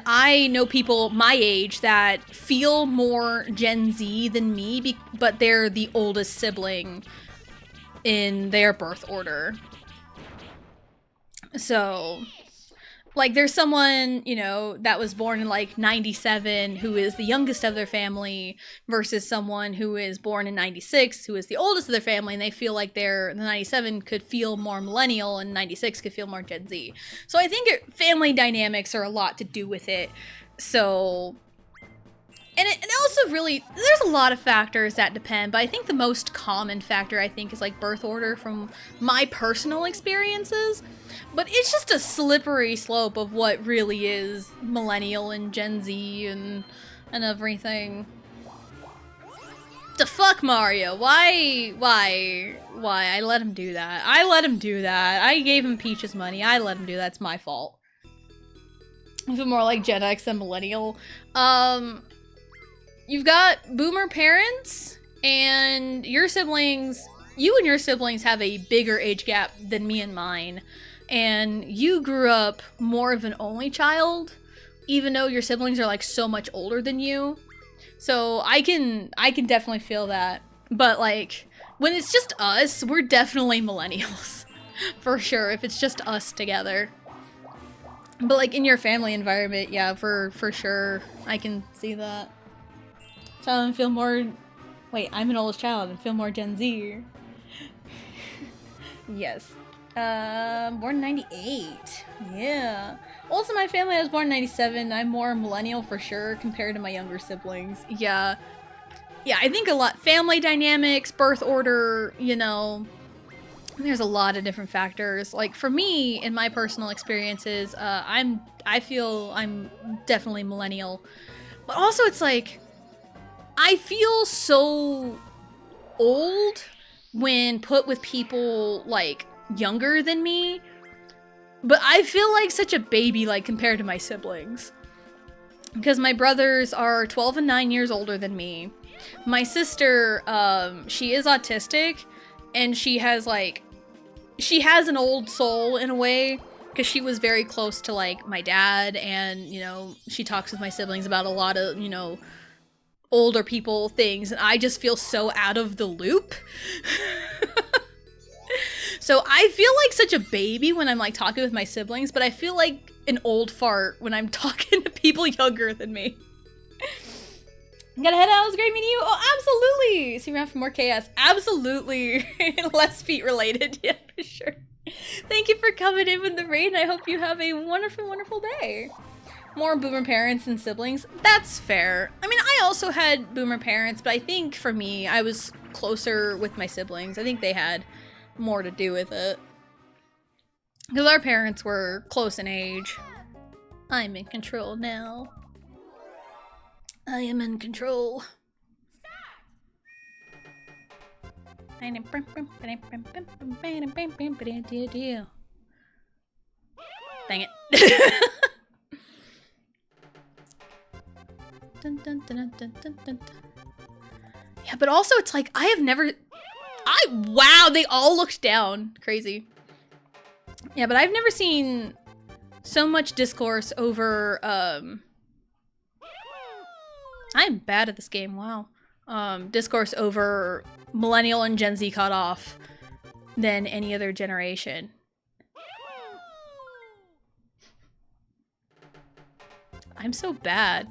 Speaker 1: I know people my age that feel more Gen Z than me, but they're the oldest sibling in their birth order. So... like, there's someone, you know, that was born in, like, 97 who is the youngest of their family versus someone who is born in 96 who is the oldest of their family, and they feel like the 97 could feel more millennial and 96 could feel more Gen Z. So I think family dynamics are a lot to do with it. So... And it also really, there's a lot of factors that depend, but I think the most common factor, I think, is like birth order from my personal experiences. But it's just a slippery slope of what really is millennial and Gen Z and everything. The fuck, Mario? Why? I let him do that. I gave him Peach's money. I let him do that. It's my fault. I feel more like Gen X than millennial. You've got boomer parents, And your siblings, you and your siblings have a bigger age gap than me and mine. And you grew up more of an only child, even though your siblings are like so much older than you. So I can definitely feel that. But like when it's just us, we're definitely millennials. For sure, if it's just us together. But like in your family environment, yeah, for sure, I can see that. So I feel more. Wait, I'm an oldest child and feel more Gen Z. Yes. Born in 98. Yeah. Also, my family, I was born in 97. I'm more millennial for sure compared to my younger siblings. Yeah. Yeah, I think a lot. Family dynamics, birth order, you know. There's a lot of different factors. Like for me, in my personal experiences, I feel I'm definitely millennial. But also it's like, I feel so old when put with people like younger than me, but I feel like such a baby like compared to my siblings. Because my brothers are 12 and 9 years older than me. My sister, she is autistic, and she has an old soul in a way, because she was very close to like my dad, and you know, she talks with my siblings about a lot of, you know, older people things, and I just feel so out of the loop. So I feel like such a baby when I'm like talking with my siblings, but I feel like an old fart when I'm talking to people younger than me. Gotta head out. It was great meeting you. Oh, absolutely. See you around for more chaos. Absolutely. Less feet related. Yeah, for sure. Thank you for coming in with the raid, and I hope you have a wonderful, wonderful day. More boomer parents and siblings. That's fair. I mean, I also had boomer parents, but I think for me, I was closer with my siblings. I think they had more to do with it. Because our parents were close in age. I'm in control now. I am in control. Dang it. Yeah, but also it's like I have never. Wow, they all looked down. Crazy. Yeah, but I've never seen so much discourse over. I'm bad at this game. Wow. Discourse over millennial and Gen Z cutoff than any other generation. I'm so bad.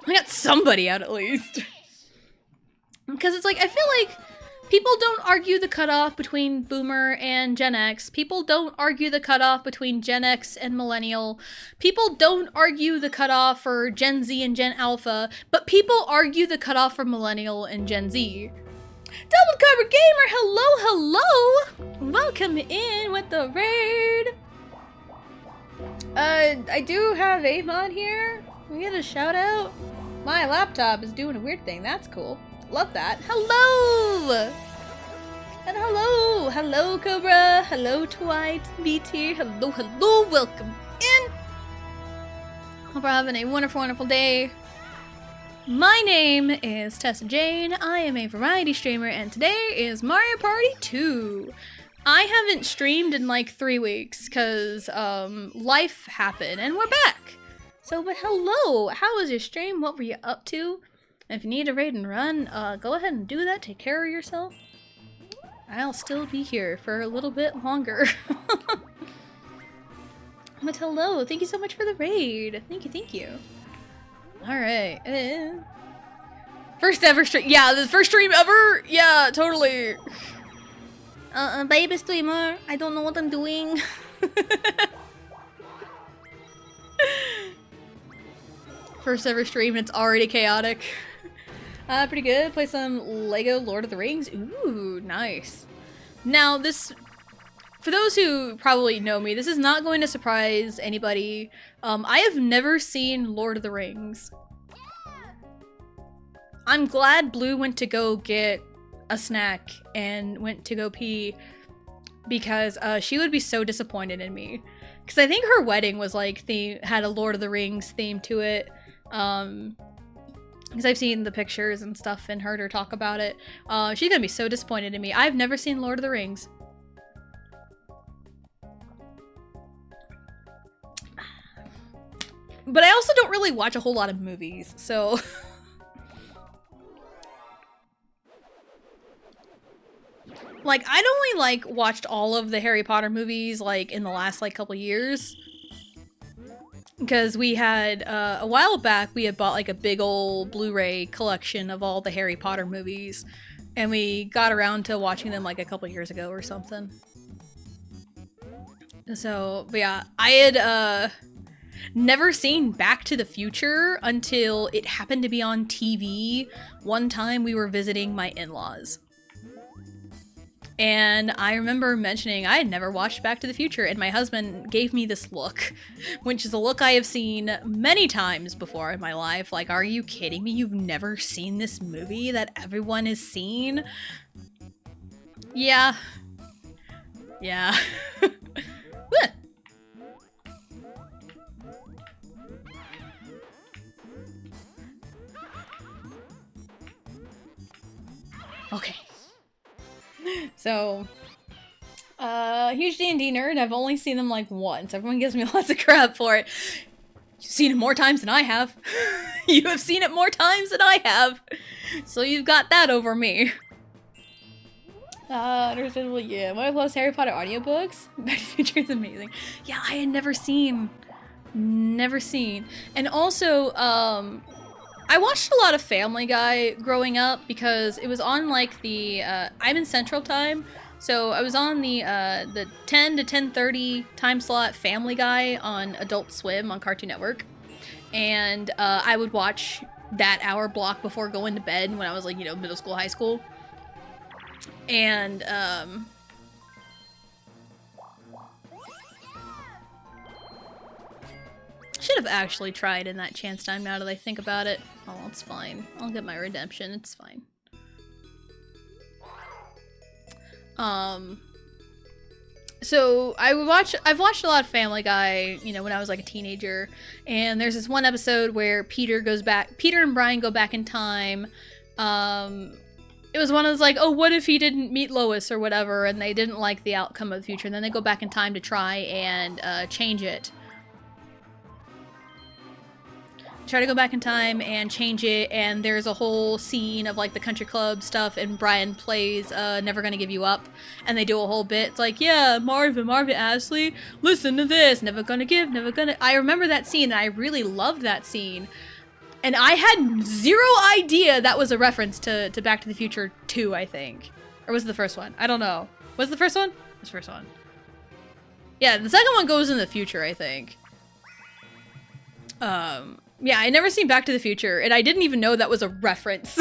Speaker 1: I got somebody out at least. Because it's like, I feel like people don't argue the cutoff between Boomer and Gen X. People don't argue the cutoff between Gen X and Millennial. People don't argue the cutoff for Gen Z and Gen Alpha. But people argue the cutoff for Millennial and Gen Z. Double Cover Gamer, hello, hello! Welcome in with the raid. I do have Amon here. Can we get a shout out? My laptop is doing a weird thing. That's cool. Love that. Hello! And hello! Hello, Cobra! Hello, Twite, BT. Hello, hello! Welcome in! Hope you're having a wonderful, wonderful day. My name is Tessa Jane. I am a variety streamer, and today is Mario Party 2. I haven't streamed in like 3 weeks, because, life happened, and we're back! So, but hello! How was your stream? What were you up to? If you need a raid and run, go ahead and do that. Take care of yourself. I'll still be here for a little bit longer. But hello, thank you so much for the raid. Thank you, thank you. Alright. First ever stream. Yeah, the first stream ever? Yeah, totally. Baby streamer, I don't know what I'm doing. First ever stream, it's already chaotic. Pretty good. Play some Lego Lord of the Rings. Ooh, nice. Now, this, for those who probably know me, this is not going to surprise anybody. I have never seen Lord of the Rings. I'm glad Blue went to go get a snack and went to go pee, because she would be so disappointed in me. Because I think her wedding was like, had a Lord of the Rings theme to it. Because I've seen the pictures and stuff and heard her talk about it. She's gonna be so disappointed in me. I've never seen Lord of the Rings. But I also don't really watch a whole lot of movies, so... Like, I'd only, like, watched all of the Harry Potter movies, like, in the last, like, couple years. Because we had, a while back, we had bought, like, a big old Blu-ray collection of all the Harry Potter movies. And we got around to watching them, like, a couple years ago or something. So, but yeah, I had, never seen Back to the Future until it happened to be on TV one time we were visiting my in-laws. And I remember mentioning I had never watched Back to the Future, and my husband gave me this look, which is a look I have seen many times before in my life. Like, are you kidding me? You've never seen this movie that everyone has seen? Yeah. Yeah. Okay. So, huge D&D nerd. I've only seen them like once. Everyone gives me lots of crap for it. You've seen it more times than I have. You have seen it more times than I have. So you've got that over me. Understandable, yeah. One of the last Harry Potter audiobooks. Back to the Future is amazing. Yeah, I had never seen. And also, I watched a lot of Family Guy growing up because it was on like the, I'm in Central Time, so I was on the 10 to 10:30 time slot Family Guy on Adult Swim on Cartoon Network. And I would watch that hour block before going to bed when I was like, you know, middle school, high school. And, should have actually tried in that chance time now that I think about it. Oh, it's fine. I'll get my redemption. It's fine. So I've watched a lot of Family Guy, you know, when I was like a teenager, and there's this one episode where Peter and Brian go back in time. It was one of those like, oh, what if he didn't meet Lois or whatever, and they didn't like the outcome of the future, and then they go back in time to try and change it. Try to go back in time and change it, and there's a whole scene of like the country club stuff, and Brian plays Never Gonna Give You Up, and they do a whole bit. It's like, yeah, Marvin Ashley, listen to this, never gonna. I remember that scene, and I really loved that scene. And I had zero idea that was a reference to Back to the Future 2, I think. Or was it the first one? I don't know. Was it the first one? It was the first one. Yeah, the second one goes in the future, I think. Yeah, I never seen Back to the Future, and I didn't even know that was a reference.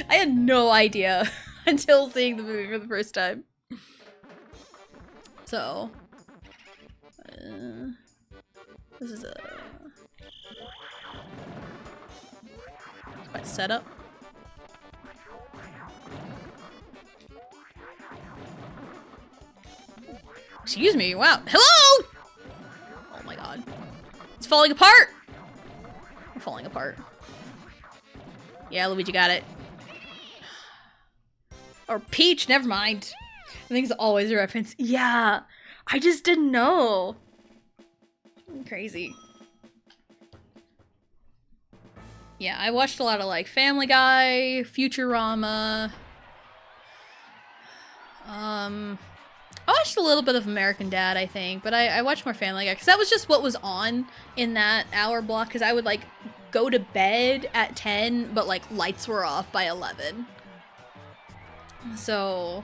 Speaker 1: I had no idea until seeing the movie for the first time. So, this is a quite setup. Excuse me. Wow. Hello. Oh my god. It's falling apart! We're falling apart. Yeah, Luigi got it. Or Peach, never mind. I think it's always a reference. Yeah, I just didn't know. Crazy. Yeah, I watched a lot of like Family Guy, Futurama. I watched a little bit of American Dad, I think, but I watched more Family Guy because that was just what was on in that hour block, because I would like go to bed at 10, but like lights were off by 11. So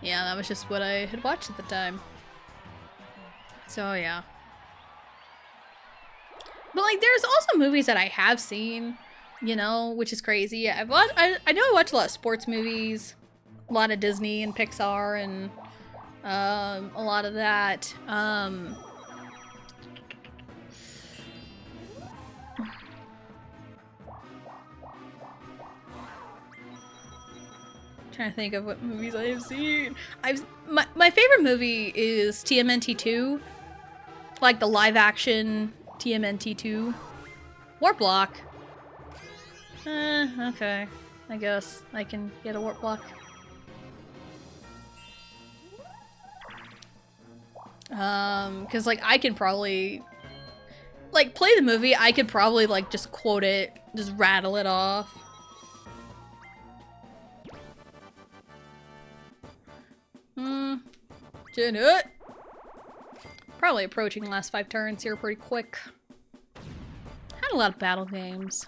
Speaker 1: yeah, that was just what I had watched at the time. So yeah. But like there's also movies that I have seen, you know, which is crazy. I know I watch a lot of sports movies, a lot of Disney and Pixar, and a lot of that. Trying to think of what movies I have seen. My favorite movie is TMNT 2. Like the live action TMNT 2. Warp Block. Okay. I guess I can get a Warp Block. Cause like I can probably like play the movie, I could probably like just quote it, just rattle it off. Janet! Probably approaching the last 5 turns here pretty quick. Had a lot of battle games.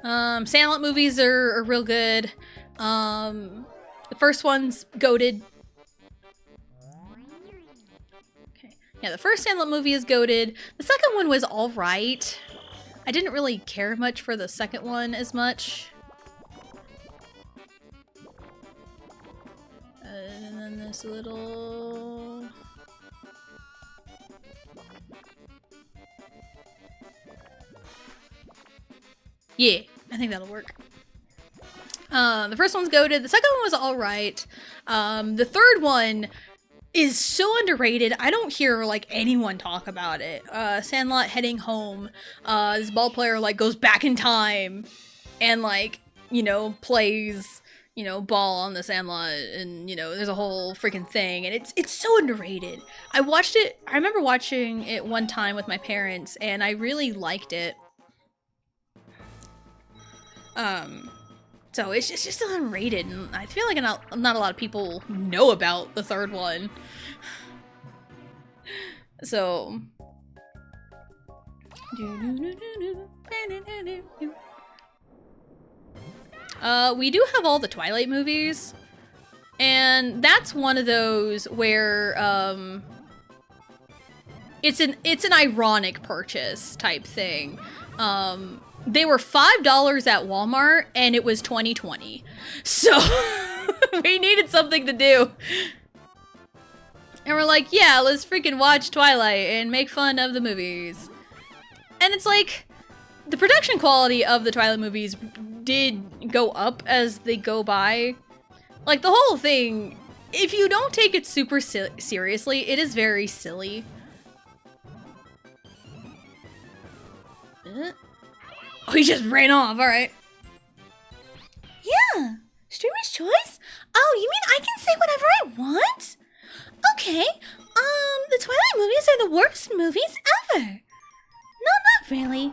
Speaker 1: Sandlot movies are real good. The first one's goated. Okay. Yeah, the first Sandlot movie is goated. The second one was alright. I didn't really care much for the second one as much. And then this little... Yeah, I think that'll work. The first one's goated. The second one was alright. The third one is so underrated. I don't hear like anyone talk about it. Sandlot heading home. This ball player like goes back in time and like, you know, plays, you know, ball on the Sandlot, and you know, there's a whole freaking thing, and it's so underrated. I watched it. I remember watching it one time with my parents, and I really liked it. So it's just unrated, and I feel like not a lot of people know about the third one. So we do have all the Twilight movies, and that's one of those where it's an ironic purchase type thing. They were $5 at Walmart, and it was 2020. So, we needed something to do. And we're like, yeah, let's freaking watch Twilight and make fun of the movies. And it's like, the production quality of the Twilight movies did go up as they go by. Like, the whole thing, if you don't take it super seriously, it is very silly. Oh, he just ran off, alright.
Speaker 3: Yeah, streamer's choice? Oh, you mean I can say whatever I want? Okay, the Twilight movies are the worst movies ever. No, not really.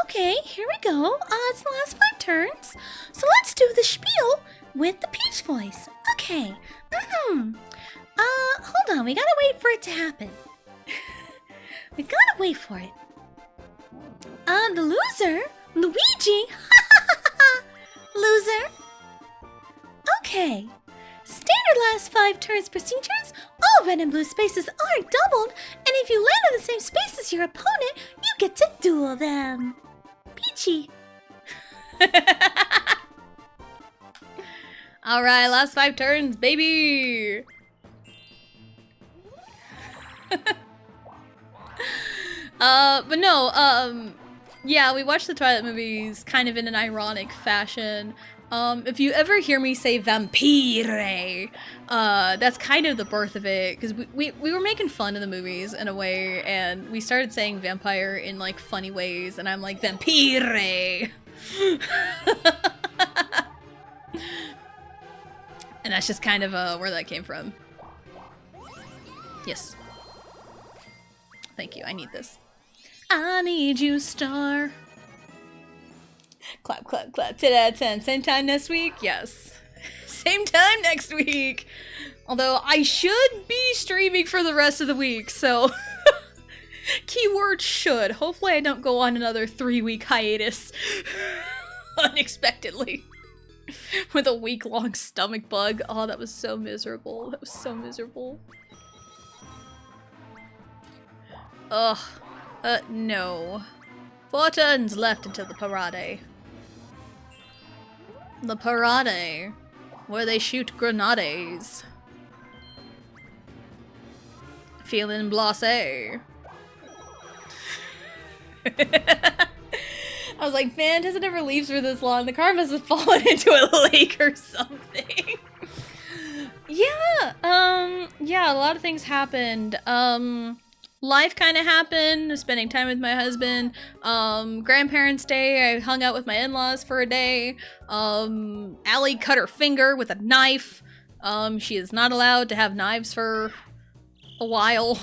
Speaker 3: Okay, here we go. It's the last 5 turns. So let's do the spiel with the Peach voice. Okay. Hold on, we gotta wait for it to happen. We gotta wait for it. The loser? Luigi? Loser? Okay. Standard last 5 turns procedures. All red and blue spaces are doubled, and if you land in the same space as your opponent, you get to duel them. Peachy.
Speaker 1: Alright, last 5 turns, baby! But no, yeah, we watched the Twilight movies kind of in an ironic fashion. If you ever hear me say vampire, that's kind of the birth of it, because we were making fun of the movies in a way, and we started saying vampire in, like, funny ways, and I'm like, vampire! And that's just kind of, where that came from. Yes. Thank you, I need this. I need you, star. Clap, clap, clap. 10 out of 10. Same time next week? Yes. Same time next week. Although I should be streaming for the rest of the week, so... Keyword should. Hopefully I don't go on another 3-week hiatus. Unexpectedly. With a week-long stomach bug. Oh, that was so miserable. That was so miserable. Ugh. No. 4 turns left until the parade. The parade, where they shoot grenades. Feeling blasé. I was like, man, Tessa never leaves for this long. The car must have fallen into a lake or something. Yeah, a lot of things happened. Life kind of happened, spending time with my husband. Grandparents' Day, I hung out with my in-laws for a day. Allie cut her finger with a knife. She is not allowed to have knives for a while.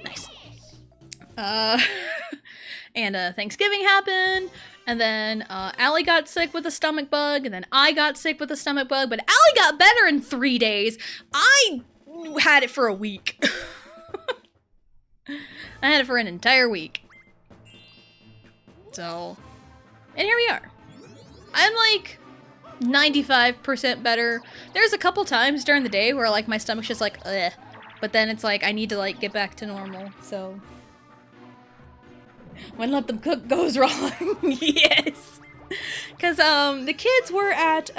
Speaker 1: Nice. And Thanksgiving happened, and then Allie got sick with a stomach bug, and then I got sick with a stomach bug, but Allie got better in 3 days. I had it for a week. I had it for an entire week. So, and here we are. I'm like 95% better. There's a couple times during the day where like my stomach's just like, ugh. But then it's like I need to like get back to normal, so. When Let Them Cook goes wrong, yes. Because the kids were at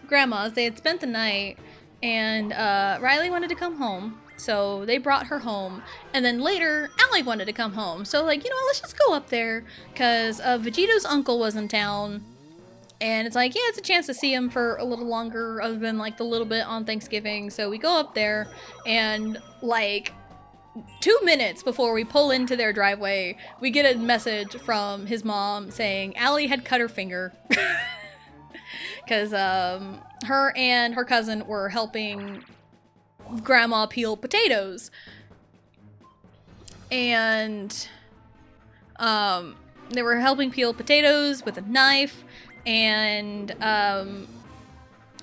Speaker 1: grandma's. They had spent the night, and Riley wanted to come home, so they brought her home. And then later, Allie wanted to come home, so like, you know, let's just go up there, because Vegito's uncle was in town. And it's like, yeah, it's a chance to see him for a little longer, other than like the little bit on Thanksgiving. So we go up there, and like 2 minutes before we pull into their driveway, we get a message from his mom saying Allie had cut her finger. Because her and her cousin were helping grandma peel potatoes. And they were helping peel potatoes with a knife, and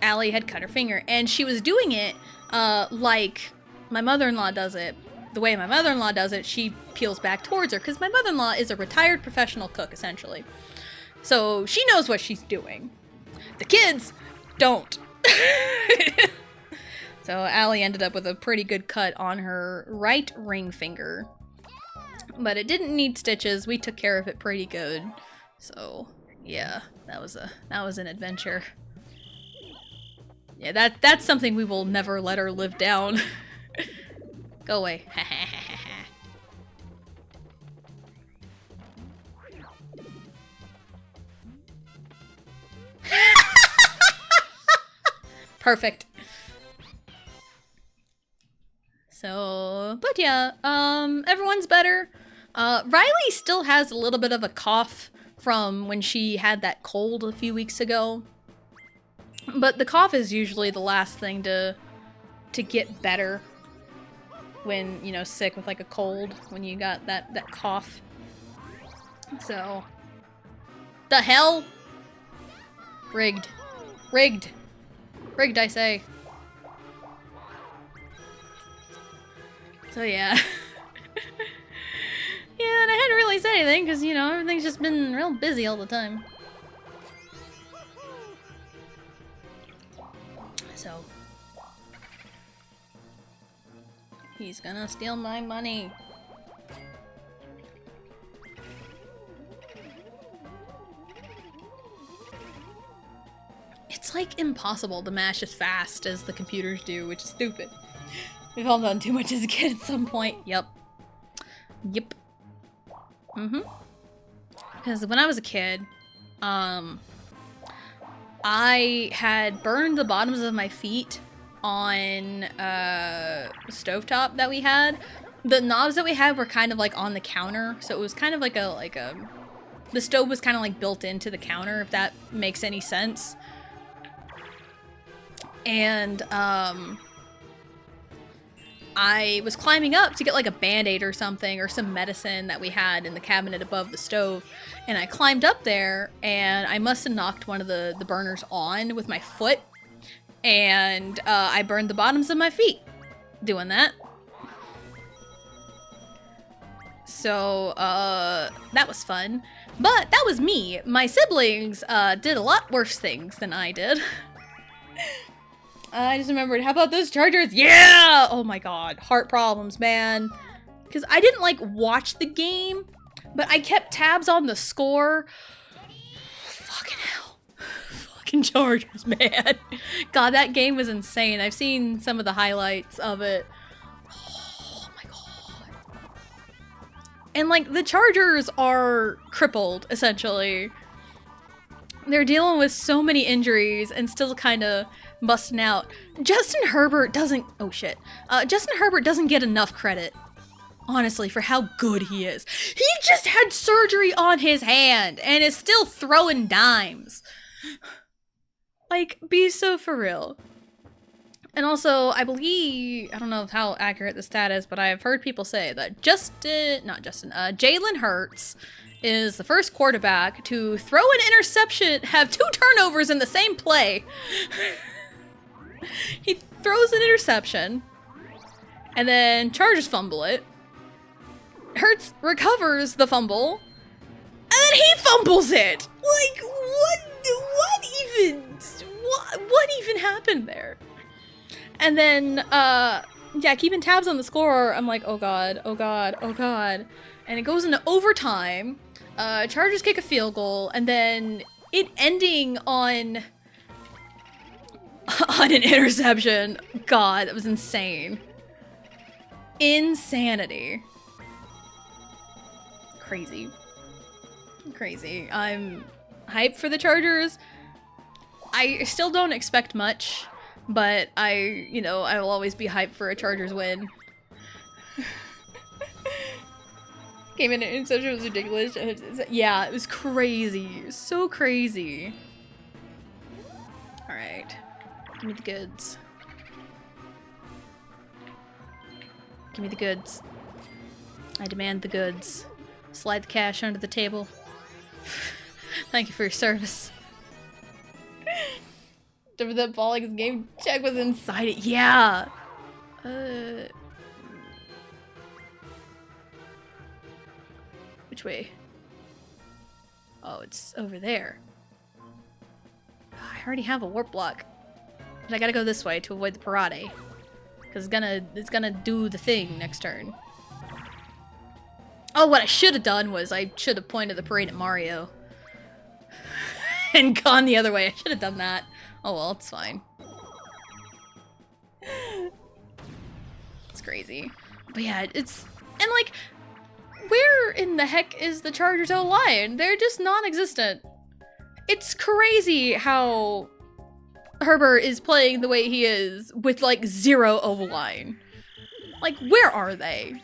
Speaker 1: Allie had cut her finger. And she was doing it like my mother-in-law does it. The way my mother-in-law does it, she peels back towards her, because my mother-in-law is a retired professional cook, essentially. So she knows what she's doing. The kids don't. So Allie ended up with a pretty good cut on her right ring finger. But it didn't need stitches. We took care of it pretty good. So, yeah, that was an adventure. Yeah, that's something we will never let her live down. Go away. Perfect. So, but yeah, everyone's better. Riley still has a little bit of a cough from when she had that cold a few weeks ago. But the cough is usually the last thing to get better when, you know, sick with like a cold, when you got that cough. So, the hell? Rigged. Rigged. Rigged, I say. So yeah. Yeah, and I hadn't really said anything because, you know, everything's just been real busy all the time. So. He's gonna steal my money. It's like impossible to mash as fast as the computers do, which is stupid. We've all done too much as a kid at some point. Yep. Yep. Because when I was a kid, I had burned the bottoms of my feet on a stovetop that we had. The knobs that we had were kind of like on the counter, so it was kind of like a the stove was kind of like built into the counter, if that makes any sense. And I was climbing up to get like a Band-Aid or something, or some medicine that we had in the cabinet above the stove. And I climbed up there, and I must have knocked one of the burners on with my foot. And I burned the bottoms of my feet doing that. So that was fun. But that was me. My siblings did a lot worse things than I did. I just remembered. How about those Chargers? Yeah! Oh my god. Heart problems, man. Because I didn't, like, watch the game, but I kept tabs on the score. Fucking hell. Fucking Chargers, man. God, that game was insane. I've seen some of the highlights of it. Oh my god. And, like, the Chargers are crippled, essentially. They're dealing with so many injuries and still kind of busting out. Justin Herbert doesn't... Oh, shit. Justin Herbert doesn't get enough credit, honestly, for how good he is. He just had surgery on his hand and is still throwing dimes. Like, be so for real. And also, I believe... I don't know how accurate the stat is, but I've heard people say that Jalen Hurts is the first quarterback to throw an interception, have 2 turnovers in the same play. He throws an interception, and then Chargers fumble it. Hurts recovers the fumble, and then he fumbles it. Like, what even happened there? And then, yeah, keeping tabs on the score, I'm like, oh god, oh god, oh god. And it goes into overtime. Chargers kick a field goal, and then it ending on an interception. God, that was insane. Insanity. Crazy. Crazy. I'm hyped for the Chargers. I still don't expect much, but I will always be hyped for a Chargers win. Came in and such was ridiculous. Yeah, it was crazy. It was so crazy. Alright. Give me the goods. Give me the goods. I demand the goods. Slide the cash under the table. Thank you for your service. Remember that ball, like his game check was inside it. Yeah! Which way? Oh, it's over there. I already have a warp block. But I gotta go this way to avoid the parade. Because it's gonna do the thing next turn. Oh, what I should have done was I should have pointed the parade at Mario. And gone the other way. I should have done that. Oh well, it's fine. It's crazy. But yeah, it's... And like... Where in the heck is the Chargers O-line? They're just non-existent. It's crazy how Herbert is playing the way he is with like 0 O-line. Like, where are they?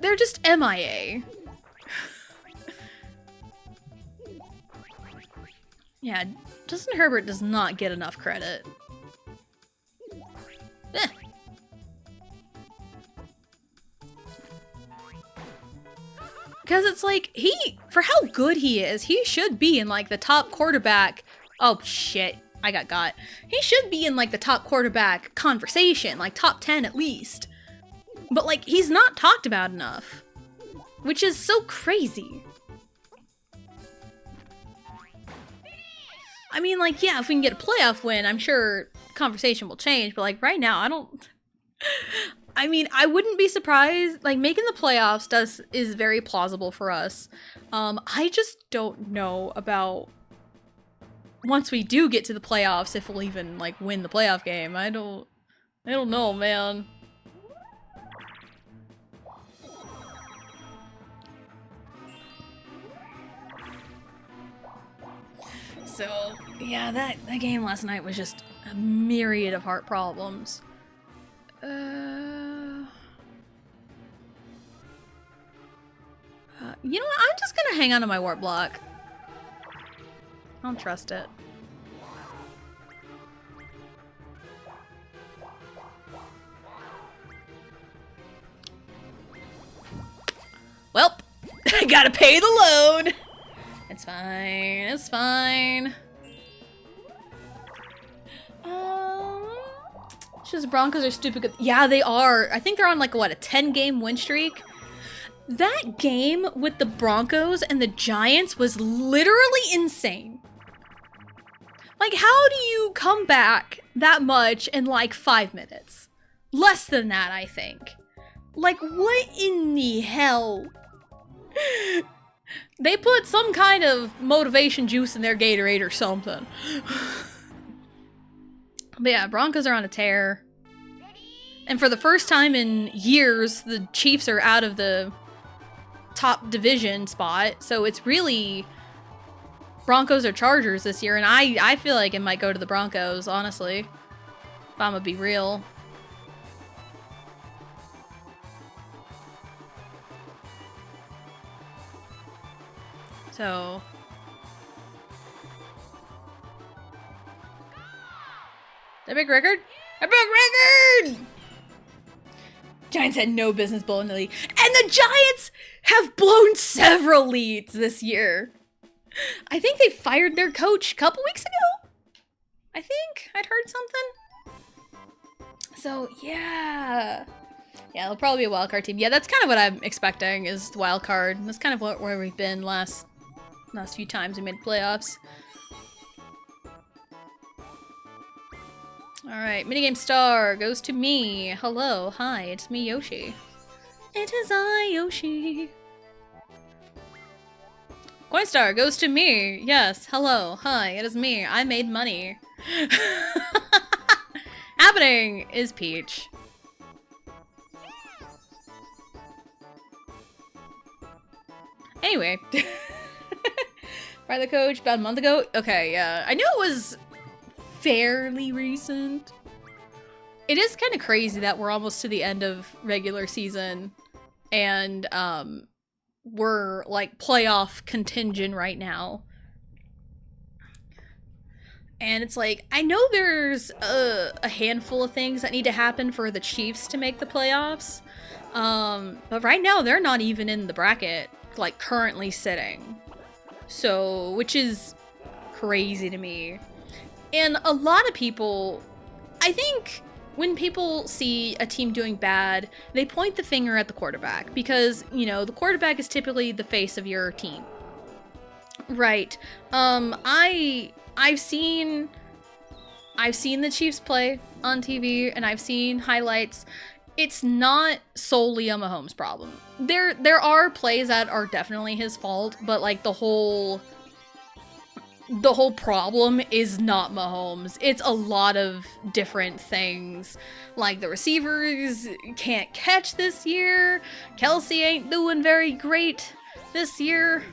Speaker 1: They're just MIA. Yeah, Justin Herbert does not get enough credit. Eh. Because it's like, for how good he is, he should be in like the top quarterback. Oh shit, I got. He should be in like the top quarterback conversation, like top 10 at least. But like, he's not talked about enough, which is so crazy. I mean, like, yeah, if we can get a playoff win, I'm sure conversation will change, but like right now, I mean, I wouldn't be surprised. Like, making the playoffs is very plausible for us. I just don't know about once we do get to the playoffs if we'll even like win the playoff game. I don't know, man. So, yeah, that game last night was just a myriad of heart problems. You know what? I'm just gonna hang on to my warp block. I don't trust it. Welp, I gotta pay the loan. It's fine. It's fine. It's just Broncos are stupid good. Yeah, they are. I think they're on like what, a 10-game win streak. That game with the Broncos and the Giants was literally insane. Like, how do you come back that much in like 5 minutes? Less than that, I think. Like, what in the hell? They put some kind of motivation juice in their Gatorade or something. But yeah, Broncos are on a tear. And for the first time in years, the Chiefs are out of the top division spot. So it's really Broncos or Chargers this year. And I feel like it might go to the Broncos, honestly. If I'm gonna be real. So... a big record? A big record! Giants had no business blowing the lead. And the Giants have blown several leads this year. I think they fired their coach a couple weeks ago. I think I'd heard something. So, yeah. Yeah, it'll probably be a wildcard team. Yeah, that's kind of what I'm expecting is the wild card. That's kind of where we've been last few times we made playoffs. Alright, minigame star goes to me. Hello, hi, it's me, Yoshi. It is I, Yoshi. Coin star goes to me. Yes, hello, hi, it is me. I made money. Happening is Peach. Anyway. By the coach about a month ago? Okay, yeah. I knew it was fairly recent. It is kind of crazy that we're almost to the end of regular season and we're like playoff contingent right now. And it's like, I know there's a handful of things that need to happen for the Chiefs to make the playoffs. But right now they're not even in the bracket, like currently sitting. So, which is crazy to me. And a lot of people, I think when people see a team doing bad, they point the finger at the quarterback because, you know, the quarterback is typically the face of your team. Right. I've seen the Chiefs play on TV and I've seen highlights. It's not solely a Mahomes problem. There are plays that are definitely his fault, but like the whole problem is not Mahomes. It's a lot of different things. Like the receivers can't catch this year. Kelsey ain't doing very great this year.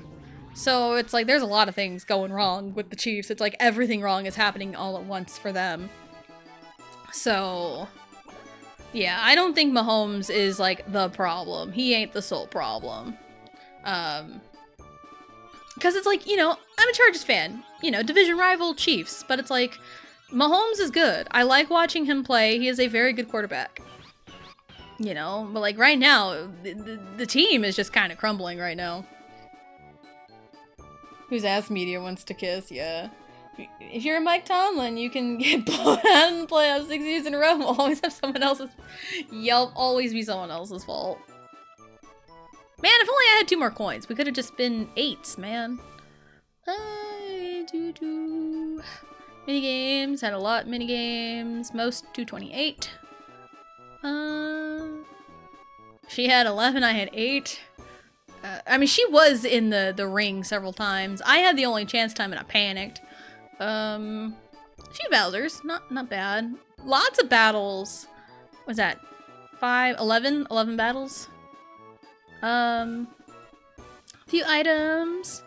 Speaker 1: So it's like there's a lot of things going wrong with the Chiefs. It's like everything wrong is happening all at once for them. So yeah, I don't think Mahomes is like the problem. He ain't the sole problem. Because it's like, you know, I'm a Chargers fan. You know, division rival Chiefs. But it's like, Mahomes is good. I like watching him play. He is a very good quarterback. You know, but like right now, the team is just kind of crumbling right now. Whose ass media wants to kiss? Yeah. If you're Mike Tomlin, you can get blown out in the playoffs 6 years in a row. We'll always have someone else's... Yep, always be someone else's fault. Man, if only I had 2 more coins. We could have just been 8s, man. Minigames. Had a lot of minigames. Most 228. She had 11, I had 8. I mean, she was in the ring several times. I had the only chance time and I panicked. A few Bowsers. Not bad. Lots of battles. What's that? 11 battles? Few items.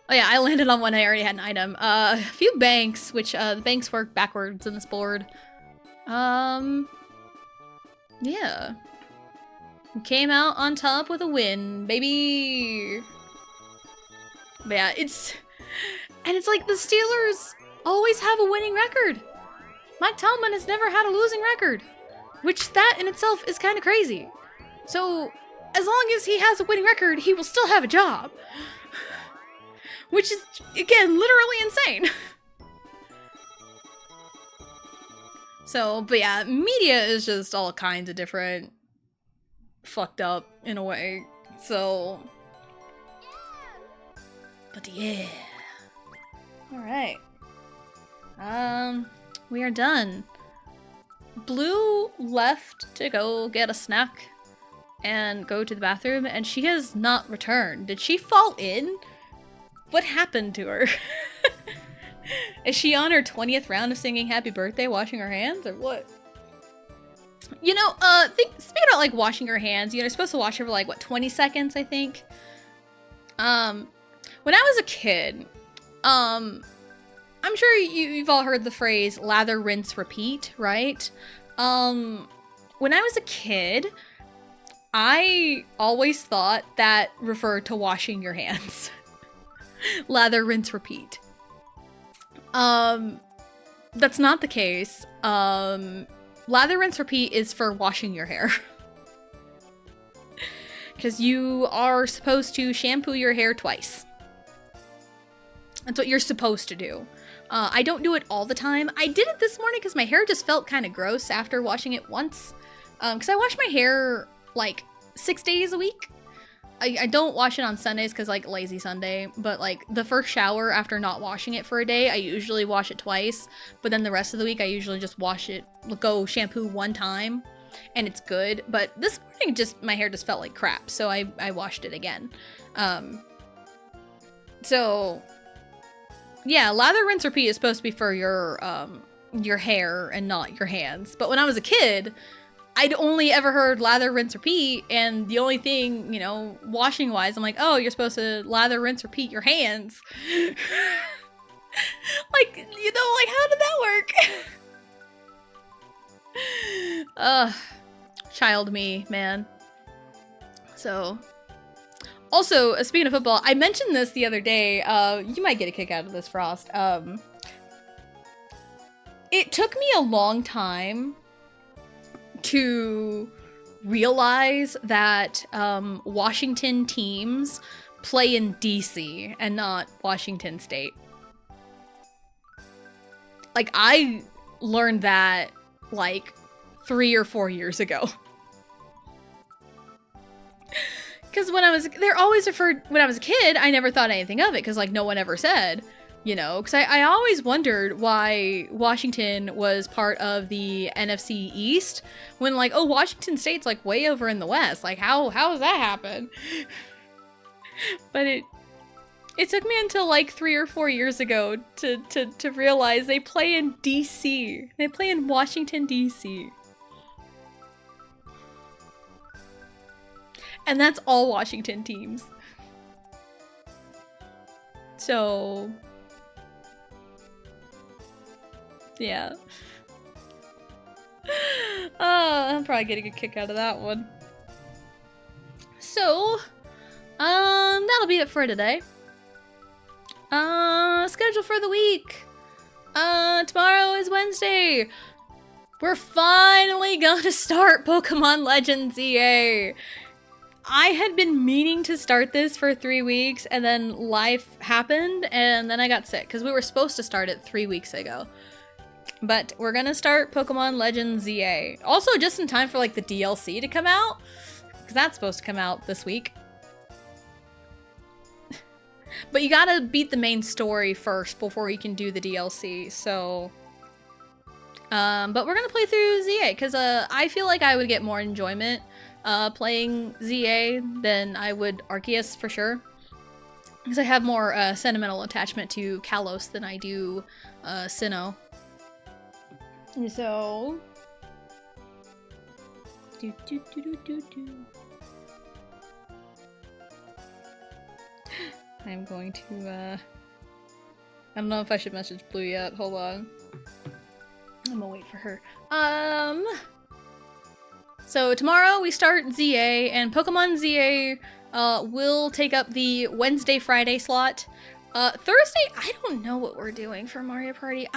Speaker 1: Oh yeah, I landed on one. I already had an item. A few banks, which, the banks work backwards in this board. Yeah. Came out on top with a win, baby! But yeah, it's like the Steelers always have a winning record. Mike Tomlin has never had a losing record. Which that in itself is kind of crazy. So, as long as he has a winning record, he will still have a job. Which is, again, literally insane. So, but yeah, media is just all kinds of different, fucked up in a way. So, but yeah. Alright. We are done. Blue left to go get a snack and go to the bathroom, and she has not returned. Did she fall in? What happened to her? Is she on her 20th round of singing happy birthday, washing her hands, or what? You know, speaking about, like, washing your hands, you know, you're supposed to wash it for, like, what, 20 seconds, I think? When I was a kid, I'm sure you've all heard the phrase lather, rinse, repeat, right? When I was a kid, I always thought that referred to washing your hands. Lather, rinse, repeat. That's not the case. Lather, rinse, repeat is for washing your hair. Because you are supposed to shampoo your hair twice. That's what you're supposed to do. I don't do it all the time. I did it this morning because my hair just felt kind of gross after washing it once. Because I wash my hair like 6 days a week. I don't wash it on Sundays because, like, lazy Sunday, but, like, the first shower after not washing it for a day, I usually wash it twice, but then the rest of the week I usually just wash it, go shampoo one time, and it's good. But this morning, my hair just felt like crap, so I washed it again. So, yeah, lather, rinse, repeat is supposed to be for your hair and not your hands. But when I was a kid, I'd only ever heard lather, rinse, repeat, and the only thing, you know, washing wise, I'm like, oh, you're supposed to lather, rinse, repeat your hands. Like, you know, like, how did that work? Child me, man. So, also, speaking of football, I mentioned this the other day. You might get a kick out of this, Frost. It took me a long time to realize that Washington teams play in DC and not Washington State. Like, I learned that like 3 or 4 years ago. Because when I was a kid, I never thought anything of it because, like, no one ever said. You know, because I always wondered why Washington was part of the NFC East when, like, oh, Washington State's, like, way over in the West. Like, how does that happen? But it took me until, like, 3 or 4 years ago to realize they play in DC. They play in Washington, DC. And that's all Washington teams. So... yeah. I'm probably getting a kick out of that one. So, that'll be it for today. Schedule for the week. Tomorrow is Wednesday. We're finally gonna start Pokemon Legends EA. I had been meaning to start this for 3 weeks, and then life happened, and then I got sick, because we were supposed to start it 3 weeks ago. But we're gonna start Pokemon Legends ZA. Also, just in time for, like, the DLC to come out. Because that's supposed to come out this week. But you gotta beat the main story first before you can do the DLC, so... but we're gonna play through ZA, because I feel like I would get more enjoyment playing ZA than I would Arceus, for sure. Because I have more sentimental attachment to Kalos than I do Sinnoh. So, I'm going to, I don't know if I should message Blue yet. Hold on. I'm gonna wait for her. So tomorrow we start ZA, and Pokemon ZA will take up the Wednesday, Friday slot. Thursday, I don't know what we're doing for Mario Party.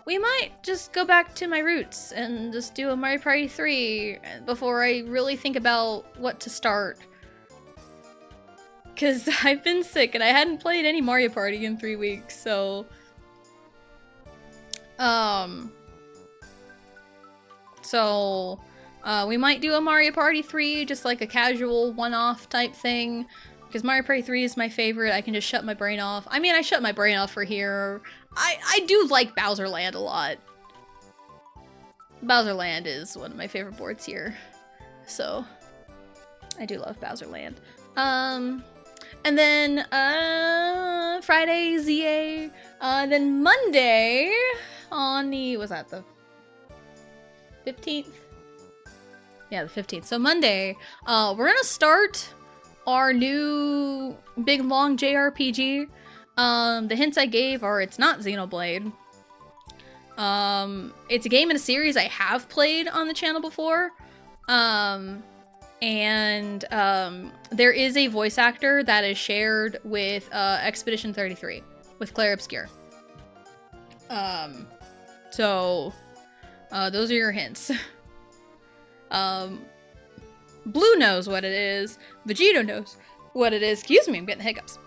Speaker 1: We might just go back to my roots and just do a Mario Party 3 before I really think about what to start. Because I've been sick and I hadn't played any Mario Party in 3 weeks, so... we might do a Mario Party 3, just like a casual one-off type thing. Because Mario Party 3 is my favorite. I can just shut my brain off. I mean, I shut my brain off for here. I do like Bowser Land a lot. Bowser Land is one of my favorite boards here. So, I do love Bowser Land. And then, Friday, ZA. Then Monday, on the, was that the 15th? Yeah, the 15th. So Monday, we're gonna start our new big long JRPG. The hints I gave are it's not Xenoblade. It's a game in a series I have played on the channel before. There is a voice actor that is shared with Expedition 33 with Claire Obscure. So those are your hints. Blue knows what it is. Vegito knows what it is. Excuse me, I'm getting hiccups.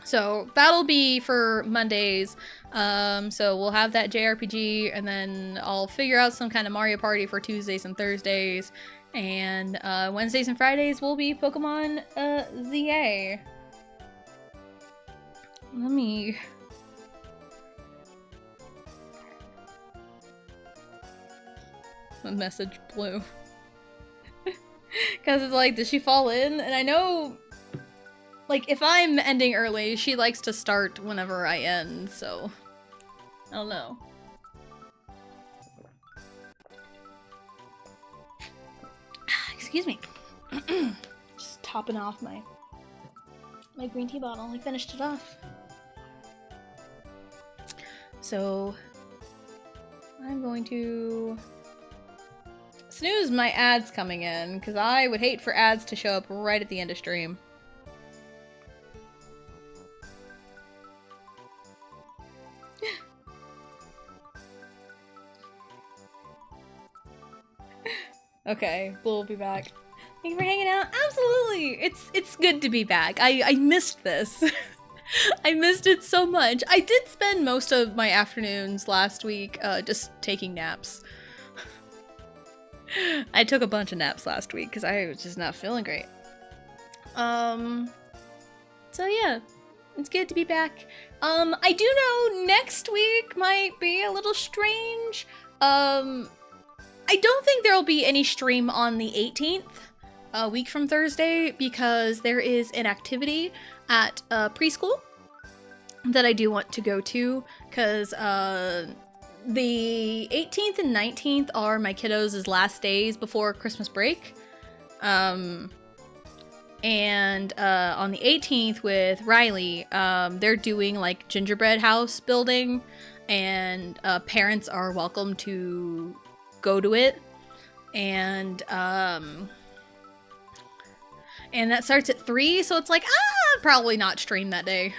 Speaker 1: So that'll be for Mondays. So we'll have that JRPG, and then I'll figure out some kind of Mario Party for Tuesdays and Thursdays. And Wednesdays and Fridays will be Pokemon ZA. Let me... The message blue. Because it's like, does she fall in? And I know, like, if I'm ending early, she likes to start whenever I end, so... I don't know. Excuse me. Just topping off my green tea bottle. I finished it off. So, I'm going to snooze my ads coming in, because I would hate for ads to show up right at the end of stream. Okay, we'll be back. Thank you for hanging out. Absolutely! It's good to be back. I missed this. I missed it so much. I did spend most of my afternoons last week just taking naps. I took a bunch of naps last week because I was just not feeling great. So yeah, it's good to be back. I do know next week might be a little strange. I don't think there'll be any stream on the 18th, a week from Thursday, because there is an activity at preschool that I do want to go to, because the 18th and 19th are my kiddos' last days before Christmas break. And on the 18th with Riley, they're doing like gingerbread house building, and parents are welcome to go to it. And that starts at 3, so it's like, probably not stream that day.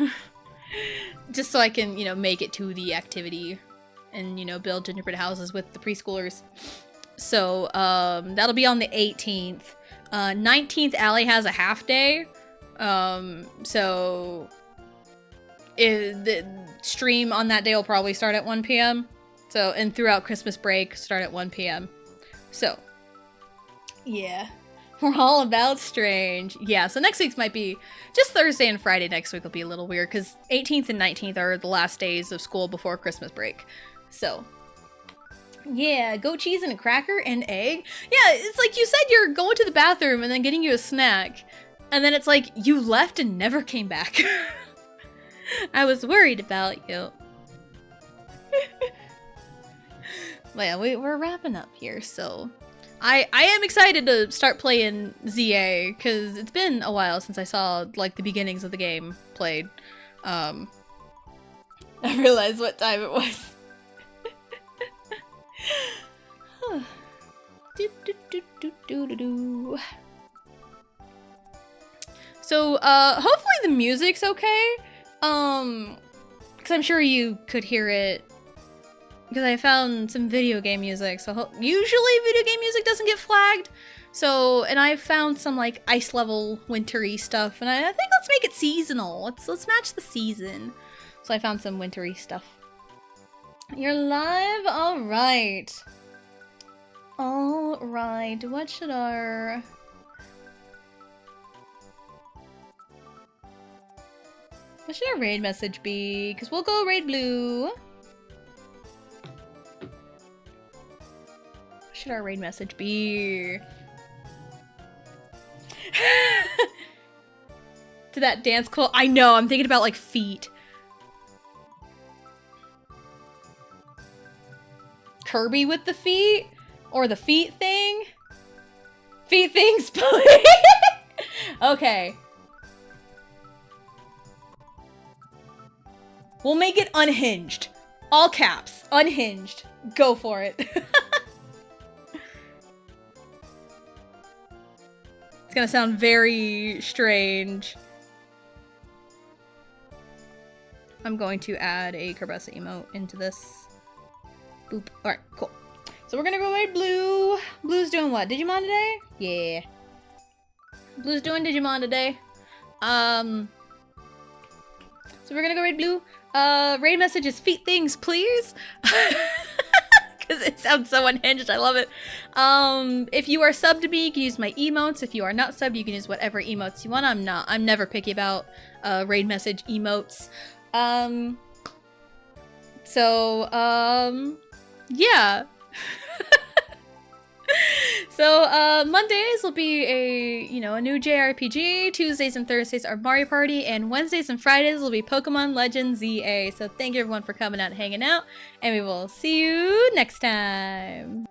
Speaker 1: Just so I can, make it to the activity and, build gingerbread houses with the preschoolers. So, that'll be on the 18th. 19th, Allie has a half day. So the stream on that day will probably start at 1 p.m. So, and throughout Christmas break, start at 1 p.m. So, yeah. We're all about strange. Yeah, so next week's might be just Thursday and Friday next week will be a little weird because 18th and 19th are the last days of school before Christmas break. So, yeah, goat cheese and a cracker and egg. Yeah, it's like you said you're going to the bathroom and then getting you a snack. And then it's like you left and never came back. I was worried about you. But yeah, we're wrapping up here, so... I am excited to start playing ZA, because it's been a while since I saw, like, the beginnings of the game played. I realized what time it was. So, hopefully the music's okay. Because I'm sure you could hear it. Because I found some video game music, so usually video game music doesn't get flagged. So, and I found some like ice level wintry stuff, and I think let's make it seasonal. Let's match the season. So I found some wintry stuff. You're live? Alright. Alright, what should our... What should our raid message be? Because we'll go raid blue. What should our raid message be? To that dance call? I know, I'm thinking about like feet. Kirby with the feet? Or the feet thing? Feet things, please! Okay. We'll make it unhinged. All caps. Unhinged. Go for it. It's gonna sound very strange. I'm going to add a Kerbessa emote into this. Boop. Alright, cool. So we're gonna go raid blue. Blue's doing what? Digimon today? Yeah. Blue's doing Digimon today. So we're gonna go raid blue. Raid message is feet things, please. Because it sounds so unhinged. I love it. If you are subbed to me, you can use my emotes. If you are not subbed, you can use whatever emotes you want. I'm never picky about raid message emotes. Yeah. So, Mondays will be a new JRPG. Tuesdays and Thursdays are Mario Party, and Wednesdays and Fridays will be Pokemon Legends ZA. So thank you everyone for coming out and hanging out, and we will see you next time.